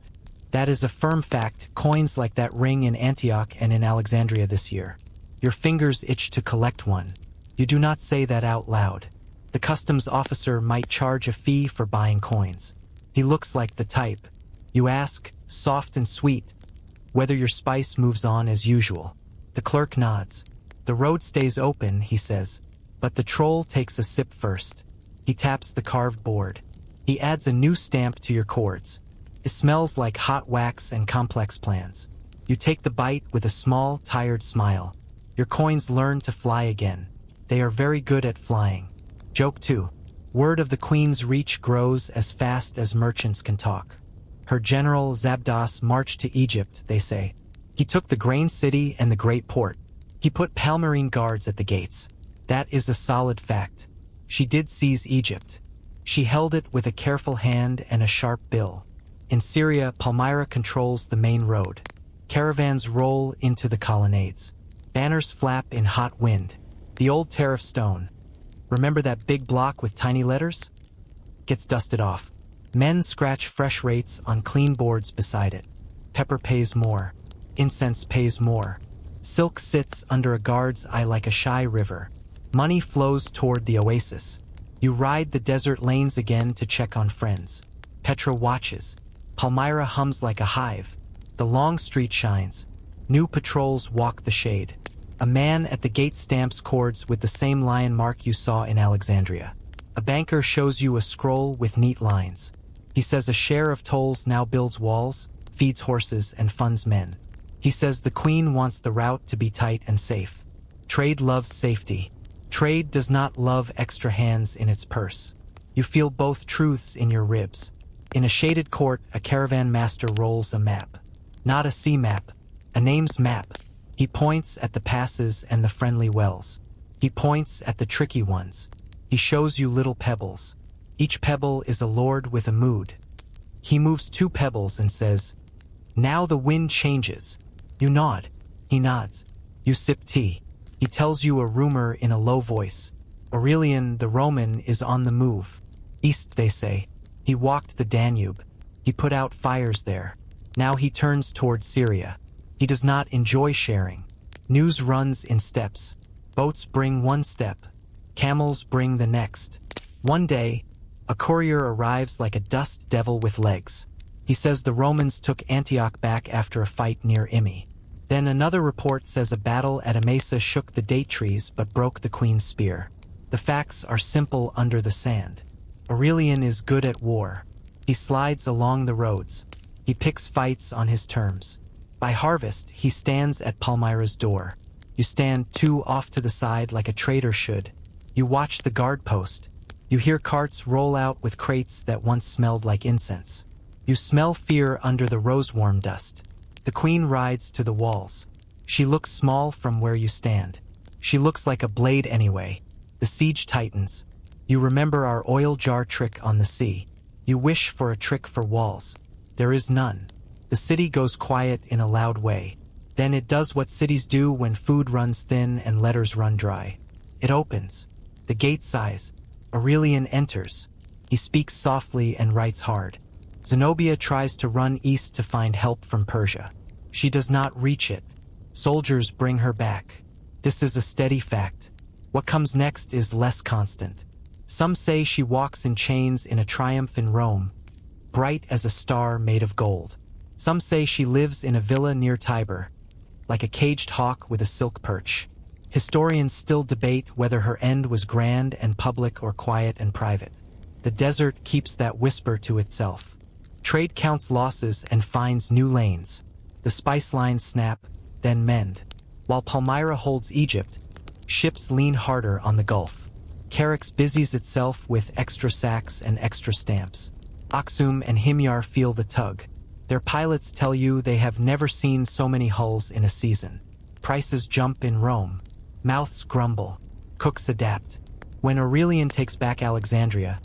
That is a firm fact, coins like that ring in Antioch and in Alexandria this year. Your fingers itch to collect one. You do not say that out loud. The customs officer might charge a fee for buying coins. He looks like the type. You ask, soft and sweet, whether your spice moves on as usual. The clerk nods. The road stays open, he says, but the troll takes a sip first. He taps the carved board. He adds a new stamp to your cords. It smells like hot wax and complex plans. You take the bite with a small, tired smile. Your coins learn to fly again. They are very good at flying. Joke 2. Word of the Queen's reach grows as fast as merchants can talk. Her general Zabdas marched to Egypt, they say. He took the grain city and the great port. He put Palmyrene guards at the gates. That is a solid fact. She did seize Egypt. She held it with a careful hand and a sharp bill. In Syria, Palmyra controls the main road. Caravans roll into the colonnades. Banners flap in hot wind. The old tariff stone. Remember that big block with tiny letters? gets dusted off. Men scratch fresh rates on clean boards beside it. Pepper pays more. Incense pays more. Silk sits under a guard's eye like a shy river. Money flows toward the oasis. You ride the desert lanes again to check on friends. Petra watches. Palmyra hums like a hive. The long street shines. New patrols walk the shade. A man at the gate stamps cords with the same lion mark you saw in Alexandria. A banker shows you a scroll with neat lines. He says a share of tolls now builds walls, feeds horses, and funds men. He says the queen wants the route to be tight and safe. Trade loves safety. Trade does not love extra hands in its purse. You feel both truths in your ribs. In a shaded court, a caravan master rolls a map. Not a sea map, a name's map. He points at the passes and the friendly wells. He points at the tricky ones. He shows you little pebbles. Each pebble is a lord with a mood. He moves 2 pebbles and says, "Now the wind changes." You nod. He nods. You sip tea. He tells you a rumor in a low voice. Aurelian, the Roman, is on the move. East, they say. He walked the Danube. He put out fires there. Now he turns toward Syria. He does not enjoy sharing. News runs in steps. Boats bring one step. Camels bring the next. One day, a courier arrives like a dust devil with legs. He says the Romans took Antioch back after a fight near Imi. Then another report says a battle at Emesa shook the date trees but broke the queen's spear. The facts are simple under the sand. Aurelian is good at war. He slides along the roads. He picks fights on his terms. By harvest, he stands at Palmyra's door. You stand 2 off to the side like a trader should. You watch the guard post. You hear carts roll out with crates that once smelled like incense. You smell fear under the roseworm dust. The queen rides to the walls. She looks small from where you stand. She looks like a blade anyway. The siege tightens. You remember our oil jar trick on the sea. You wish for a trick for walls. There is none. The city goes quiet in a loud way. Then it does what cities do when food runs thin and letters run dry. It opens. The gate sighs. Aurelian enters. He speaks softly and writes hard. Zenobia tries to run east to find help from Persia. She does not reach it. Soldiers bring her back. This is a steady fact. What comes next is less constant. Some say she walks in chains in a triumph in Rome, bright as a star made of gold. Some say she lives in a villa near Tiber, like a caged hawk with a silk perch. Historians still debate whether her end was grand and public or quiet and private. The desert keeps that whisper to itself. Trade counts losses and finds new lanes. The spice lines snap, then mend. While Palmyra holds Egypt, ships lean harder on the Gulf. Charax busies itself with extra sacks and extra stamps. Aksum and Himyar feel the tug. Their pilots tell you they have never seen so many hulls in a season. Prices jump in Rome. Mouths grumble. Cooks adapt. When Aurelian takes back Alexandria,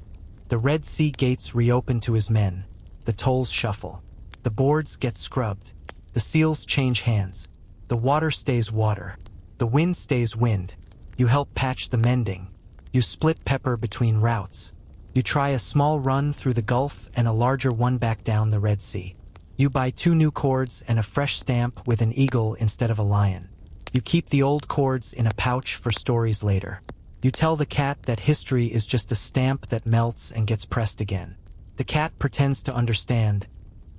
the Red Sea gates reopen to his men. The tolls shuffle. The boards get scrubbed. The seals change hands. The water stays water. The wind stays wind. You help patch the mending. You split pepper between routes. You try a small run through the Gulf and a larger one back down the Red Sea. You buy 2 new cords and a fresh stamp with an eagle instead of a lion. You keep the old cords in a pouch for stories later. You tell the cat that history is just a stamp that melts and gets pressed again. The cat pretends to understand,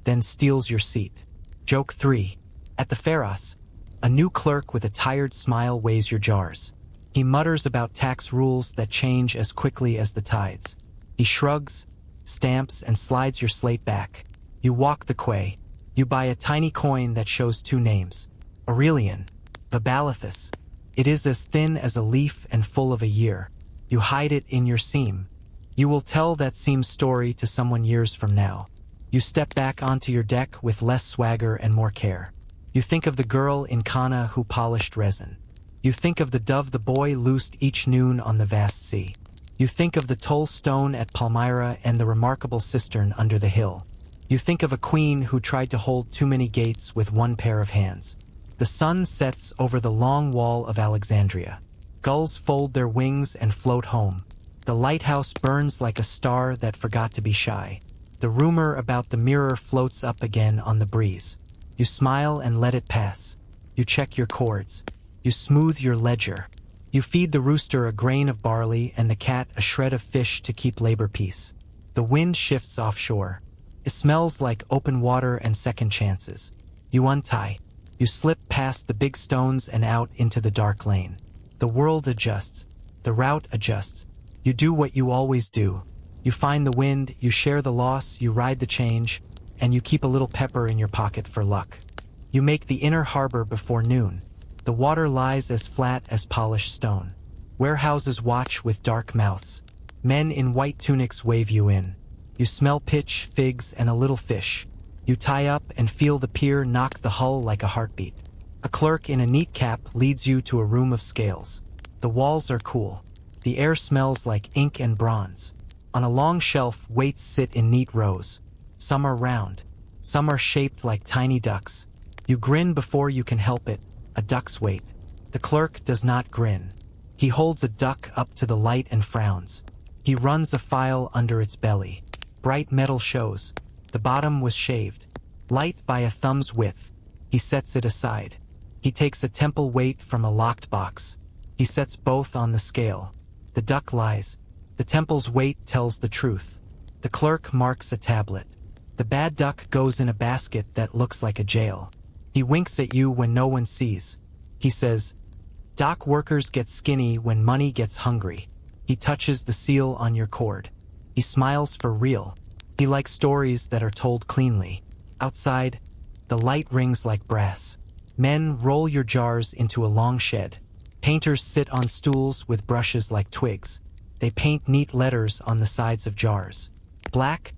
then steals your seat. Joke 3. At the Pharos, a new clerk with a tired smile weighs your jars. He mutters about tax rules that change as quickly as the tides. He shrugs, stamps, and slides your slate back. You walk the quay. You buy a tiny coin that shows 2 names. Aurelian, Vabalathus. It is as thin as a leaf and full of a year. You hide it in your seam. You will tell that seam story to someone years from now. You step back onto your deck with less swagger and more care. You think of the girl in Cana who polished resin. You think of the dove the boy loosed each noon on the vast sea. You think of the toll stone at Palmyra and the remarkable cistern under the hill. You think of a queen who tried to hold too many gates with one pair of hands. The sun sets over the long wall of Alexandria. Gulls fold their wings and float home. The lighthouse burns like a star that forgot to be shy. The rumor about the mirror floats up again on the breeze. You smile and let it pass. You check your chords. You smooth your ledger. You feed the rooster a grain of barley and the cat a shred of fish to keep labor peace. The wind shifts offshore. It smells like open water and second chances. You untie. You slip past the big stones and out into the dark lane. The world adjusts. The route adjusts. You do what you always do. You find the wind, you share the loss, you ride the change, and you keep a little pepper in your pocket for luck. You make the inner harbor before noon. The water lies as flat as polished stone. Warehouses watch with dark mouths. Men in white tunics wave you in. You smell pitch, figs, and a little fish. You tie up and feel the pier knock the hull like a heartbeat. A clerk in a neat cap leads you to a room of scales. The walls are cool. The air smells like ink and bronze. On a long shelf, weights sit in neat rows. Some are round. Some are shaped like tiny ducks. You grin before you can help it. A duck's weight. The clerk does not grin. He holds a duck up to the light and frowns. He runs a file under its belly. Bright metal shows. The bottom was shaved. Light by a thumb's width. He sets it aside. He takes a temple weight from a locked box. He sets both on the scale. The duck lies. The temple's weight tells the truth. The clerk marks a tablet. The bad duck goes in a basket that looks like a jail. He winks at you when no one sees. He says, "Dock workers get skinny when money gets hungry." He touches the seal on your cord. He smiles for real. He likes stories that are told cleanly. Outside, the light rings like brass. Men roll your jars into a long shed. Painters sit on stools with brushes like twigs. They paint neat letters on the sides of jars. Black,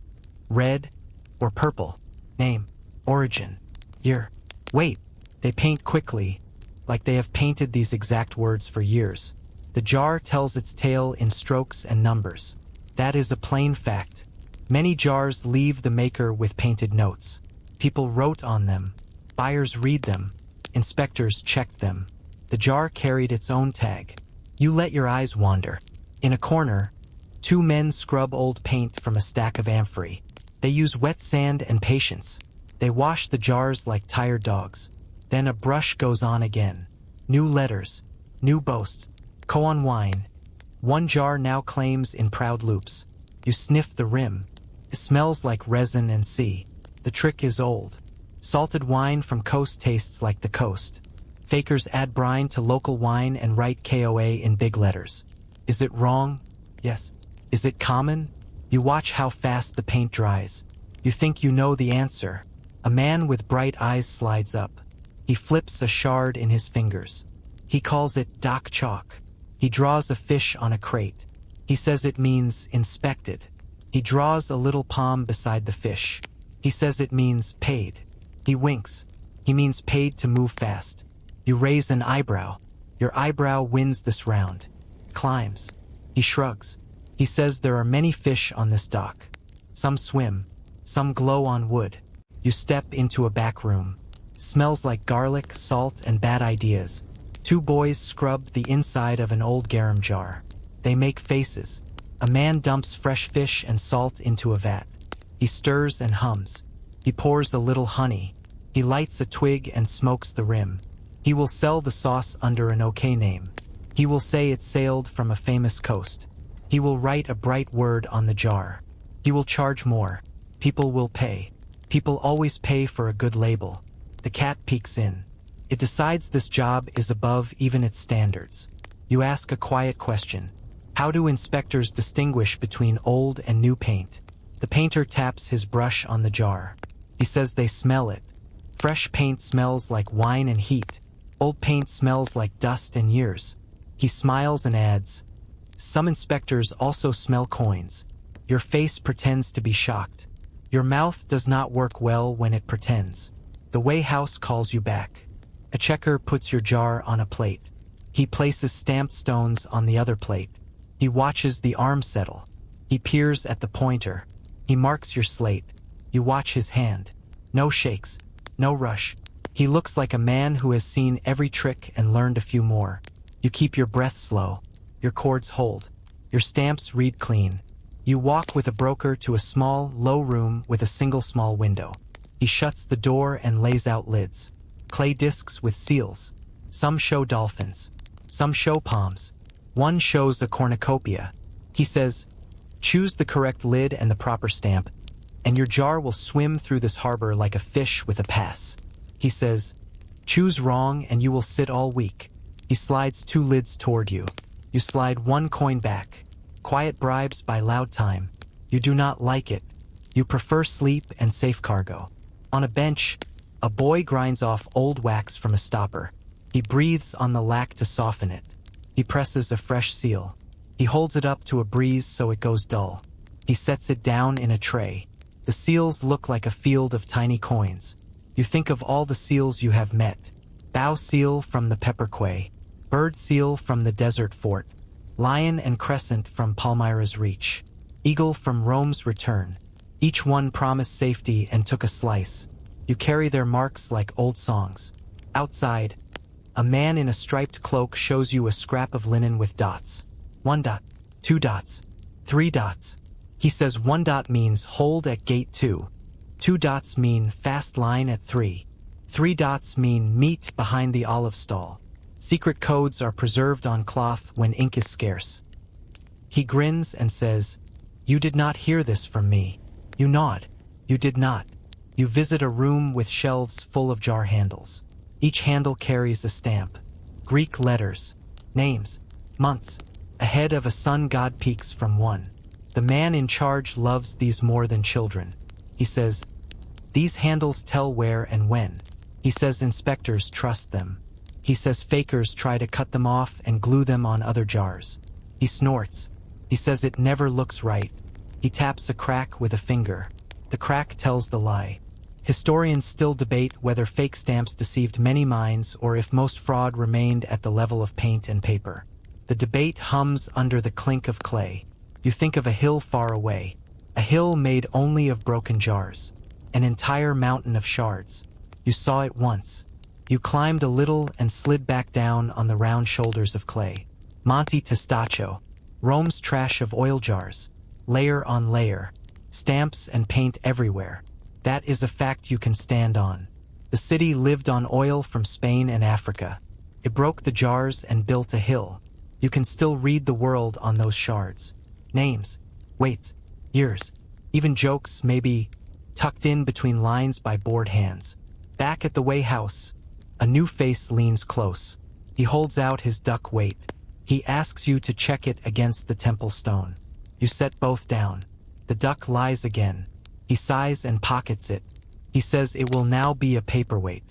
red, or purple. Name, origin, year. Wait, they paint quickly, like they have painted these exact words for years. The jar tells its tale in strokes and numbers. That is a plain fact. Many jars leave the maker with painted notes. People wrote on them. Buyers read them. Inspectors checked them. The jar carried its own tag. You let your eyes wander. In a corner, two men scrub old paint from a stack of amphory. They use wet sand and patience. They wash the jars like tired dogs. Then a brush goes on again. New letters, new boasts, koan wine. One jar now claims in proud loops. You sniff the rim. It smells like resin and sea. The trick is old. Salted wine from coast tastes like the coast. Fakers add brine to local wine and write KOA in big letters. Is it wrong? Yes. Is it common? You watch how fast the paint dries. You think you know the answer. A man with bright eyes slides up. He flips a shard in his fingers. He calls it dock chalk. He draws a fish on a crate. He says it means inspected. He draws a little palm beside the fish. He says it means paid. He winks. He means paid to move fast. You raise an eyebrow. Your eyebrow wins this round. Climbs. He shrugs. He says there are many fish on this dock. Some swim. Some glow on wood. You step into a back room. Smells like garlic, salt, and bad ideas. Two boys scrub the inside of an old garum jar. They make faces. A man dumps fresh fish and salt into a vat. He stirs and hums. He pours a little honey. He lights a twig and smokes the rim. He will sell the sauce under an okay name. He will say it sailed from a famous coast. He will write a bright word on the jar. He will charge more. People will pay. People always pay for a good label. The cat peeks in. It decides this job is above even its standards. You ask a quiet question. How do inspectors distinguish between old and new paint? The painter taps his brush on the jar. He says they smell it. Fresh paint smells like wine and heat. Old paint smells like dust and years. He smiles and adds, "Some inspectors also smell coins." Your face pretends to be shocked. Your mouth does not work well when it pretends. The weigh house calls you back. A checker puts your jar on a plate. He places stamped stones on the other plate. He watches the arm settle. He peers at the pointer. He marks your slate. You watch his hand. No shakes. No rush. He looks like a man who has seen every trick and learned a few more. You keep your breath slow. Your chords hold. Your stamps read clean. You walk with a broker to a small, low room with a single small window. He shuts the door and lays out lids. Clay discs with seals. Some show dolphins. Some show palms. One shows a cornucopia. He says, choose the correct lid and the proper stamp, and your jar will swim through this harbor like a fish with a pass. He says, choose wrong and you will sit all week. He slides 2 lids toward you. You slide 1 coin back. Quiet bribes by loud time. You do not like it. You prefer sleep and safe cargo. On a bench, a boy grinds off old wax from a stopper. He breathes on the lac to soften it. He presses a fresh seal. He holds it up to a breeze so it goes dull. He sets it down in a tray. The seals look like a field of tiny coins. You think of all the seals you have met. Bow seal from the pepper quay. Bird seal from the desert fort. Lion and crescent from Palmyra's reach. Eagle from Rome's return. Each one promised safety and took a slice. You carry their marks like old songs. Outside, a man in a striped cloak shows you a scrap of linen with dots. 1 dot, 2 dots, 3 dots. He says 1 dot means hold at gate 2. 2 dots mean fast line at 3. 3 dots mean meet behind the olive stall. Secret codes are preserved on cloth when ink is scarce. He grins and says, you did not hear this from me. You nod. You did not. You visit a room with shelves full of jar handles. Each handle carries a stamp. Greek letters. Names. Months. A head of a sun god peeks from one. The man in charge loves these more than children. He says, these handles tell where and when. He says inspectors trust them. He says fakers try to cut them off and glue them on other jars. He snorts. He says it never looks right. He taps a crack with a finger. The crack tells the lie. Historians still debate whether fake stamps deceived many minds or if most fraud remained at the level of paint and paper. The debate hums under the clink of clay. You think of a hill far away. A hill made only of broken jars. An entire mountain of shards. You saw it once. You climbed a little and slid back down on the round shoulders of clay. Monte Testaccio. Rome's trash of oil jars. Layer on layer. Stamps and paint everywhere. That is a fact you can stand on. The city lived on oil from Spain and Africa. It broke the jars and built a hill. You can still read the world on those shards. Names, weights, years, even jokes maybe tucked in between lines by bored hands. Back at the Way House, a new face leans close. He holds out his duck weight. He asks you to check it against the temple stone. You set both down. The duck lies again. He sighs and pockets it. He says it will now be a paperweight.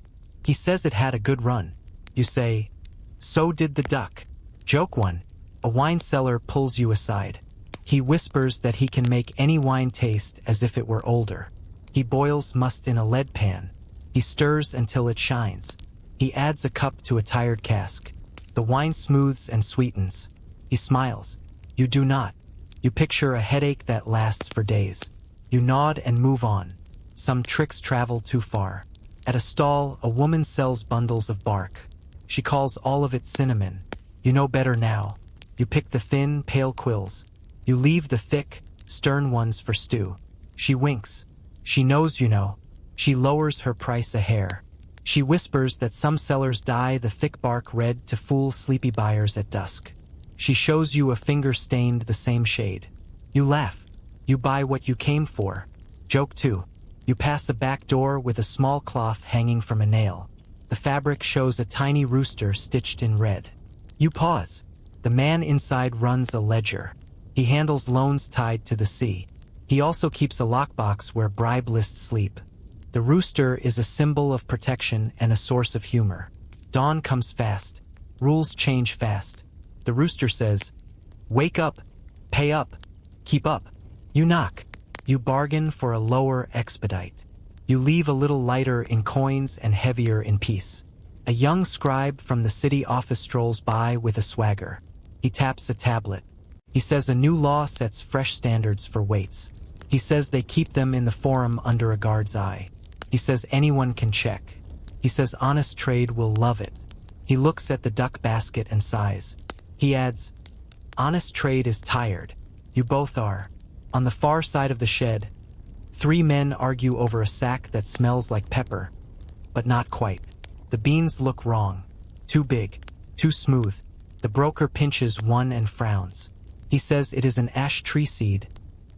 He says it had a good run. You say, so did the duck. Joke one. A wine cellar pulls you aside. He whispers that he can make any wine taste as if it were older. He boils must in a lead pan. He stirs until it shines. He adds a cup to a tired cask. The wine smooths and sweetens. He smiles. You do not. You picture a headache that lasts for days. You nod and move on. Some tricks travel too far. At a stall, a woman sells bundles of bark. She calls all of it cinnamon. You know better now. You pick the thin, pale quills. You leave the thick, stern ones for stew. She winks. She knows you know. She lowers her price a hair. She whispers that some sellers dye the thick bark red to fool sleepy buyers at dusk. She shows you a finger stained the same shade. You laugh. You buy what you came for. Joke two. You pass a back door with a small cloth hanging from a nail. The fabric shows a tiny rooster stitched in red. You pause. The man inside runs a ledger. He handles loans tied to the sea. He also keeps a lockbox where bribe lists sleep. The rooster is a symbol of protection and a source of humor. Dawn comes fast. Rules change fast. The rooster says, wake up, pay up, keep up. You knock. You bargain for a lower expedite. You leave a little lighter in coins and heavier in peace. A young scribe from the city office strolls by with a swagger. He taps a tablet. He says a new law sets fresh standards for weights. He says they keep them in the forum under a guard's eye. He says anyone can check. He says honest trade will love it. He looks at the duck basket and sighs. He adds, honest trade is tired. You both are. On the far side of the shed, 3 men argue over a sack that smells like pepper, but not quite. The beans look wrong. Too big, too smooth. The broker pinches one and frowns. He says it is an ash tree seed,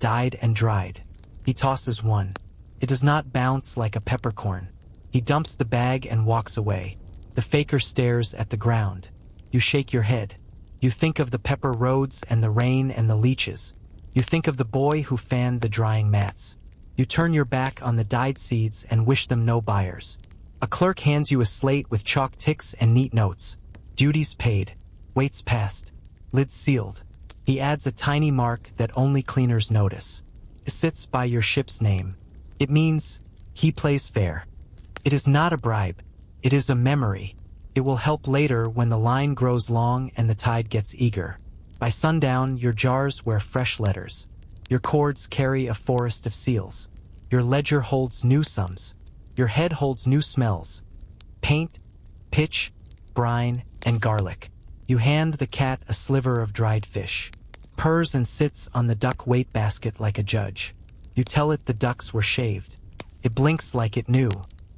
dyed and dried. He tosses one. It does not bounce like a peppercorn. He dumps the bag and walks away. The faker stares at the ground. You shake your head. You think of the pepper roads and the rain and the leeches. You think of the boy who fanned the drying mats. You turn your back on the dyed seeds and wish them no buyers. A clerk hands you a slate with chalk ticks and neat notes. Duties paid. Weights passed. Lids sealed. He adds a tiny mark that only cleaners notice. It sits by your ship's name. It means he plays fair. It is not a bribe. It is a memory. It will help later when the line grows long and the tide gets eager. By sundown, your jars wear fresh letters. Your cords carry a forest of seals. Your ledger holds new sums. Your head holds new smells. Paint, pitch, brine, and garlic. You hand the cat a sliver of dried fish. Purrs and sits on the duck weight basket like a judge. You tell it the ducks were shaved. It blinks like it knew.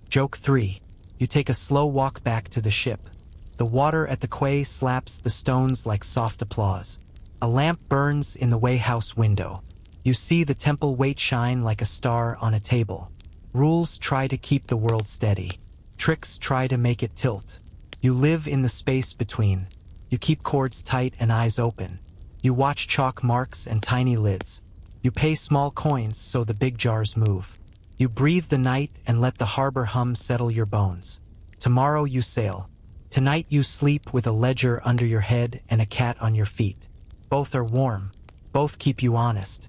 Joke 3. You take a slow walk back to the ship. The water at the quay slaps the stones like soft applause. A lamp burns in the weighhouse window. You see the temple weight shine like a star on a table. Rules try to keep the world steady. Tricks try to make it tilt. You live in the space between. You keep cords tight and eyes open. You watch chalk marks and tiny lids. You pay small coins so the big jars move. You breathe the night and let the harbor hum settle your bones. Tomorrow you sail. Tonight you sleep with a ledger under your head and a cat on your feet. Both are warm. Both keep you honest.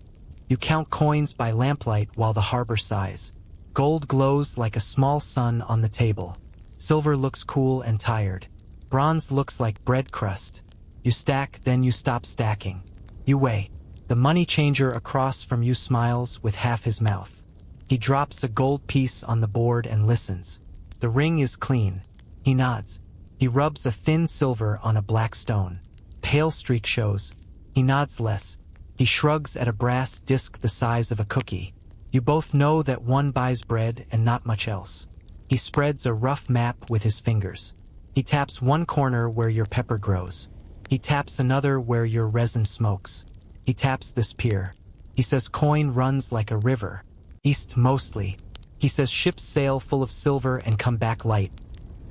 You count coins by lamplight while the harbor sighs. Gold glows like a small sun on the table. Silver looks cool and tired. Bronze looks like bread crust. You stack, then you stop stacking. You weigh. The money changer across from you smiles with half his mouth. He drops a gold piece on the board and listens. The ring is clean. He nods. He rubs a thin silver on a black stone. Pale streak shows. He nods less. He shrugs at a brass disc the size of a cookie. You both know that one buys bread and not much else. He spreads a rough map with his fingers. He taps one corner where your pepper grows. He taps another where your resin smokes. He taps this pier. He says coin runs like a river. East mostly. He says ships sail full of silver and come back light,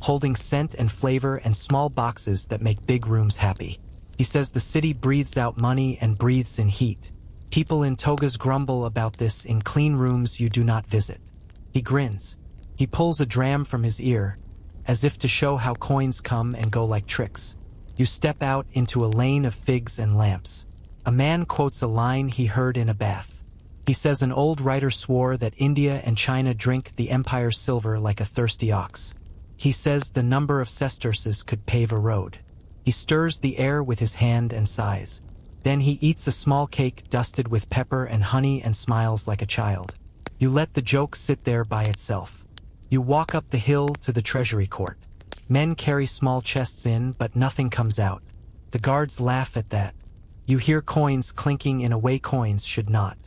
holding scent and flavor and small boxes that make big rooms happy. He says the city breathes out money and breathes in heat. People in togas grumble about this in clean rooms you do not visit. He grins. He pulls a dram from his ear, as if to show how coins come and go like tricks. You step out into a lane of figs and lamps. A man quotes a line he heard in a bath. He says an old writer swore that India and China drink the empire's silver like a thirsty ox. He says the number of sesterces could pave a road. He stirs the air with his hand and sighs. Then he eats a small cake dusted with pepper and honey and smiles like a child. You let the joke sit there by itself. You walk up the hill to the treasury court. Men carry small chests in, but nothing comes out. The guards laugh at that. You hear coins clinking in a way coins should not.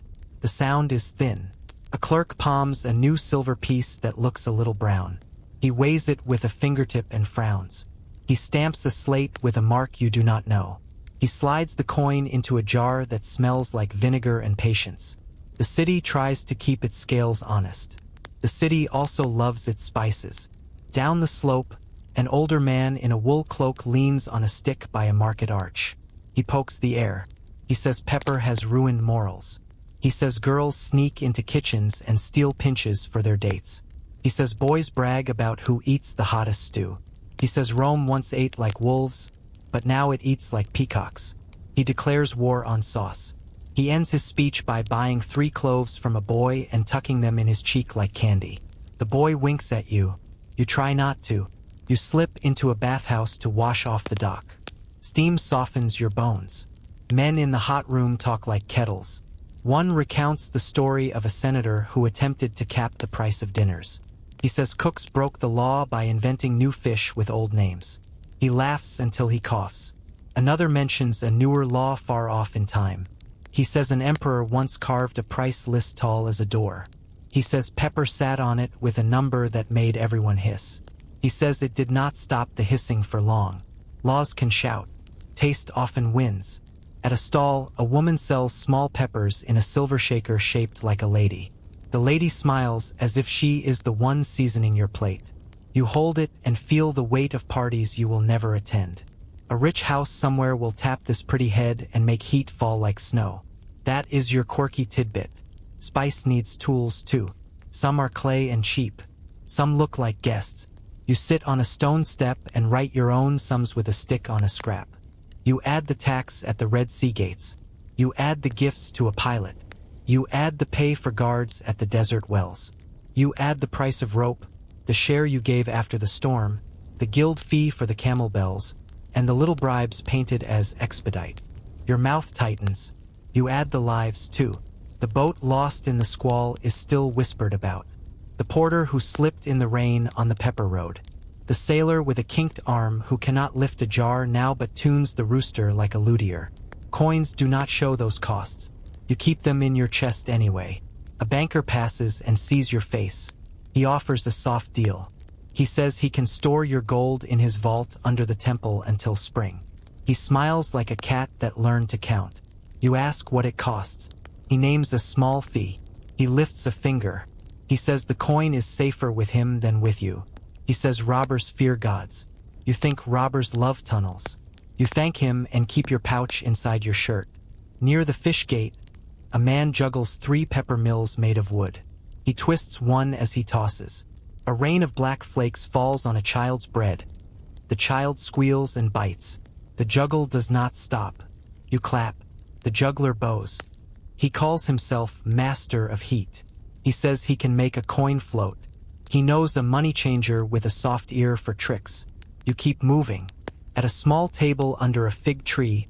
The sound is thin. A clerk palms a new silver piece that looks a little brown. He weighs it with a fingertip and frowns. He stamps a slate with a mark you do not know. He slides the coin into a jar that smells like vinegar and patience. The city tries to keep its scales honest. The city also loves its spices. Down the slope, an older man in a wool cloak leans on a stick by a market arch. He pokes the air. He says pepper has ruined morals. He says girls sneak into kitchens and steal pinches for their dates. He says boys brag about who eats the hottest stew. He says Rome once ate like wolves, but now it eats like peacocks. He declares war on sauce. He ends his speech by buying 3 cloves from a boy and tucking them in his cheek like candy. The boy winks at you. You try not to. You slip into a bathhouse to wash off the dock. Steam softens your bones. Men in the hot room talk like kettles. One recounts the story of a senator who attempted to cap the price of dinners. He says cooks broke the law by inventing new fish with old names. He laughs until he coughs. Another mentions a newer law far off in time. He says an emperor once carved a price list tall as a door. He says pepper sat on it with a number that made everyone hiss. He says it did not stop the hissing for long. Laws can shout. Taste often wins. At a stall, a woman sells small peppers in a silver shaker shaped like a lady. The lady smiles as if she is the one seasoning your plate. You hold it and feel the weight of parties you will never attend. A rich house somewhere will tap this pretty head and make heat fall like snow. That is your quirky tidbit. Spice needs tools too. Some are clay and cheap. Some look like guests. You sit on a stone step and write your own sums with a stick on a scrap. You add the tax at the Red Sea gates. You add the gifts to a pilot. You add the pay for guards at the desert wells. You add the price of rope, the share you gave after the storm, the guild fee for the camel bells, and the little bribes painted as expedite. Your mouth tightens. You add the lives too. The boat lost in the squall is still whispered about. The porter who slipped in the rain on the pepper road. The sailor with a kinked arm who cannot lift a jar now but tunes the rooster like a luthier. Coins do not show those costs. You keep them in your chest anyway. A banker passes and sees your face. He offers a soft deal. He says he can store your gold in his vault under the temple until spring. He smiles like a cat that learned to count. You ask what it costs. He names a small fee. He lifts a finger. He says the coin is safer with him than with you. He says robbers fear gods. You think robbers love tunnels. You thank him and keep your pouch inside your shirt. Near the fish gate, a man juggles 3 pepper mills made of wood. He twists one as he tosses. A rain of black flakes falls on a child's bread. The child squeals and bites. The juggle does not stop. You clap. The juggler bows. He calls himself master of heat. He says he can make a coin float. He knows a money changer with a soft ear for tricks. You keep moving. At a small table under a fig tree,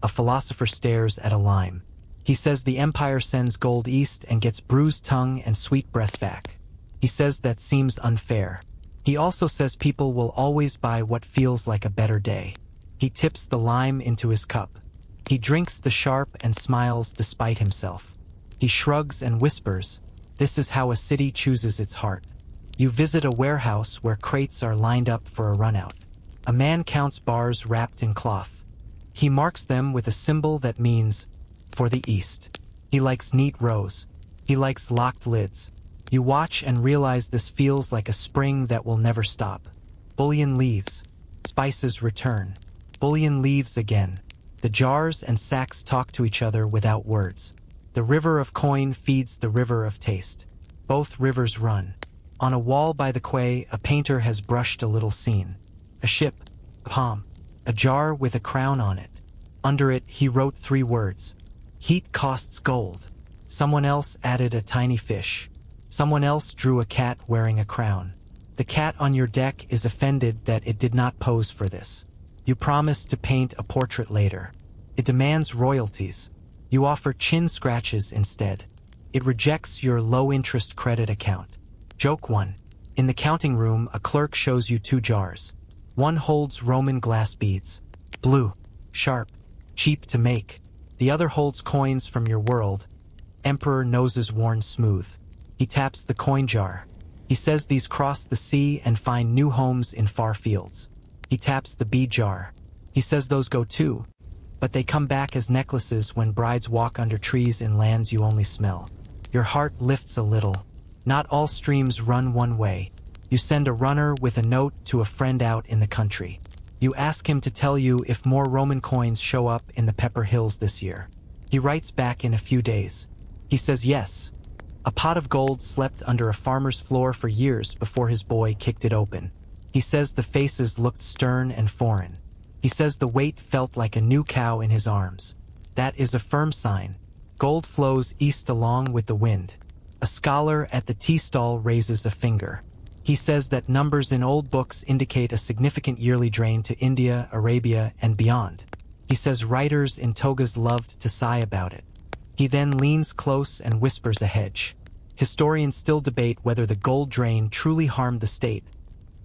a philosopher stares at a lime. He says the empire sends gold east and gets bruised tongue and sweet breath back. He says that seems unfair. He also says people will always buy what feels like a better day. He tips the lime into his cup. He drinks the sharp and smiles despite himself. He shrugs and whispers, "This is how a city chooses its heart." You visit a warehouse where crates are lined up for a runout. A man counts bars wrapped in cloth. He marks them with a symbol that means, for the East. He likes neat rows. He likes locked lids. You watch and realize this feels like a spring that will never stop. Bullion leaves. Spices return. Bullion leaves again. The jars and sacks talk to each other without words. The river of coin feeds the river of taste. Both rivers run. On a wall by the quay, a painter has brushed a little scene. A ship, a palm, a jar with a crown on it. Under it, he wrote 3 words. Heat costs gold. Someone else added a tiny fish. Someone else drew a cat wearing a crown. The cat on your deck is offended that it did not pose for this. You promise to paint a portrait later. It demands royalties. You offer chin scratches instead. It rejects your low-interest credit account. Joke 1. In the counting room, a clerk shows you 2 jars. One holds Roman glass beads. Blue, sharp, cheap to make. The other holds coins from your world. Emperor noses worn smooth. He taps the coin jar. He says these cross the sea and find new homes in far fields. He taps the bead jar. He says those go too, but they come back as necklaces when brides walk under trees in lands you only smell. Your heart lifts a little. Not all streams run one way. You send a runner with a note to a friend out in the country. You ask him to tell you if more Roman coins show up in the Pepper Hills this year. He writes back in a few days. He says yes. A pot of gold slept under a farmer's floor for years before his boy kicked it open. He says the faces looked stern and foreign. He says the weight felt like a new cow in his arms. That is a firm sign. Gold flows east along with the wind. A scholar at the tea stall raises a finger. He says that numbers in old books indicate a significant yearly drain to India, Arabia, and beyond. He says writers in togas loved to sigh about it. He then leans close and whispers a hedge. Historians still debate whether the gold drain truly harmed the state,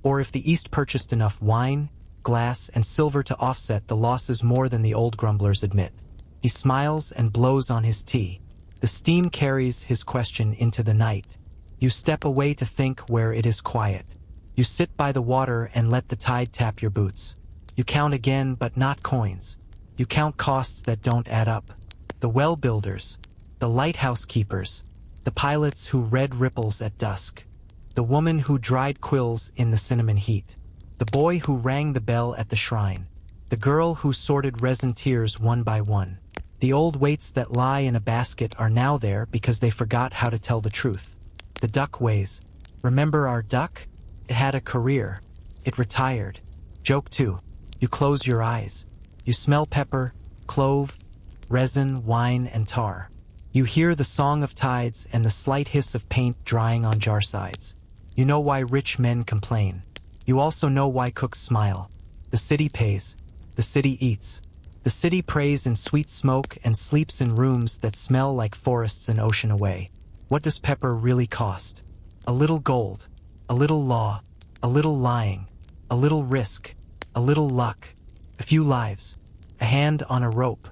or if the East purchased enough wine, glass and silver to offset the losses more than the old grumblers admit. He smiles and blows on his tea. The steam carries his question into the night. You step away to think where it is quiet. You sit by the water and let the tide tap your boots. You count again, but not coins. You count costs that don't add up. The well builders, the lighthouse keepers, the pilots who read ripples at dusk, the woman who dried quills in the cinnamon heat, the boy who rang the bell at the shrine, the girl who sorted resin tears one by one. The old weights that lie in a basket are now there because they forgot how to tell the truth. The duck weighs. Remember our duck? It had a career. It retired. Joke 2. You close your eyes. You smell pepper, clove, resin, wine, and tar. You hear the song of tides and the slight hiss of paint drying on jar sides. You know why rich men complain. You also know why cooks smile. The city pays. The city eats. The city prays in sweet smoke and sleeps in rooms that smell like forests an ocean away. What does pepper really cost? A little gold, a little law, a little lying, a little risk, a little luck, a few lives, a hand on a rope,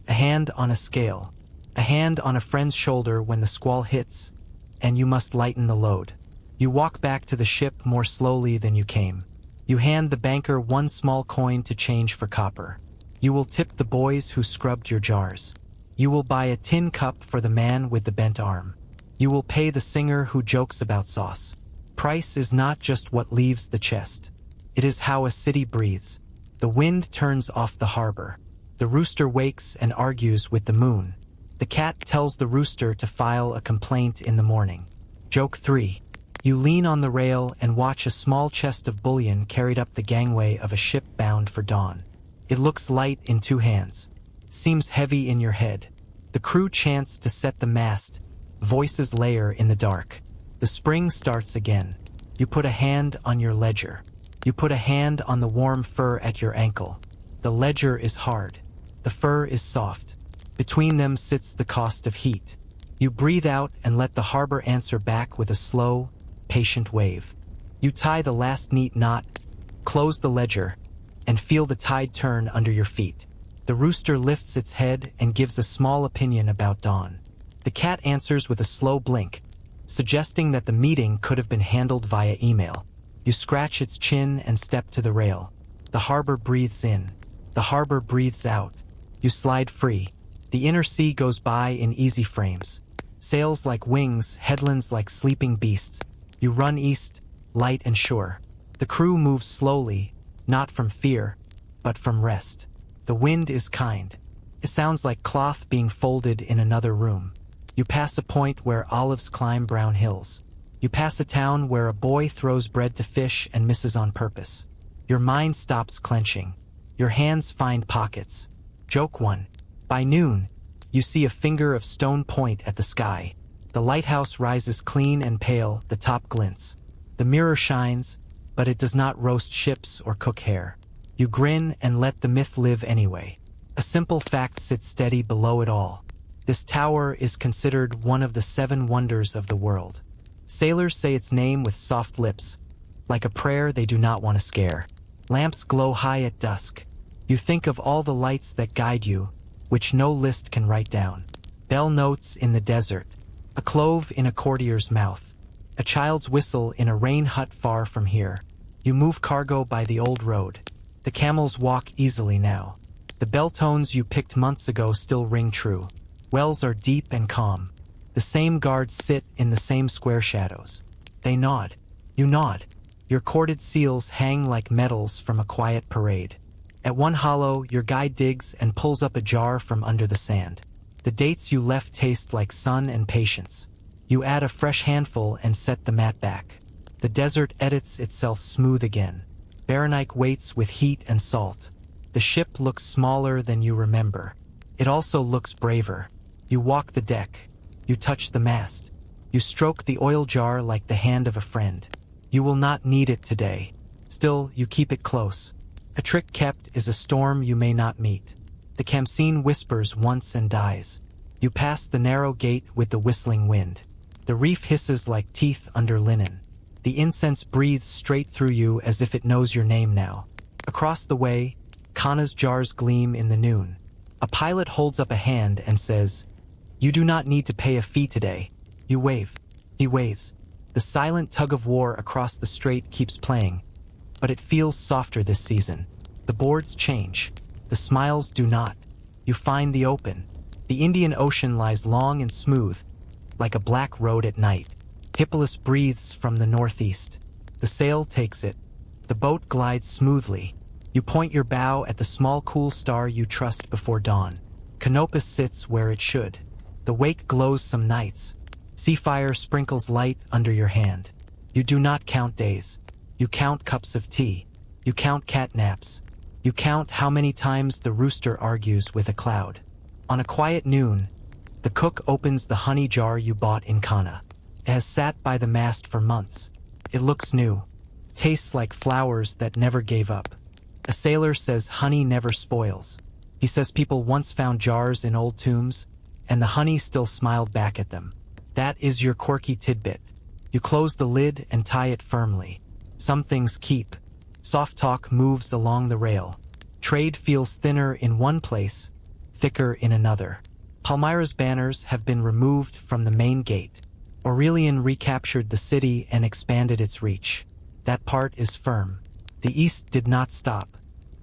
a hand on a scale, a hand on a friend's shoulder when the squall hits, and you must lighten the load. You walk back to the ship more slowly than you came. You hand the banker one small coin to change for copper. You will tip the boys who scrubbed your jars. You will buy a tin cup for the man with the bent arm. You will pay the singer who jokes about sauce. Price is not just what leaves the chest. It is how a city breathes. The wind turns off the harbor. The rooster wakes and argues with the moon. The cat tells the rooster to file a complaint in the morning. Joke 3. You lean on the rail and watch a small chest of bullion carried up the gangway of a ship bound for dawn. It looks light in 2 hands. Seems heavy in your head. The crew chants to set the mast. Voices layer in the dark. The spring starts again. You put a hand on your ledger. You put a hand on the warm fur at your ankle. The ledger is hard. The fur is soft. Between them sits the cost of heat. You breathe out and let the harbor answer back with a slow, patient wave. You tie the last neat knot, close the ledger, and feel the tide turn under your feet. The rooster lifts its head and gives a small opinion about dawn. The cat answers with a slow blink, suggesting that the meeting could have been handled via email. You scratch its chin and step to the rail. The harbor breathes in. The harbor breathes out. You slide free. The inner sea goes by in easy frames. Sails like wings, headlands like sleeping beasts. You run east, light and sure. The crew moves slowly, not from fear, but from rest. The wind is kind. It sounds like cloth being folded in another room. You pass a point where olives climb brown hills. You pass a town where a boy throws bread to fish and misses on purpose. Your mind stops clenching. Your hands find pockets. Joke 1. By noon, you see a finger of stone point at the sky. The lighthouse rises clean and pale, the top glints. The mirror shines, but it does not roast ships or cook hair. You grin and let the myth live anyway. A simple fact sits steady below it all. This tower is considered one of the 7 wonders of the world. Sailors say its name with soft lips, like a prayer they do not want to scare. Lamps glow high at dusk. You think of all the lights that guide you, which no list can write down. Bell notes in the desert, a clove in a courtier's mouth, a child's whistle in a rain hut far from here. You move cargo by the old road. The camels walk easily now. The bell tones you picked months ago still ring true. Wells are deep and calm. The same guards sit in the same square shadows. They nod. You nod. Your corded seals hang like medals from a quiet parade. At one hollow, your guide digs and pulls up a jar from under the sand. The dates you left taste like sun and patience. You add a fresh handful and set the mat back. The desert edits itself smooth again. Berenike waits with heat and salt. The ship looks smaller than you remember. It also looks braver. You walk the deck. You touch the mast. You stroke the oil jar like the hand of a friend. You will not need it today. Still, you keep it close. A trick kept is a storm you may not meet. The Khamseen whispers once and dies. You pass the narrow gate with the whistling wind. The reef hisses like teeth under linen. The incense breathes straight through you as if it knows your name now. Across the way, Kana's jars gleam in the noon. A pilot holds up a hand and says, "You do not need to pay a fee today." You wave. He waves. The silent tug-of-war across the strait keeps playing, but it feels softer this season. The boards change. The smiles do not. You find the open. The Indian Ocean lies long and smooth, like a black road at night. Hippolyte breathes from the northeast. The sail takes it. The boat glides smoothly. You point your bow at the small cool star you trust before dawn. Canopus sits where it should. The wake glows some nights. Sea fire sprinkles light under your hand. You do not count days. You count cups of tea. You count cat naps. You count how many times the rooster argues with a cloud. On a quiet noon, the cook opens the honey jar you bought in Kana. It has sat by the mast for months. It looks new. Tastes like flowers that never gave up. A sailor says honey never spoils. He says people once found jars in old tombs, and the honey still smiled back at them. That is your quirky tidbit. You close the lid and tie it firmly. Some things keep. Soft talk moves along the rail. Trade feels thinner in one place, thicker in another. Palmyra's banners have been removed from the main gate. Aurelian recaptured the city and expanded its reach. That part is firm. The east did not stop.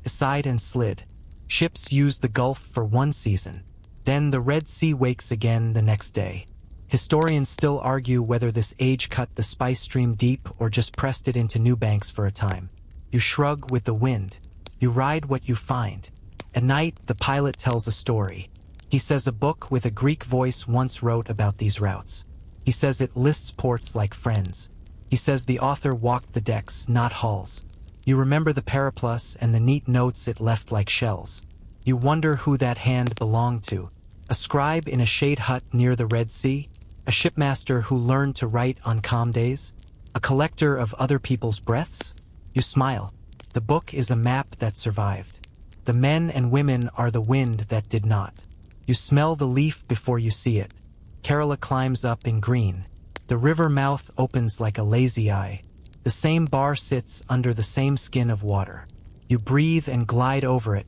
Aside and slid. Ships used the Gulf for one season. Then the Red Sea wakes again the next day. Historians still argue whether this age cut the spice stream deep or just pressed it into new banks for a time. You shrug with the wind. You ride what you find. At night, the pilot tells a story. He says a book with a Greek voice once wrote about these routes. He says it lists ports like friends. He says the author walked the decks, not hulls. You remember the periplus and the neat notes it left like shells. You wonder who that hand belonged to. A scribe in a shade hut near the Red Sea? A shipmaster who learned to write on calm days? A collector of other people's breaths? You smile. The book is a map that survived. The men and women are the wind that did not. You smell the leaf before you see it. Kerala climbs up in green. The river mouth opens like a lazy eye. The same bar sits under the same skin of water. You breathe and glide over it,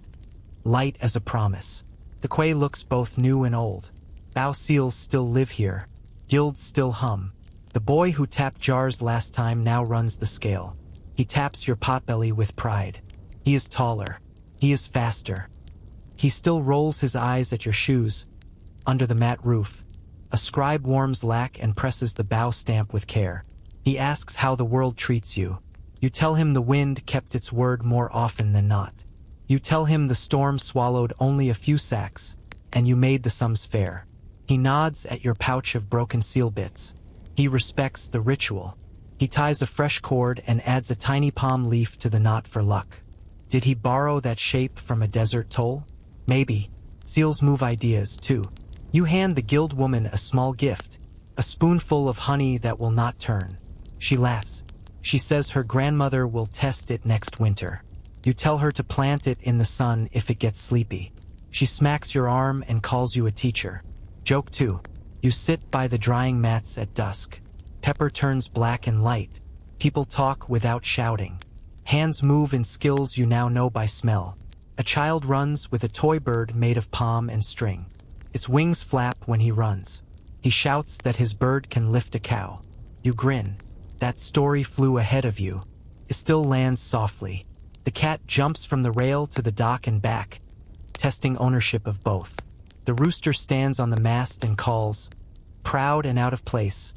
light as a promise. The quay looks both new and old. Bow seals still live here. Guilds still hum. The boy who tapped jars last time now runs the scale. He taps your potbelly with pride. He is taller. He is faster. He still rolls his eyes at your shoes. Under the mat roof, a scribe warms lac and presses the bow stamp with care. He asks how the world treats you. You tell him the wind kept its word more often than not. You tell him the storm swallowed only a few sacks, and you made the sums fair. He nods at your pouch of broken seal bits. He respects the ritual. He ties a fresh cord and adds a tiny palm leaf to the knot for luck. Did he borrow that shape from a desert toll? Maybe. Seals move ideas, too. You hand the guild woman a small gift, a spoonful of honey that will not turn. She laughs. She says her grandmother will test it next winter. You tell her to plant it in the sun if it gets sleepy. She smacks your arm and calls you a teacher. Joke 2. You sit by the drying mats at dusk. Pepper turns black and light. People talk without shouting. Hands move in skills you now know by smell. A child runs with a toy bird made of palm and string. Its wings flap when he runs. He shouts that his bird can lift a cow. You grin. That story flew ahead of you. It still lands softly. The cat jumps from the rail to the dock and back, testing ownership of both. The rooster stands on the mast and calls, proud and out of place,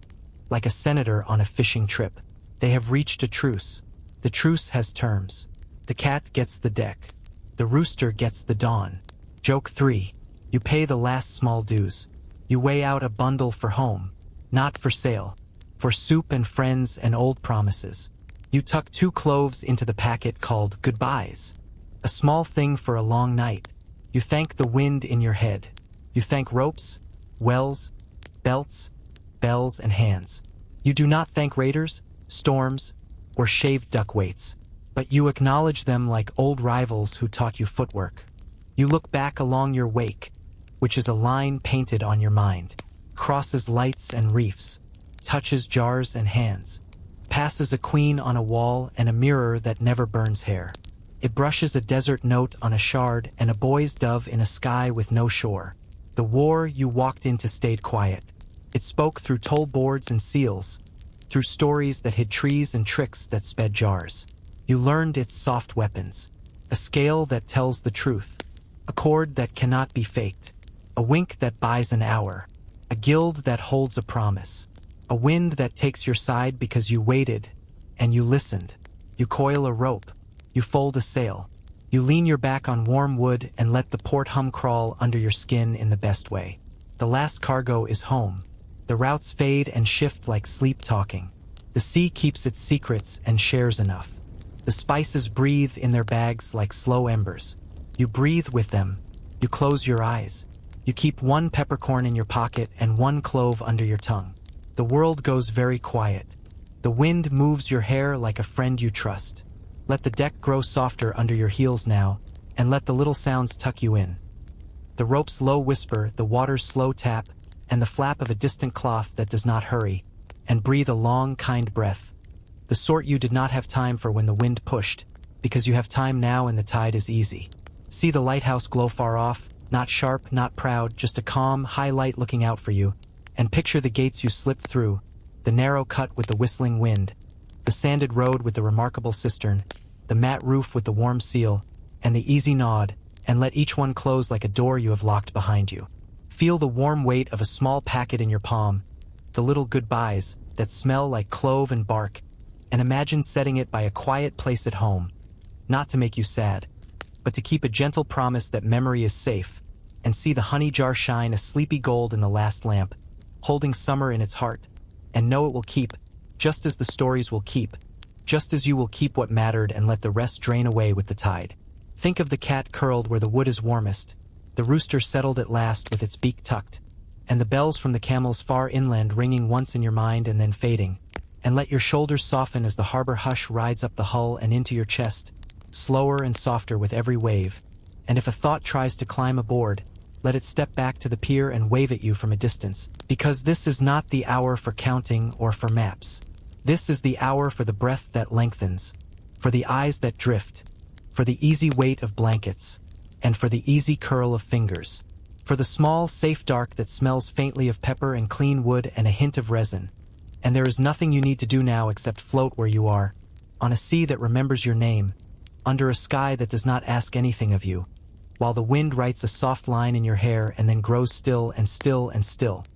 like a senator on a fishing trip. They have reached a truce. The truce has terms. The cat gets the deck. The rooster gets the dawn. Joke 3. You pay the last small dues. You weigh out a bundle for home, not for sale, for soup and friends and old promises. You tuck 2 cloves into the packet called goodbyes. A small thing for a long night. You thank the wind in your head. You thank ropes, wells, belts, bells, and hands. You do not thank raiders, storms, or shaved duck weights, but you acknowledge them like old rivals who taught you footwork. You look back along your wake, which is a line painted on your mind, crosses lights and reefs, touches jars and hands, passes a queen on a wall and a mirror that never burns hair. It brushes a desert note on a shard and a boy's dove in a sky with no shore. The war you walked into stayed quiet. It spoke through toll boards and seals, through stories that hid trees and tricks that sped jars. You learned its soft weapons, a scale that tells the truth, a chord that cannot be faked, a wink that buys an hour, a guild that holds a promise, a wind that takes your side because you waited and you listened. You coil a rope, you fold a sail, you lean your back on warm wood and let the port hum crawl under your skin in the best way. The last cargo is home. The routes fade and shift like sleep talking. The sea keeps its secrets and shares enough. The spices breathe in their bags like slow embers. You breathe with them. You close your eyes. You keep one peppercorn in your pocket and one clove under your tongue. The world goes very quiet. The wind moves your hair like a friend you trust. Let the deck grow softer under your heels now, and let the little sounds tuck you in. The rope's low whisper, the water's slow tap, and the flap of a distant cloth that does not hurry, and breathe a long, kind breath. The sort you did not have time for when the wind pushed, because you have time now and the tide is easy. See the lighthouse glow far off, not sharp, not proud, just a calm, high light looking out for you, and picture the gates you slipped through, the narrow cut with the whistling wind, the sanded road with the remarkable cistern, the matte roof with the warm seal, and the easy nod, and let each one close like a door you have locked behind you. Feel the warm weight of a small packet in your palm, the little goodbyes that smell like clove and bark, and imagine setting it by a quiet place at home, not to make you sad, but to keep a gentle promise that memory is safe, and see the honey jar shine a sleepy gold in the last lamp, holding summer in its heart, and know it will keep, just as the stories will keep, just as you will keep what mattered and let the rest drain away with the tide. Think of the cat curled where the wood is warmest, the rooster settled at last with its beak tucked, and the bells from the camels far inland ringing once in your mind and then fading, and let your shoulders soften as the harbor hush rides up the hull and into your chest, slower and softer with every wave, and if a thought tries to climb aboard, let it step back to the pier and wave at you from a distance, because this is not the hour for counting or for maps. This is the hour for the breath that lengthens, for the eyes that drift, for the easy weight of blankets, and for the easy curl of fingers, for the small, safe dark that smells faintly of pepper and clean wood and a hint of resin. And there is nothing you need to do now except float where you are, on a sea that remembers your name, under a sky that does not ask anything of you, while the wind writes a soft line in your hair and then grows still and still and still.